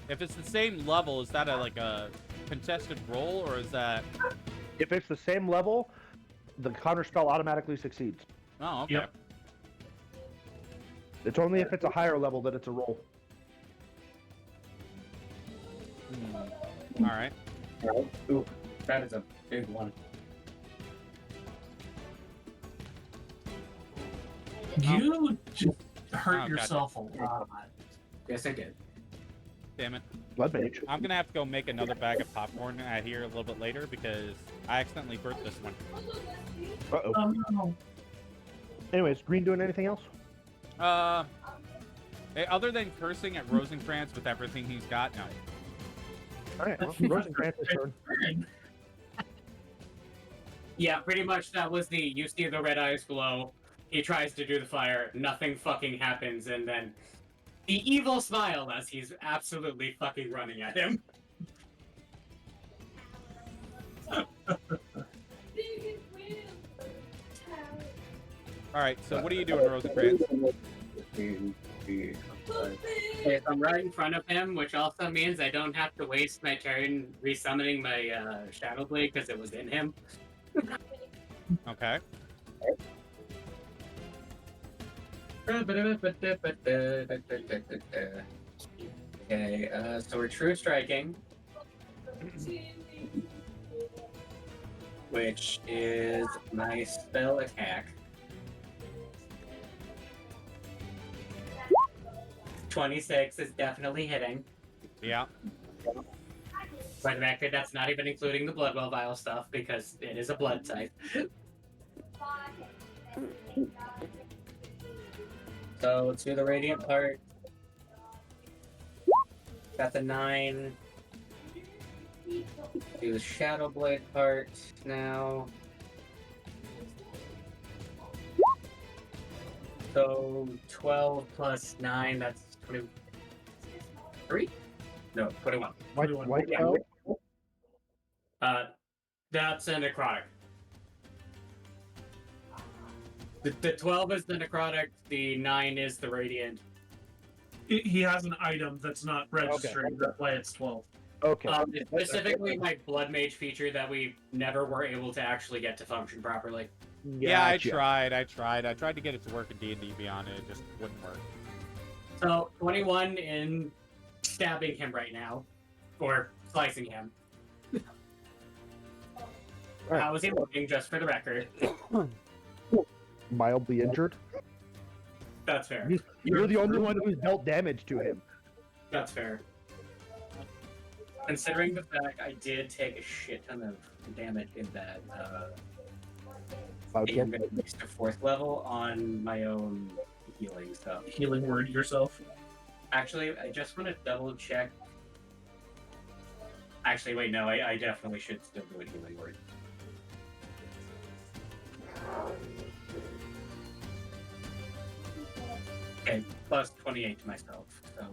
if it's the same level, is that like a contested roll, or is that? If it's the same level, the counter spell automatically succeeds. Oh, okay. Yep. It's only if it's a higher level that it's a roll. All right. Ooh, that is a big one. You just hurt Oh, yourself a lot. Yes, I did. Damn it. Blood mage. I'm gonna have to go make another bag of popcorn here a little bit later because I accidentally burnt this one. Uh-oh. No. Anyways, green doing anything else? Other than cursing at Rosencrantz with everything he's got, no. All right, well, Rosencrantz's turn. Yeah, pretty much that was the you see the red eyes glow. He tries to do the fire, nothing fucking happens, and then the evil smile as he's absolutely fucking running at him. All right, so what are you doing, Rosencrantz? Okay, so I'm right in front of him, which also means I don't have to waste my turn resummoning my Shadow Blade because it was in him. Okay. Okay, so we're true striking, which is my spell attack. 26 is definitely hitting. Yeah. For the record, that's not even including the Bloodwell Vial stuff because it is a blood type. So let's do the Radiant part. Got the 9. Do the Shadow Blade part now. So 12 plus 9, that's 23? No, 21. White Yeah. spell? That's a necrotic. The 12 is the necrotic, the 9 is the radiant. He has an item that's not registered. That's why it's 12. Okay. It's specifically my blood mage feature that we never were able to actually get to function properly. Yeah, I Gotcha. tried. I tried to get it to work in D&D Beyond, and it just wouldn't work. So 21 in stabbing him right now, or slicing him. Alright. How is he looking, just for the record? Mildly injured. That's fair. You're the only one who's dealt damage to him. That's fair. Considering the fact I did take a shit ton of damage in that Cloud even kick. at least to 4th level on my own healing stuff. Healing word yourself. Actually, I just want to double check. Actually, wait, no, I definitely should still do a healing word. Okay, plus 28 to myself. So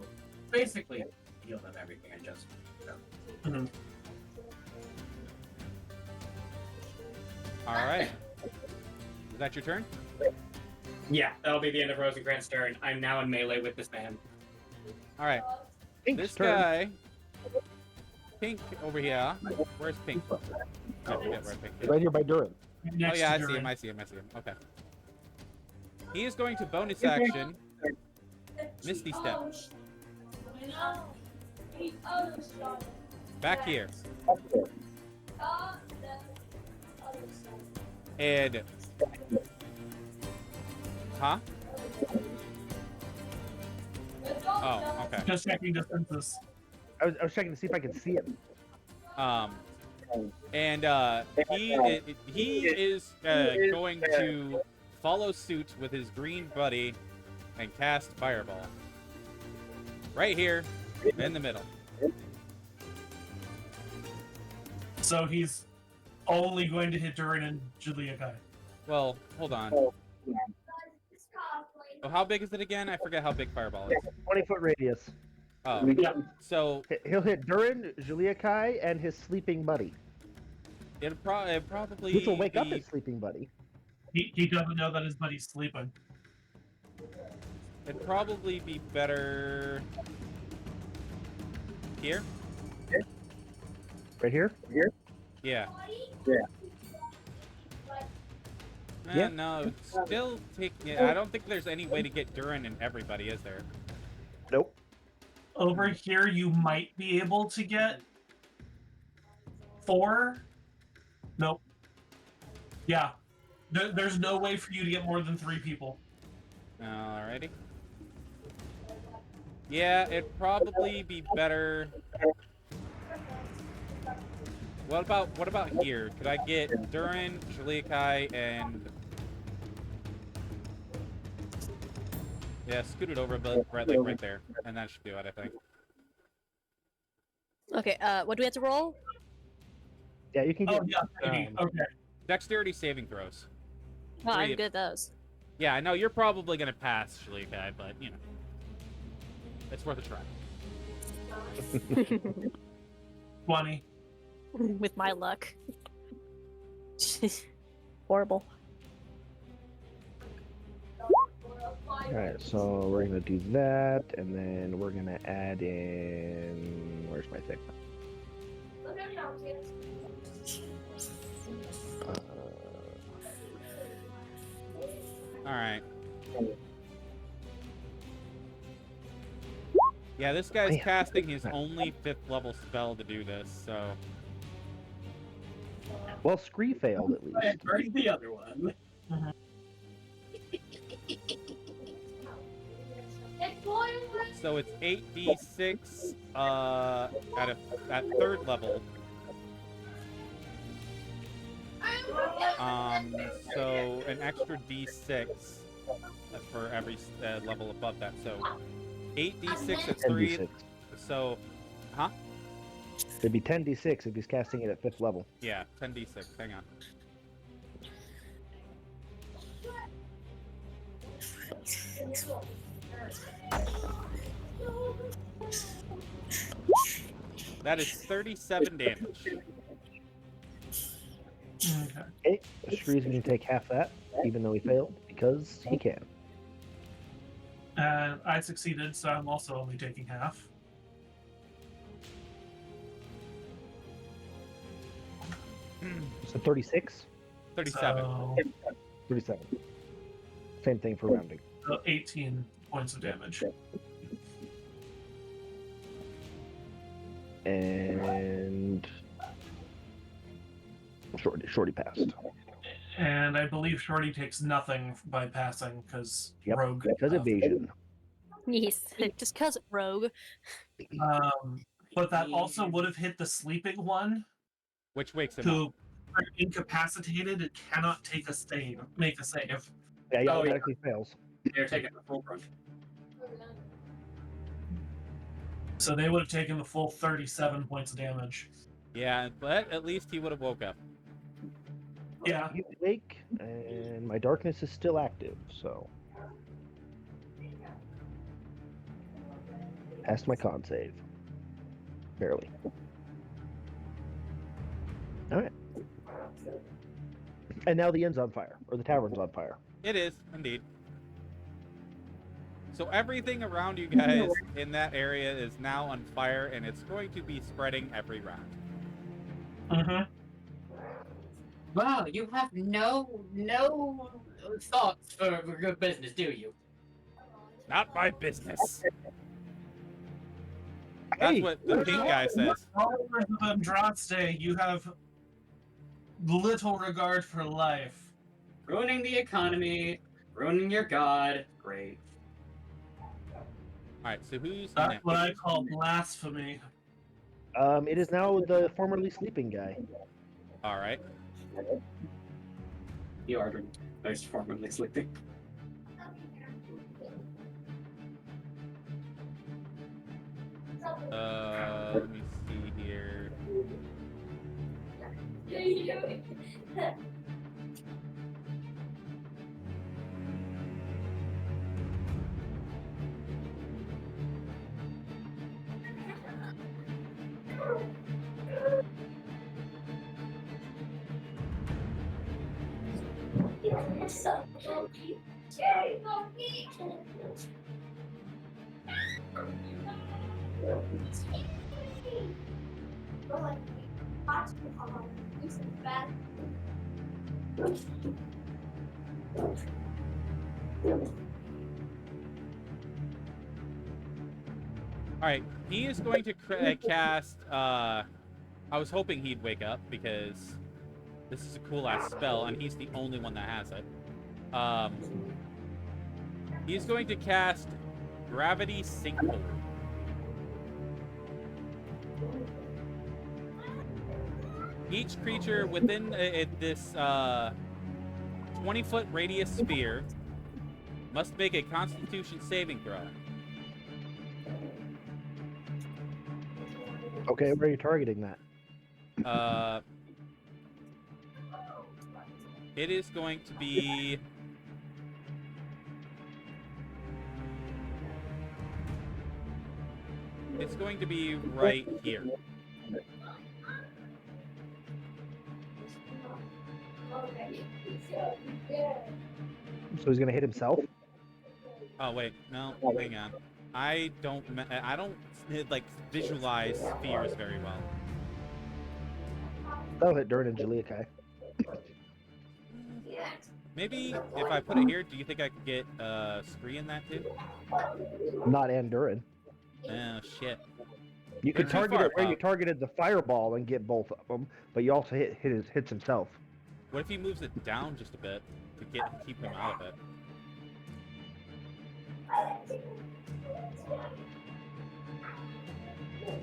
basically, healed up everything I just. So. All right. Is that your turn? Yeah, that'll be the end of Rosencrantz' turn. I'm now in melee with this man. All right. Pink's This turn. guy, Pink over here. Where's Pink? I forget where Pink is. Right here by Durin. Oh Next yeah, I to see him. Durin. I see him. I see him. Okay. He is going to bonus action Misty Step back here, and huh? Oh, okay. Just checking distances. I was checking to see if I could see him. And he is going to follow suit with his green buddy and cast Fireball. Right here, in the middle. So he's only going to hit Durin and Julia Kai. Well, hold on. Oh, how big is it again? I forget how big Fireball is. 20-foot radius. Oh, so He'll hit Durin, Julia Kai, and his sleeping buddy. it'd probably Which will wake up be- his sleeping buddy. He doesn't know that his buddy's sleeping. It'd probably be better here. Right here? Yeah. Yeah. No, it'd still take. Yeah, I don't think there's any way to get Durin and everybody, is there? Nope. Over here, you might be able to get 4. Nope. Yeah. There's no way for you to get more than 3 people. Alrighty. Yeah, it'd probably be better. What about here? Could I get Durin, Shalikai, and yeah, scoot it over a bit, right there, and that should do it, I think. Okay, what do we have to roll? Yeah, you can get. Oh, yeah, maybe. Okay. Dexterity saving throws. Oh, I'm Three. good at those. Yeah, I know you're probably gonna pass, Shalikai, but you know, it's worth a try. 20. With my luck. Horrible. Alright, so we're gonna do that, and then we're gonna add in. Where's my thing? All right. Yeah, this guy's Man. casting his only 5th level spell to do this, so Well, Scree failed at I least. burned the other one. so it's 8d6 at 3rd level. So an extra d6 for every level above that. So 8d6 at 3. 10d6. So, huh? It'd be 10d6 if he's casting it at 5th level. Yeah, 10d6. Hang on. That is 37 damage. Okay. Okay, Scree's gonna take half that, even though he failed, because he can. And I succeeded, so I'm also only taking half. So 36? 37. So, 37. Same thing for rounding. 18 points of damage. And Shorty passed. And I believe Shorty takes nothing by passing because Yep, rogue. because evasion. Yes, just cause rogue. But that also would have hit the sleeping one, Which wakes him up. who are incapacitated and cannot make a save. Yeah, he Oh, yeah. automatically fails. They're taking the full brunt. So they would have taken the full 37 points of damage. Yeah, but at least he would have woke up. Yeah. You wake, and my darkness is still active, so. Passed my con save. Barely. Alright. And now the inn's on fire, or the tavern's on fire. It is, indeed. So everything around you guys in that area is now on fire, and it's going to be spreading every round. Mm-hmm. Wow, you have no thoughts for good business, do you? Not my business. That's Hey, what the pink guy says. Followers of Andraste, you have little regard for life. Ruining the economy, ruining your god. Great. Alright, so who's That's next? what I call blasphemy. It is now the formerly sleeping guy. Alright. You are most formerly sleeping. Let me see here. Alright, he is going to cast, I was hoping he'd wake up, because this is a cool-ass spell, and he's the only one that has it. He's going to cast Gravity Sinkhole. Each creature within this 20-foot radius sphere must make a Constitution saving throw. Okay, where are you targeting that? It is going to be... It's going to be right here. So he's gonna hit himself? Oh wait, no, hang on. I don't like visualize spheres very well. That'll hit Durin and Jalea. Maybe if I put it here, do you think I could get Spree in that too? Not and Durin. Oh shit. You could They're too target far it where you up. targeted the fireball and get both of them, but you also hits himself. What if he moves it down just a bit to keep him out of it?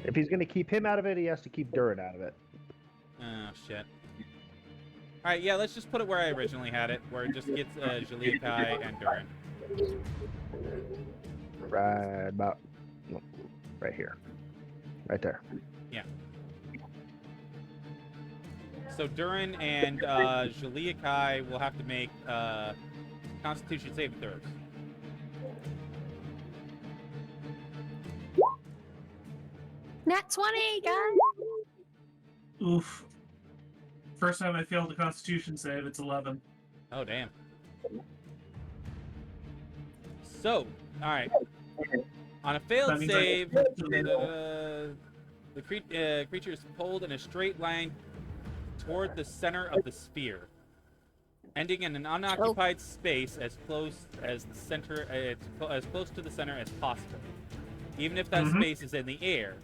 If he's gonna keep him out of it, he has to keep Durin out of it. Oh shit. Alright, yeah, let's just put it where I originally had it, where it just gets Jalea and Durin. Right about, right here. Right there. Yeah. So Durin and Jalea will have to make Constitution saving throws. Nat 20, guys! Oof. First time I failed a Constitution save, it's 11. Oh damn. So, all right. On a failed That means save, I- the creature is pulled in a straight line toward the center of the sphere, ending in an unoccupied space as close as the center, as close to the center as possible, even if that space is in the air.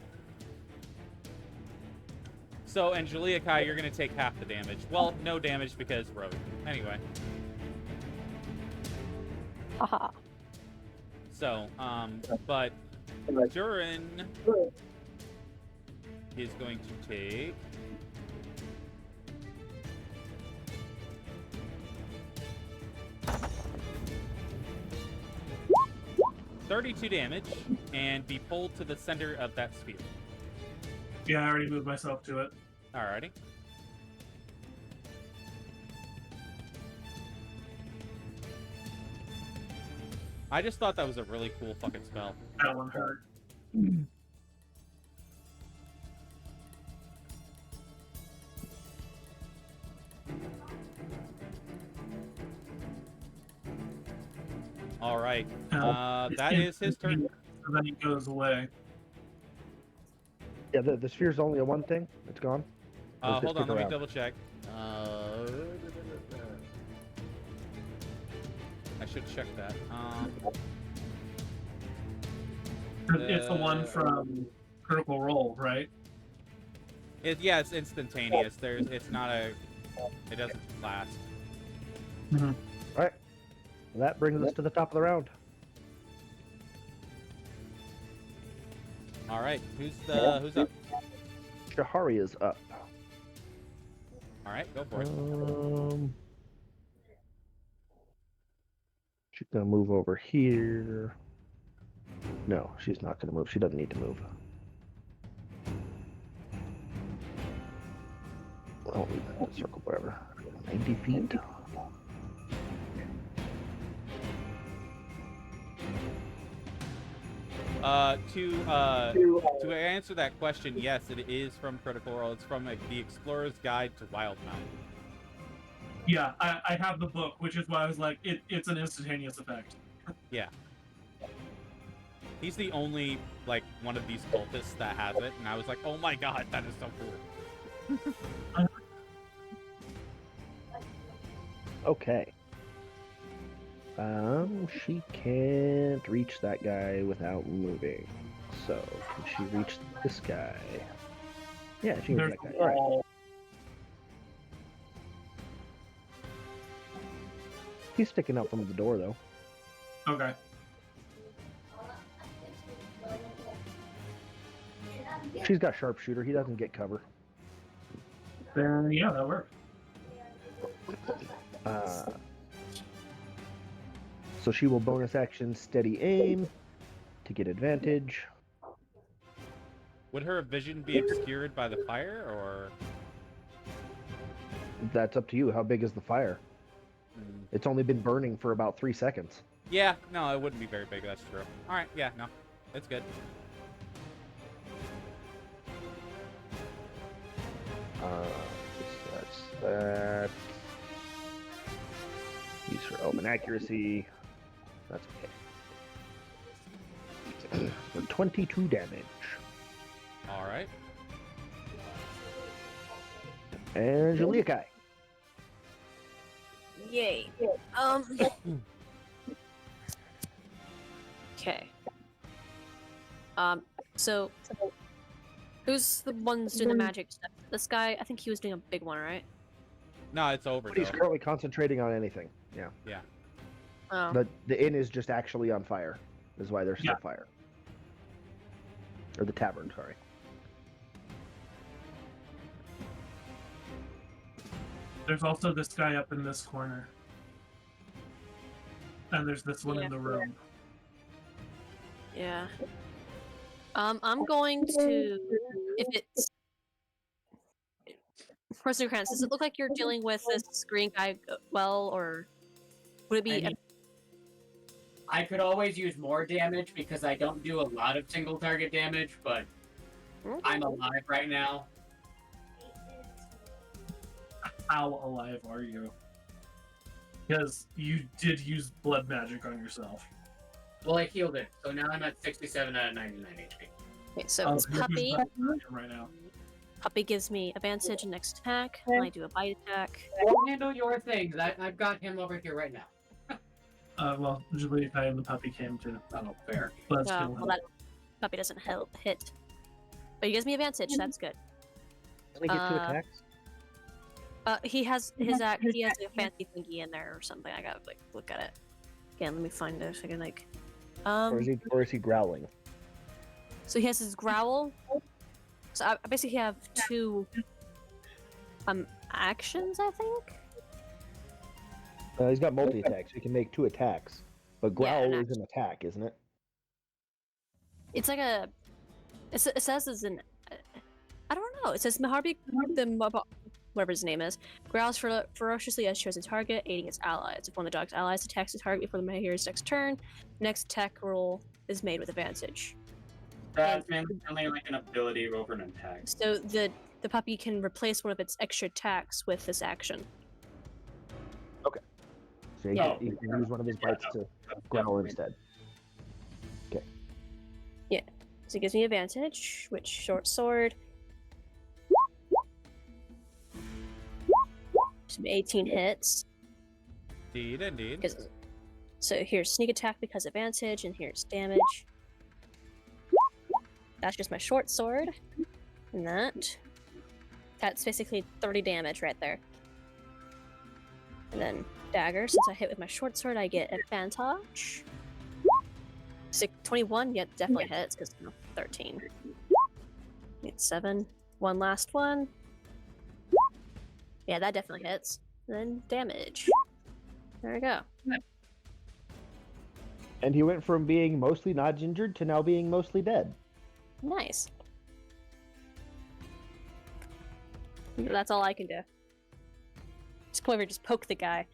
So, Angelia Kai, you're gonna take half the damage. Well, no damage because rogue. Anyway. Haha. So, but Durin is going to take 32 damage and be pulled to the center of that sphere. Yeah, I already moved myself to it. Alrighty. I just thought that was a really cool fucking spell. That one hurt. Alright. That is his turn. So then he goes away. Yeah, the sphere's only a one thing. It's gone. Or does it Hold on, stick let me around? double check. I should check that. It's the one from Critical Role, right? Yeah, it's instantaneous. It's not a. It doesn't last. All right. Well, that brings us to the top of the round. All right, who's up? Shahari is up. All right, go for it. She's gonna move over here. No, she's not gonna move. She doesn't need to move. I'll leave that in the circle, whatever. 90 feet. To answer that question, yes, it is from Critical Role. It's from the Explorer's Guide to Wildmount. Yeah, I have the book, which is why I was like, it's an instantaneous effect. Yeah. He's the only, like, one of these cultists that has it, and I was like, oh my god, that is so cool. Okay. She can't reach that guy without moving. So, can she reach this guy? Yeah, she can There's reach that a guy. All right. wall. He's sticking out from the door, though. Okay. She's got sharpshooter. He doesn't get cover. Then, yeah, that works. So she will bonus action steady aim to get advantage. Would her vision be obscured by the fire, or...? That's up to you. How big is the fire? Hmm. It's only been burning for about 3 seconds. Yeah, no, it wouldn't be very big, that's true. Alright, yeah, no, it's good. That's that. Use her element accuracy. That's okay. For 22 damage. Alright. Angelia Kai. Yay. Okay. So who's the ones doing the magic stuff? This guy, I think he was doing a big one, right? No, it's over, But he's though. currently concentrating on anything. Yeah. Yeah. Oh. The inn is just actually on fire. Is why there's still fire. Or the tavern, sorry. There's also this guy up in this corner. And there's this one in the room. Yeah. I'm going to, if it's Rosencrantz, does it look like you're dealing with this green guy well, or would it be? I mean, I could always use more damage because I don't do a lot of single target damage, but I'm alive right now. How alive are you? Because you did use blood magic on yourself. Well, I healed it, so now I'm at 67 out of 99 HP. Okay, so this you're puppy, good right now. puppy gives me advantage in next attack. I do a bite attack. Go handle your things. I've got him over here right now. Well, Julia Kai and the puppy came to. Oh, fair. Let's Oh, kill well, him. that puppy doesn't hit. But he gives me advantage. That's good. Doesn't he get two Uh, attacks? He has his he has a fancy thingy in there or something. I gotta like look at it again. Let me find it. I can like, Or is he growling? So he has his growl. So I basically have two actions, I think. He's got multi attacks. So he can make two attacks. But Yeah, growl an is an attack, isn't it? It's like a. It says it's an. I don't know. It says Maharbi, whatever his name is, growls ferociously as chosen target, aiding its allies. If one of the dog's allies attacks the target before the Mahir's next turn, next attack roll is made with advantage. That's mainly like an ability over an attack. So the puppy can replace one of its extra attacks with this action. So he No. can use one of his bites to growl instead. So it gives me advantage, which short sword. Some 18 hits. Indeed. 'Cause- So here's sneak attack because advantage, and here's damage. That's just my short sword. And that's basically 30 damage right there. And then dagger, since I hit with my short sword, I get advantage. 21, yeah, definitely hits, because 13. Get 7. One last one. Yeah, that definitely hits. And then damage. There we go. And he went from being mostly not injured to now being mostly dead. Nice. That's all I can do. Just Clover, just poke the guy.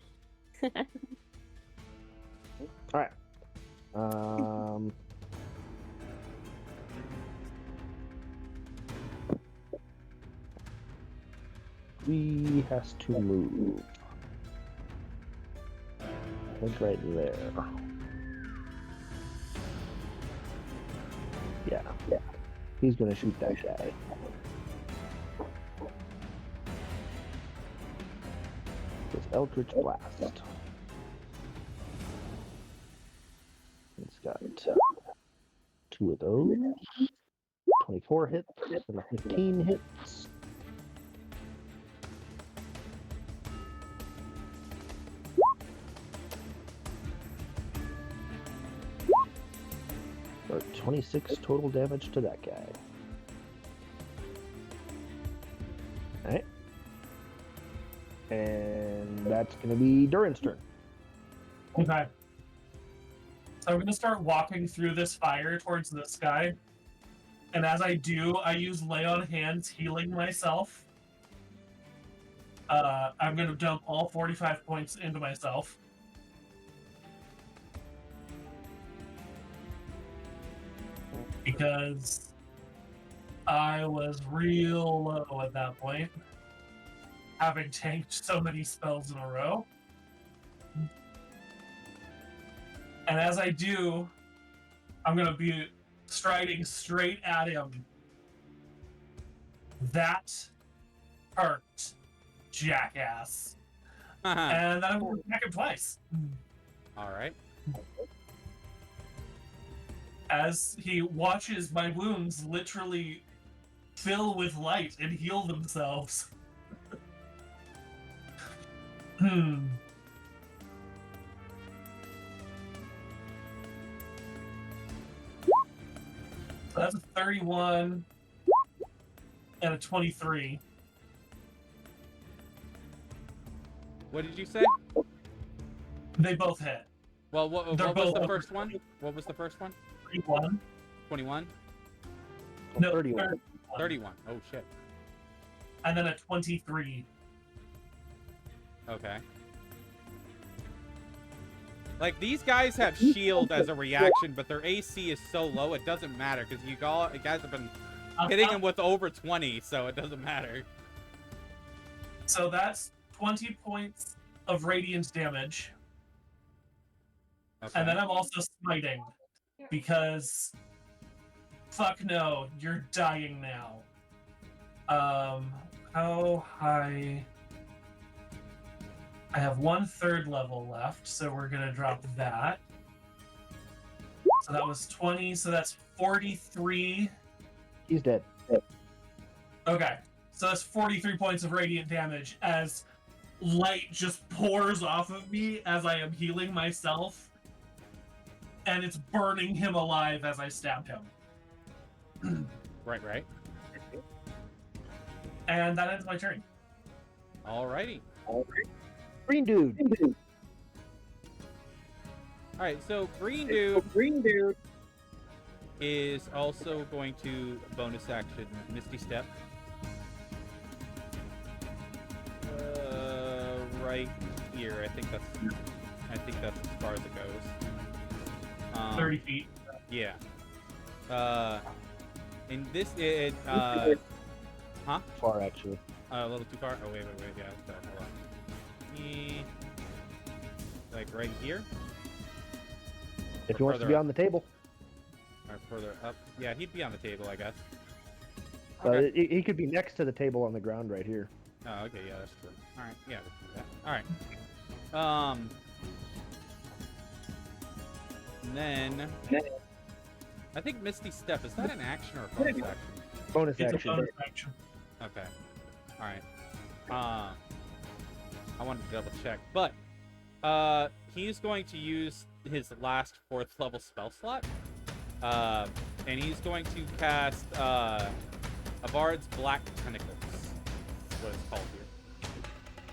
Alright. He has to move. I think right there. Yeah. He's gonna shoot that guy. With Eldritch Blast. He's got two of those. 24 hits and a 15 hits. For 26 total damage to that guy. Alright. And that's going to be Durin's turn. Okay. So I'm going to start walking through this fire towards this guy. And as I do, I use Lay on Hands healing myself. I'm going to dump all 45 points into myself. Because I was real low at that point, having tanked so many spells in a row. And as I do, I'm going to be striding straight at him. That hurt, jackass. And then I'm going to attack him twice. All right. As he watches my wounds literally fill with light and heal themselves. So that's a 31 and a 23. What did you say? They both hit. Well, what They're was both the over first one? What was the first one? 31. 21? No, 31. 31. Oh, shit. And then a 23. Okay. Like, these guys have shield as a reaction, but their AC is so low, it doesn't matter, because you guys have been hitting them with over 20, so it doesn't matter. So that's 20 points of radiant damage. Okay. And then I'm also smiting. because fuck no, you're dying now. How high? I have 1/3 level left, so we're gonna drop that. So that was 20, so that's 43. He's dead. Okay, so that's 43 points of radiant damage as light just pours off of me as I am healing myself, and it's burning him alive as I stab him. Right. And that ends my turn. Alrighty. Green dude. Alright, so Green Dude is also going to bonus action Misty Step. Right here. I think that's as far as it goes. 30 feet. Yeah. In this Far, actually. a little too far. Oh wait, yeah, hold on. Like right here? If Or he wants to further be up? on the table. Or further up? Yeah, he'd be on the table, I guess. He could be next to the table on the ground right here. Oh, okay, yeah, that's true. Alright, yeah, let's do that. Alright. And then I think Misty Step, is that an action or a bonus action? Bonus It's action. a bonus action. Okay. Alright. I wanted to double check. But he's going to use his last 4th level spell slot. And he's going to cast a Bard's Black Tentacles. That's what it's called here.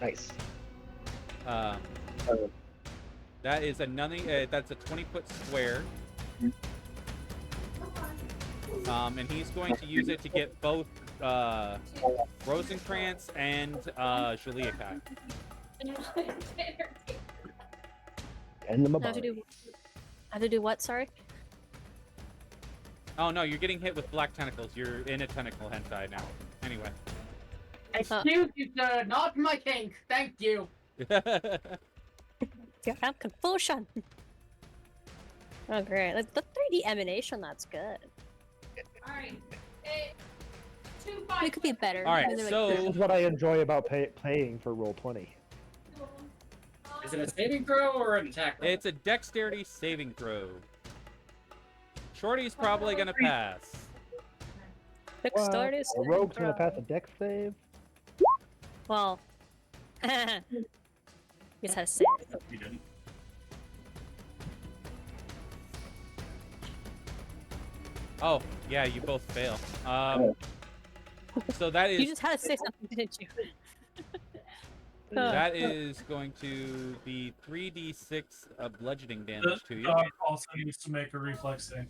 Nice. That is that's a 20-foot square. And he's going to use it to get both Rosencrantz and Juliakai. And the I have to do what? Sorry. Oh no, you're getting hit with black tentacles. You're in a tentacle hentai now. Anyway. Excuse you, sir. Not my kink. Thank you. You have confusion. Oh great, like the 3D emanation. That's good. Alright. It could be better. All right, I mean, they're, so- This is what I enjoy about playing for Roll20. Is it a saving throw or an attack roll? It's a dexterity saving throw. Shorty's probably gonna pass. quick What? start is. A rogue's gonna pass a dex save? Well. Just had to say it. You didn't. Oh, yeah, you both fail. So that You is just had to say something, didn't you? that is going to be 3d6 of bludgeoning damage to The you. dog also needs to make a reflex save.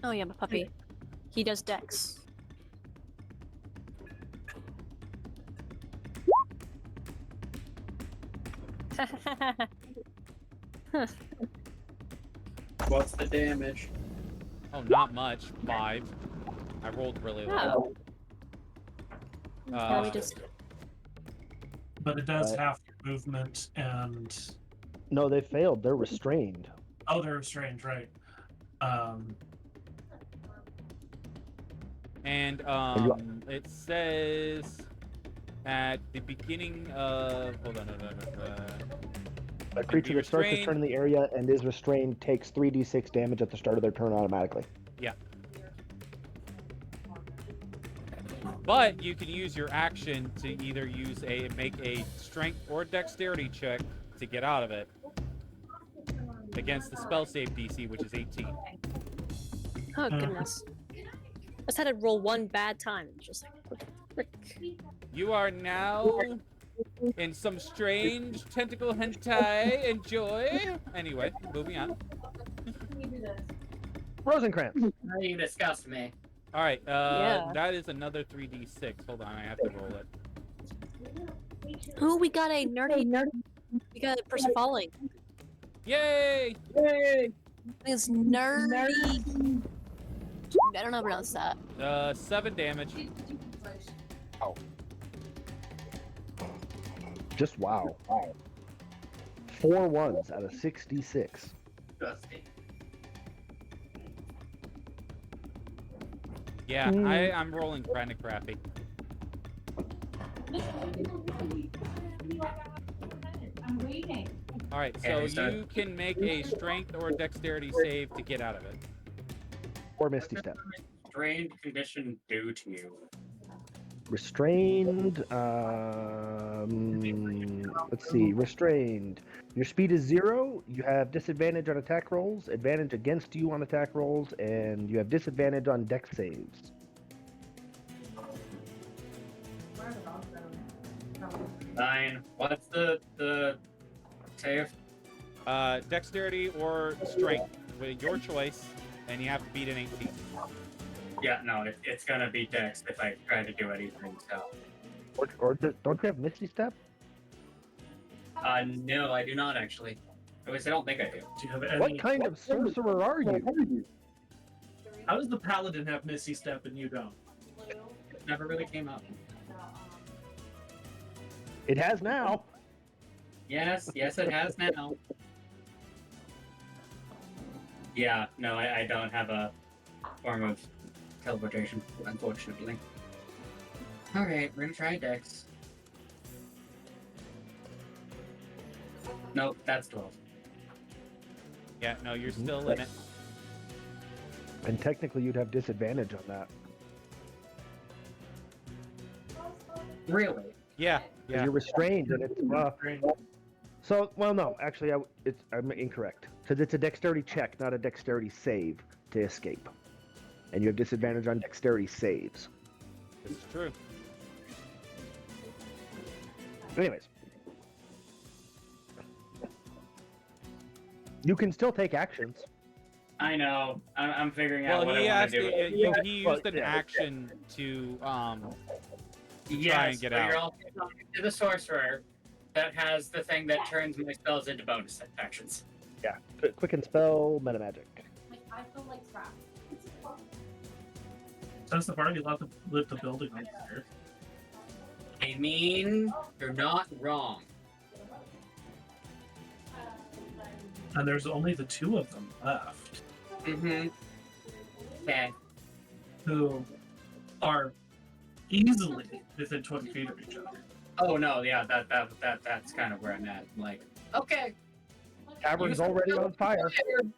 Oh yeah, my puppy. He does dex. What's the damage? Oh, not much. 5. I rolled really low. Yeah, we just. But it does half your movement and No, they failed. They're restrained. oh, they're restrained, right? And it says at the beginning of hold on. A creature that starts its turn in the area and is restrained takes 3d6 damage at the start of their turn automatically. Yeah. But you can use your action to either make a strength or dexterity check to get out of it against the spell save DC, which is 18. Oh goodness. I just had to roll one bad time. Just like, frick. You are now in some strange tentacle hentai. Enjoy. Anyway, moving on. Rosencrantz. Now you disgust me. All right. Yeah. That is another 3d6. Hold on, I have to roll it. Oh, we got a nerdy. We got a person falling. Yay! It's nerdy. I don't know how to pronounce that. 7 damage. Just wow. 4 ones out of 66. Disgusting. Yeah, I'm rolling kind of crappy. I'm waiting. All right, so you can make a strength or dexterity save to get out of it. Or Misty Step. Strained condition due to you. Restrained. Let's see. Restrained. Your speed is 0. You have disadvantage on attack rolls, advantage against you on attack rolls, and you have disadvantage on dex saves. Nine. What's the save? Dexterity or strength, with your choice, and you have to beat an 18. Yeah, no, it's gonna be Dex if I try to do anything. So. Don't you have Misty Step? No, I do not actually. At least I don't think I do. Do you have any? What kind of sorcerer are you? How does the paladin have Misty Step and you don't? It never really came up. It has now. Yes, it has now. Yeah, no, I don't have a form of teleportation, unfortunately. Alright, we're gonna try Dex. Nope, that's 12. Yeah, no, you're still in it. And technically, you'd have disadvantage on that. Really? Yeah, 'Cause yeah. You're restrained, and it's So, well, no, actually, I'm incorrect because it's a dexterity check, not a dexterity save to escape, and you have disadvantage on dexterity saves. This is true. Anyways, you can still take actions. I know. I'm figuring out Well, what he I want to do. he used an action to try Yes, and get but you're out. also talking to the sorcerer that has the thing that turns my spells into bonus actions. Yeah, quicken spell, meta magic. Like, I feel like crap. Since the party left the building on fire. I mean, you're not wrong. And there's only the 2 of them left, Mm-hmm. Okay. who are easily within 20 feet of each other. Oh no, yeah, that's kind of where I'm at. I'm like, okay, Tavern's already on fire.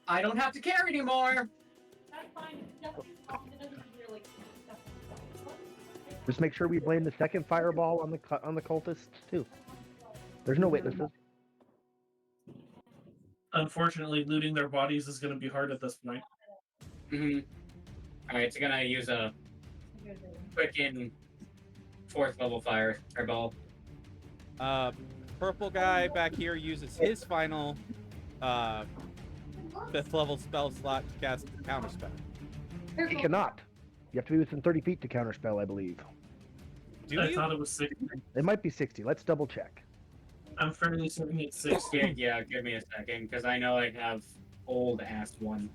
I don't have to care anymore. That's fine. It doesn't really. Just make sure we blame the second fireball on the cultists too. There's no witnesses. Unfortunately, looting their bodies is going to be hard at this point. Mm-hmm. All right, so gonna use a quicken 4th level fireball. Purple guy back here uses his final 5th level spell slot to cast counter spell. He cannot. You have to be within 30 feet to counterspell, I believe. Do I you? thought it was 60. It might be 60. Let's double check. I'm fairly certain it's 60. Yeah, give me a second, because I know I have old ass one.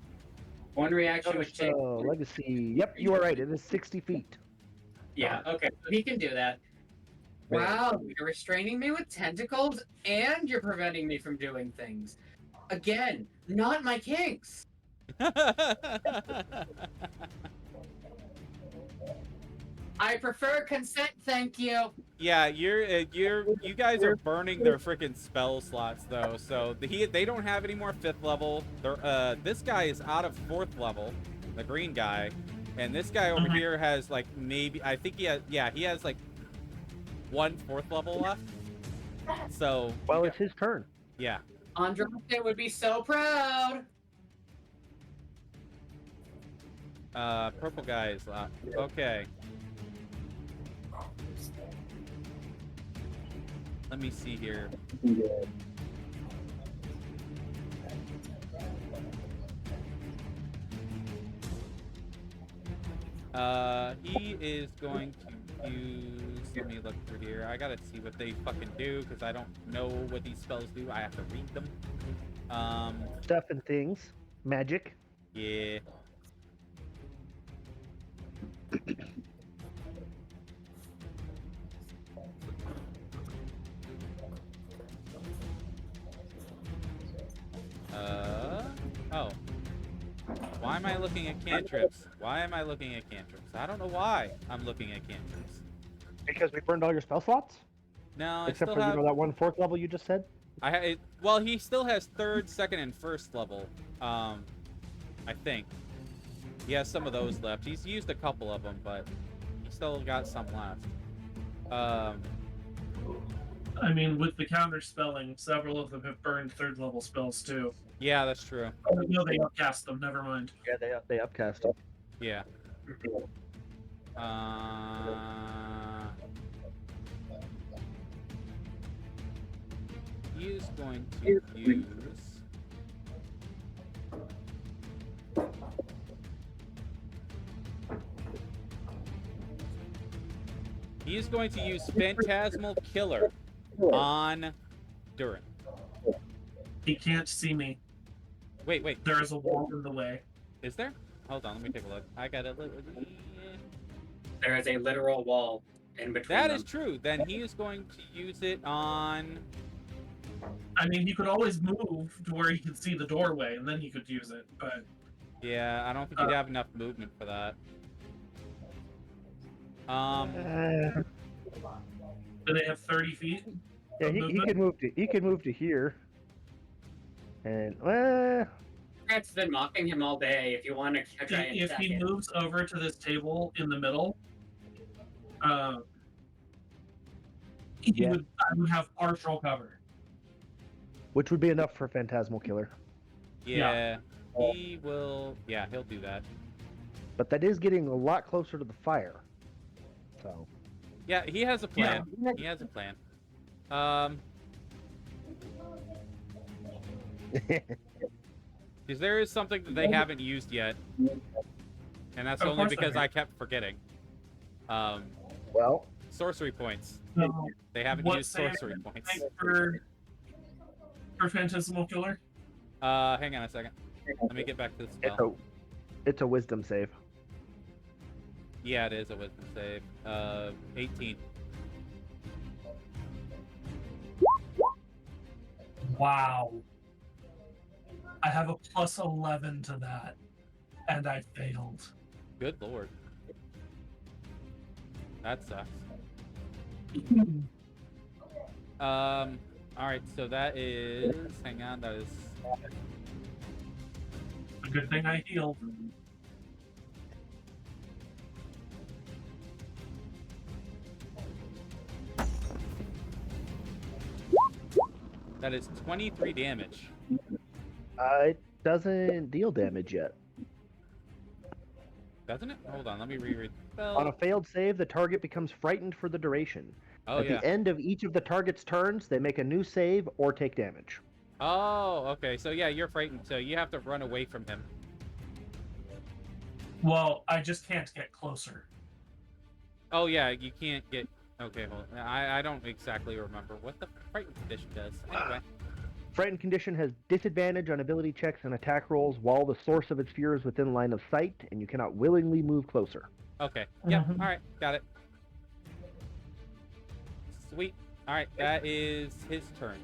One reaction which takes. Counterspell, legacy. Yep, you are right. It is 60 feet. Yeah, okay, so he can do that. Wow, you're restraining me with tentacles, and you're preventing me from doing things. Again, not my kinks. I prefer consent, thank you. Yeah, you guys are burning their freaking spell slots though. So they don't have any more 5th level. This guy is out of 4th level, the green guy, and this guy over here has like maybe I think he has like 1 4th level left. So Well, it's his turn. yeah. Andraste would be so proud. Purple guy is okay. Let me see here. He is going to use. Let me look through here. I gotta see what they fucking do because I don't know what these spells do. I have to read them. Stuff and things. Magic. Yeah. Oh. Why Why am I looking at cantrips? Why am I looking at cantrips? I don't know why I'm looking at cantrips. Because we burned all your spell slots? No, Except I for, still have... that 1/4 level you just said? Well, he still has 3rd, 2nd, and 1st level. I think. He has some of those left. He's used a couple of them, but he still got some left. I mean, with the counter spelling, several of them have burned 3rd level spells too. Yeah, that's true. Oh, no, they upcast them. Never mind. Yeah, they upcast them. Yeah. He is going to use... He is going to use Phantasmal Killer on Durin. He can't see me. Wait. There is a wall in the way. Is there? Hold on, let me take a look. I got a look. There is a literal wall in between That them. is true. Then he is going to use it on... I mean, he could always move to where he could see the doorway, and then he could use it, but... Yeah, I don't think he'd have enough movement for that. Do they have 30 feet? Yeah, of he movement? can move to here. And Grant's been mocking him all day. If you want to try and If attack he it. moves over to this table in the middle, I would have partial cover. which would be enough for Phantasmal Killer. Yeah, he will... Yeah, he'll do that. But that is getting a lot closer to the fire. So. Yeah, he has a plan. He has a plan. Because there is something that they haven't used yet. And that's Of only course they because have. I kept forgetting. Well, Sorcery points. So, They haven't what used say sorcery points. for Phantasmal Killer? Hang on a second. Let me get back to the spell. it's a wisdom save. Yeah, it is a wisdom save. 18. Wow. I have a plus 11 to that, and I failed. Good lord. That sucks. Alright, so that is... Hang on, that is... A good thing I healed. That is 23 damage. It doesn't deal damage yet. Doesn't it? Hold on, let me reread the spell. On a failed save, the target becomes frightened for the duration. Oh, At yeah. the end of each of the target's turns, they make a new save or take damage. Oh, okay. So, yeah, you're frightened, so you have to run away from him. Well, I just can't get closer. Oh, yeah, you can't get... Okay, hold on. I don't exactly remember what the frightened condition does. Anyway. Frightened condition has disadvantage on ability checks and attack rolls while the source of its fear is within line of sight, and you cannot willingly move closer. Okay. Yep. Mhm. Alright. Got it. Sweet. Alright. That is his turn.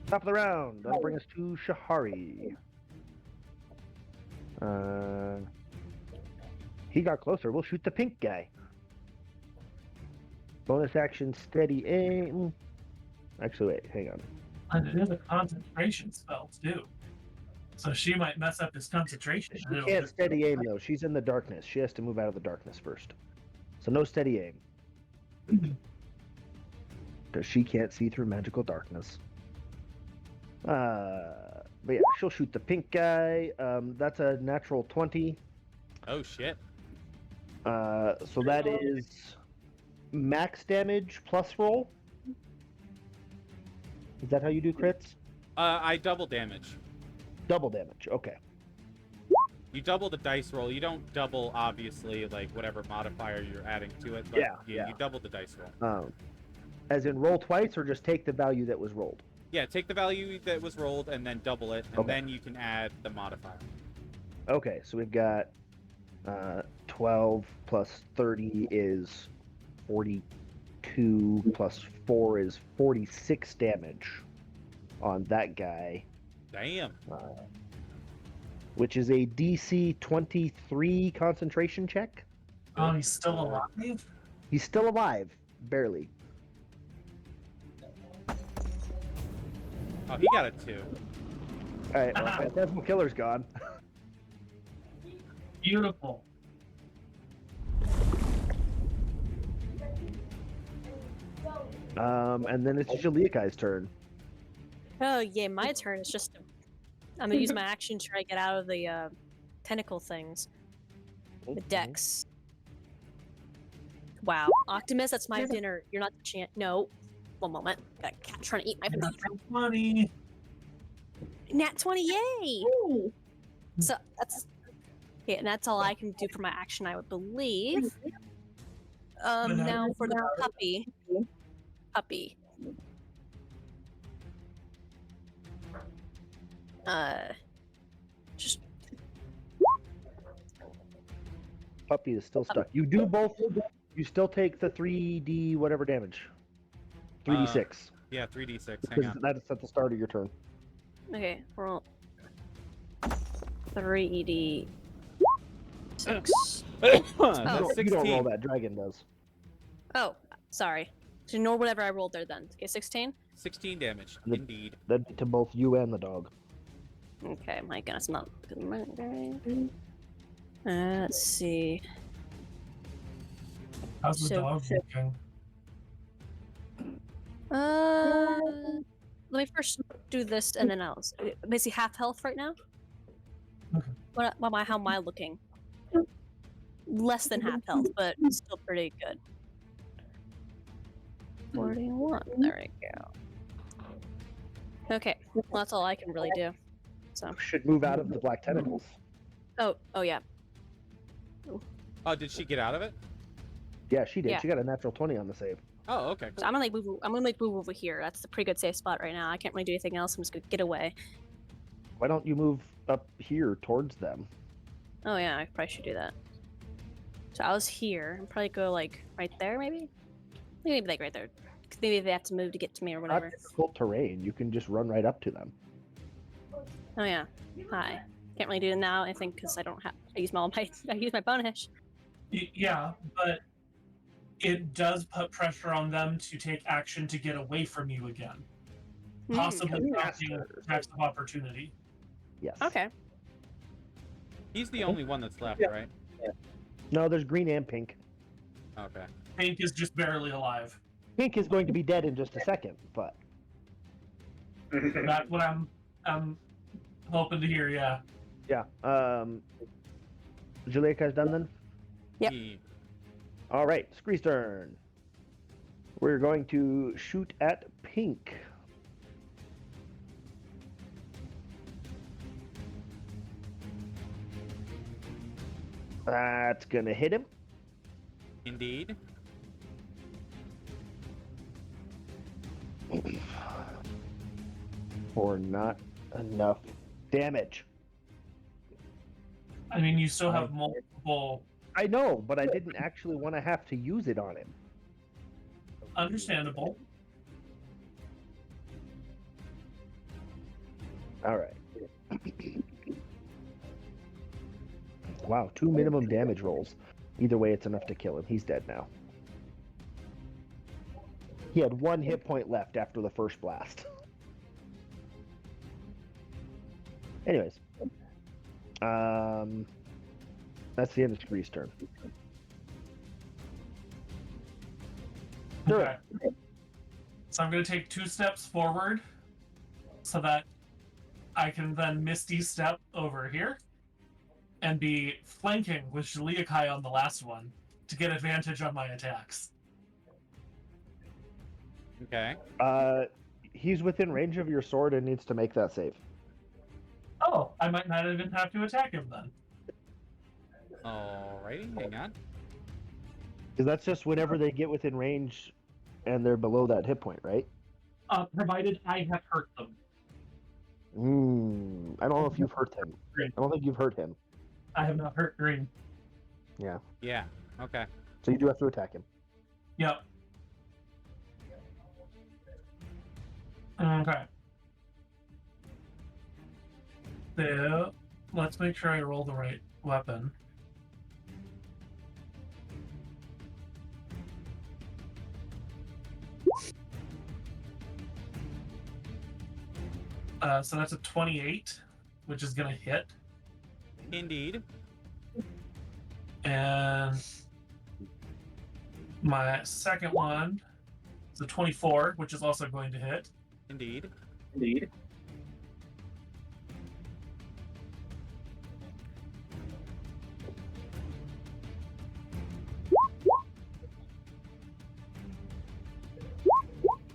Top of the round. That'll bring us to Shahari. He got closer. We'll shoot the pink guy. Bonus action, steady aim. Actually, wait, hang on. And it is a concentration spell, too. So she might mess up his concentration. She can't steady aim, though. She's in the darkness. She has to move out of the darkness first. So no steady aim. Because she can't see through magical darkness. But yeah, she'll shoot the pink guy. That's a natural 20. Oh, shit. So that is max damage plus roll. Is that how you do crits? I double damage. Double damage. Okay. You double the dice roll. You don't double, obviously, like, whatever modifier you're adding to it. But Yeah. You double the dice roll. As in roll twice, or just take the value that was rolled? Yeah, take the value that was rolled and then double it, and Okay. then you can add the modifier. Okay, so we've got 12 plus 30 is 42. 2 plus 4 is 46 damage on that guy, Damn. which is a DC 23 concentration check. Oh, he's still alive? He's still alive, barely. Oh, he got a 2. All right, well, Phantasmal Killer's gone. Beautiful. And then it's Jalikai's turn. Oh yeah, my turn. It's just I'm gonna use my action to try to get out of the tentacle things. The Dex. Wow, Optimus, that's my dinner. You're not the chance. No, one moment. Got a cat trying to eat my food. Money. Nat 20, yay! So that's yeah, and that's all I can do for my action, I would believe. Now for the puppy. Just Puppy is still stuck. You do both. You still take the 3d whatever damage. 3d6. Yeah, 3d6. Hang Because on. that's at the start of your turn. okay. Roll 3d6. You That's don't 16. roll that. Dragon does. Oh, sorry. So ignore whatever I rolled there then. Okay, 16. 16 damage, The- indeed. That'd be to both you and the dog. Okay, my goodness, not good. Let's see. How's the So- dog looking? Let me first do this and then else. Basically half health right now. Okay. How am I looking? Less than half health, but still pretty good. 41. There we go. Okay, well, that's all I can really do. So. Should move out of the black tentacles. Oh yeah. Oh, did she get out of it? Yeah, she did. Yeah. She got a natural 20 on the save. Oh, okay. So I'm gonna move over here. That's a pretty good safe spot right now. I can't really do anything else. I'm just gonna get away. Why don't you move up here towards them? Oh yeah, I probably should do that. So I was here. I'll probably go like right there, maybe. Maybe like right there. 'Cause maybe they have to move to get to me or Not whatever. difficult terrain. You can just run right up to them. Oh yeah. Hi. Can't really do it now. I think because I don't have. I use my bonus. Yeah, but it does put pressure on them to take action to get away from you again. Possibly prompting attacks of opportunity. Yes. Okay. He's the only one that's left, right? No, there's green and pink. Okay. Pink is just barely alive. Pink is going to be dead in just a second, but That's what I'm hoping to hear. Yeah. yeah. Julieka's done then? Yep. All right, Scree's turn. We're going to shoot at pink. That's gonna hit him. Indeed. For not enough damage. I mean, you still have multiple. I know, but I didn't actually want to have to use it on him. Understandable. All right. Wow, 2 minimum damage rolls. Either way, it's enough to kill him. He's dead now. He had 1 hit point left after the first blast. Anyways. That's the end of Scree's turn. Okay. So I'm going to take 2 steps forward so that I can then Misty step over here and be flanking with Shaliakai on the last one to get advantage on my attacks. Okay. He's within range of your sword and needs to make that save. Oh, I might not even have to attack him then. Alrighty, hang on. Because that's just whenever they get within range and they're below that hit point, right? Provided I have hurt them. I don't know if you've hurt him. I don't think you've hurt him. I have not hurt Green. Yeah, okay. So you do have to attack him. Yep. Okay. So, let's make sure I roll the right weapon. So that's a 28, which is going to hit. Indeed. And my second one is a 24, which is also going to hit. Indeed.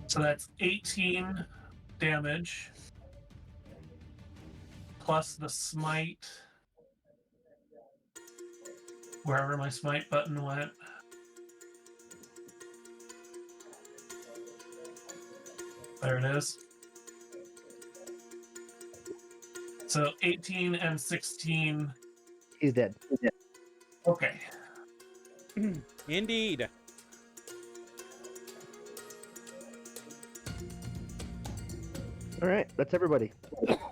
So that's 18 damage. Plus the smite. Wherever my smite button went. There it is. So 18 and 16. He's dead. Okay. Indeed. All right, that's everybody.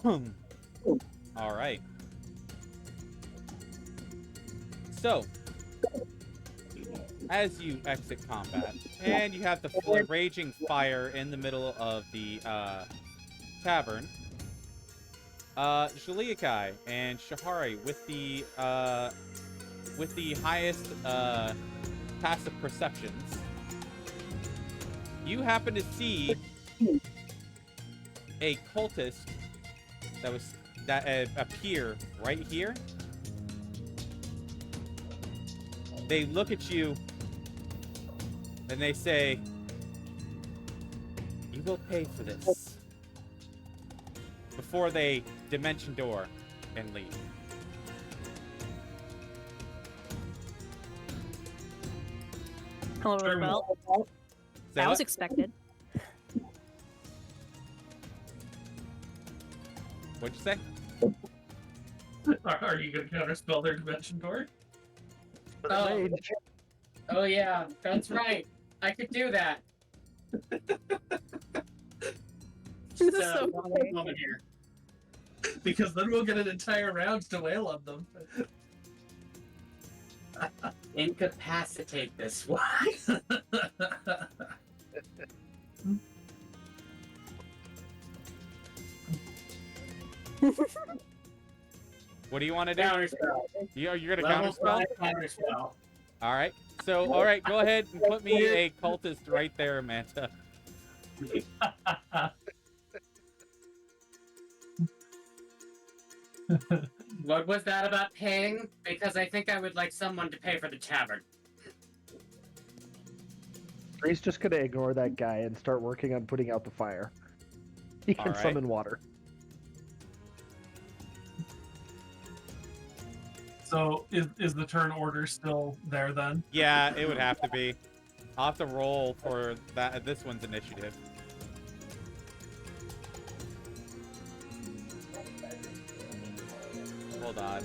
All right. So, as you exit combat, and you have the raging fire in the middle of the tavern, Shaliakai and Shahari with the highest passive perceptions, you happen to see a cultist that appear right here. They look at you and they say, "You will pay for this," before they dimension door and leave. Hello, well, Say that was what? expected. What'd you say? Are you going to counterspell their dimension door? Oh. Oh yeah, that's right. I could do that. This is so one funny. moment here. Because then we'll get an entire round to wail on them. Incapacitate this one. What do you want to do? Counterspell. You're gonna Level counterspell? 5 counterspell. All right. So, all right, go ahead and put me a cultist right there, Manta. What was that about paying? Because I think I would like someone to pay for the tavern. He's just gonna ignore that guy and start working on putting out the fire. He can All right. summon water. So is the turn order still there then? Yeah, it would have to be. I'll have to roll for that. This one's initiative. Hold on.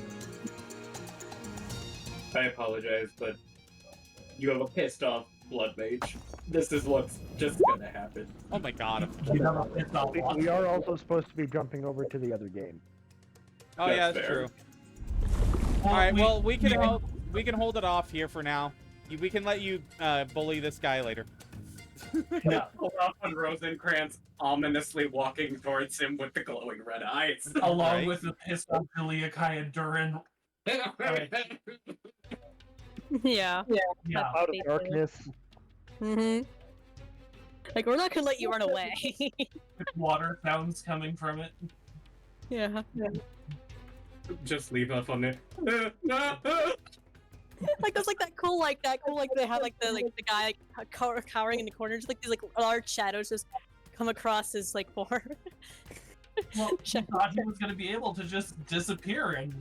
I apologize, but you have a pissed off blood mage. This is what's just gonna happen. Oh my god. You have a pissed off watch? We are also supposed to be jumping over to the other game. Oh That's yeah, that's fair. true. All right. Well, we can hold it off here for now. We can let you bully this guy later. Yeah. Pull up on Rosencrantz, ominously walking towards him with the glowing red eyes. Along Right. with the pissed off Juliakai and Durin. Yeah. Yeah. Out of darkness. Mm-hmm. Like, we're not gonna let you run away. With water fountains coming from it. Yeah. Just leave us on it. Like, there's like that cool, they have like the guy like cowering in the corner, just like these like large shadows just come across his like form. Well, he thought he was going to be able to just disappear and,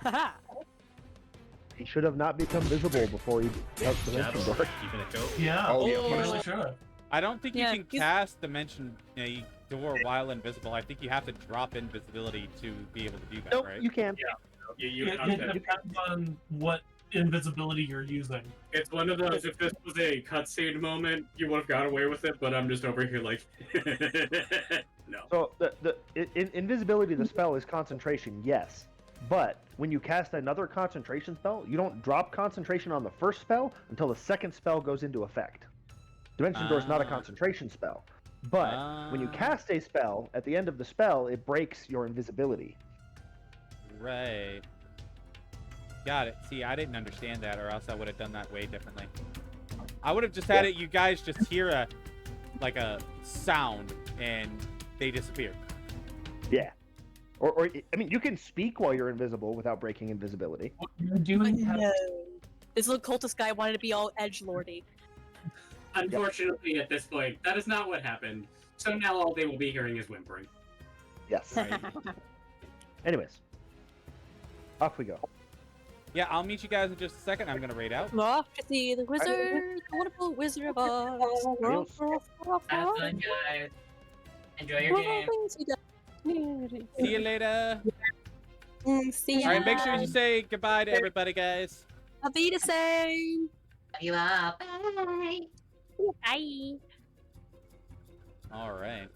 Haha. He should have not become visible before he touched the dimension door. Keeping it going. yeah. Oh, he yeah. really should have. I don't think Yeah, you can he's- cast dimension door while invisible. I think you have to drop invisibility to be able to do that, Nope, right? you can. You It have to. depends on what invisibility you're using. It's one of those, if this was a cutscene moment, you would have got away with it, but I'm just over here like, no. So invisibility, the spell is concentration, yes. But when you cast another concentration spell, you don't drop concentration on the first spell until the second spell goes into effect. Dimension Door is not a concentration spell. But when you cast a spell, at the end of the spell, it breaks your invisibility. Right. Got it. See, I didn't understand that, or else I would have done that way differently. I would have just had it, you guys just hear a sound, and they disappear. Yeah. Or I mean, you can speak while you're invisible without breaking invisibility. What you're doing has No. This little cultist guy wanted to be all edgelordy. Unfortunately, at this point, that is not what happened. So now all they will be hearing is whimpering. Yes. Right. Anyways, off we go. Yeah, I'll meet you guys in just a second. I'm gonna raid out. Off to see the wizard, the wonderful Wizard of Oz. Adios. Have fun, guys. Enjoy your game. See you later. See ya. All right, make sure you say goodbye to everybody, guys. I'll be the same. Love you all. Bye. Bye. All right.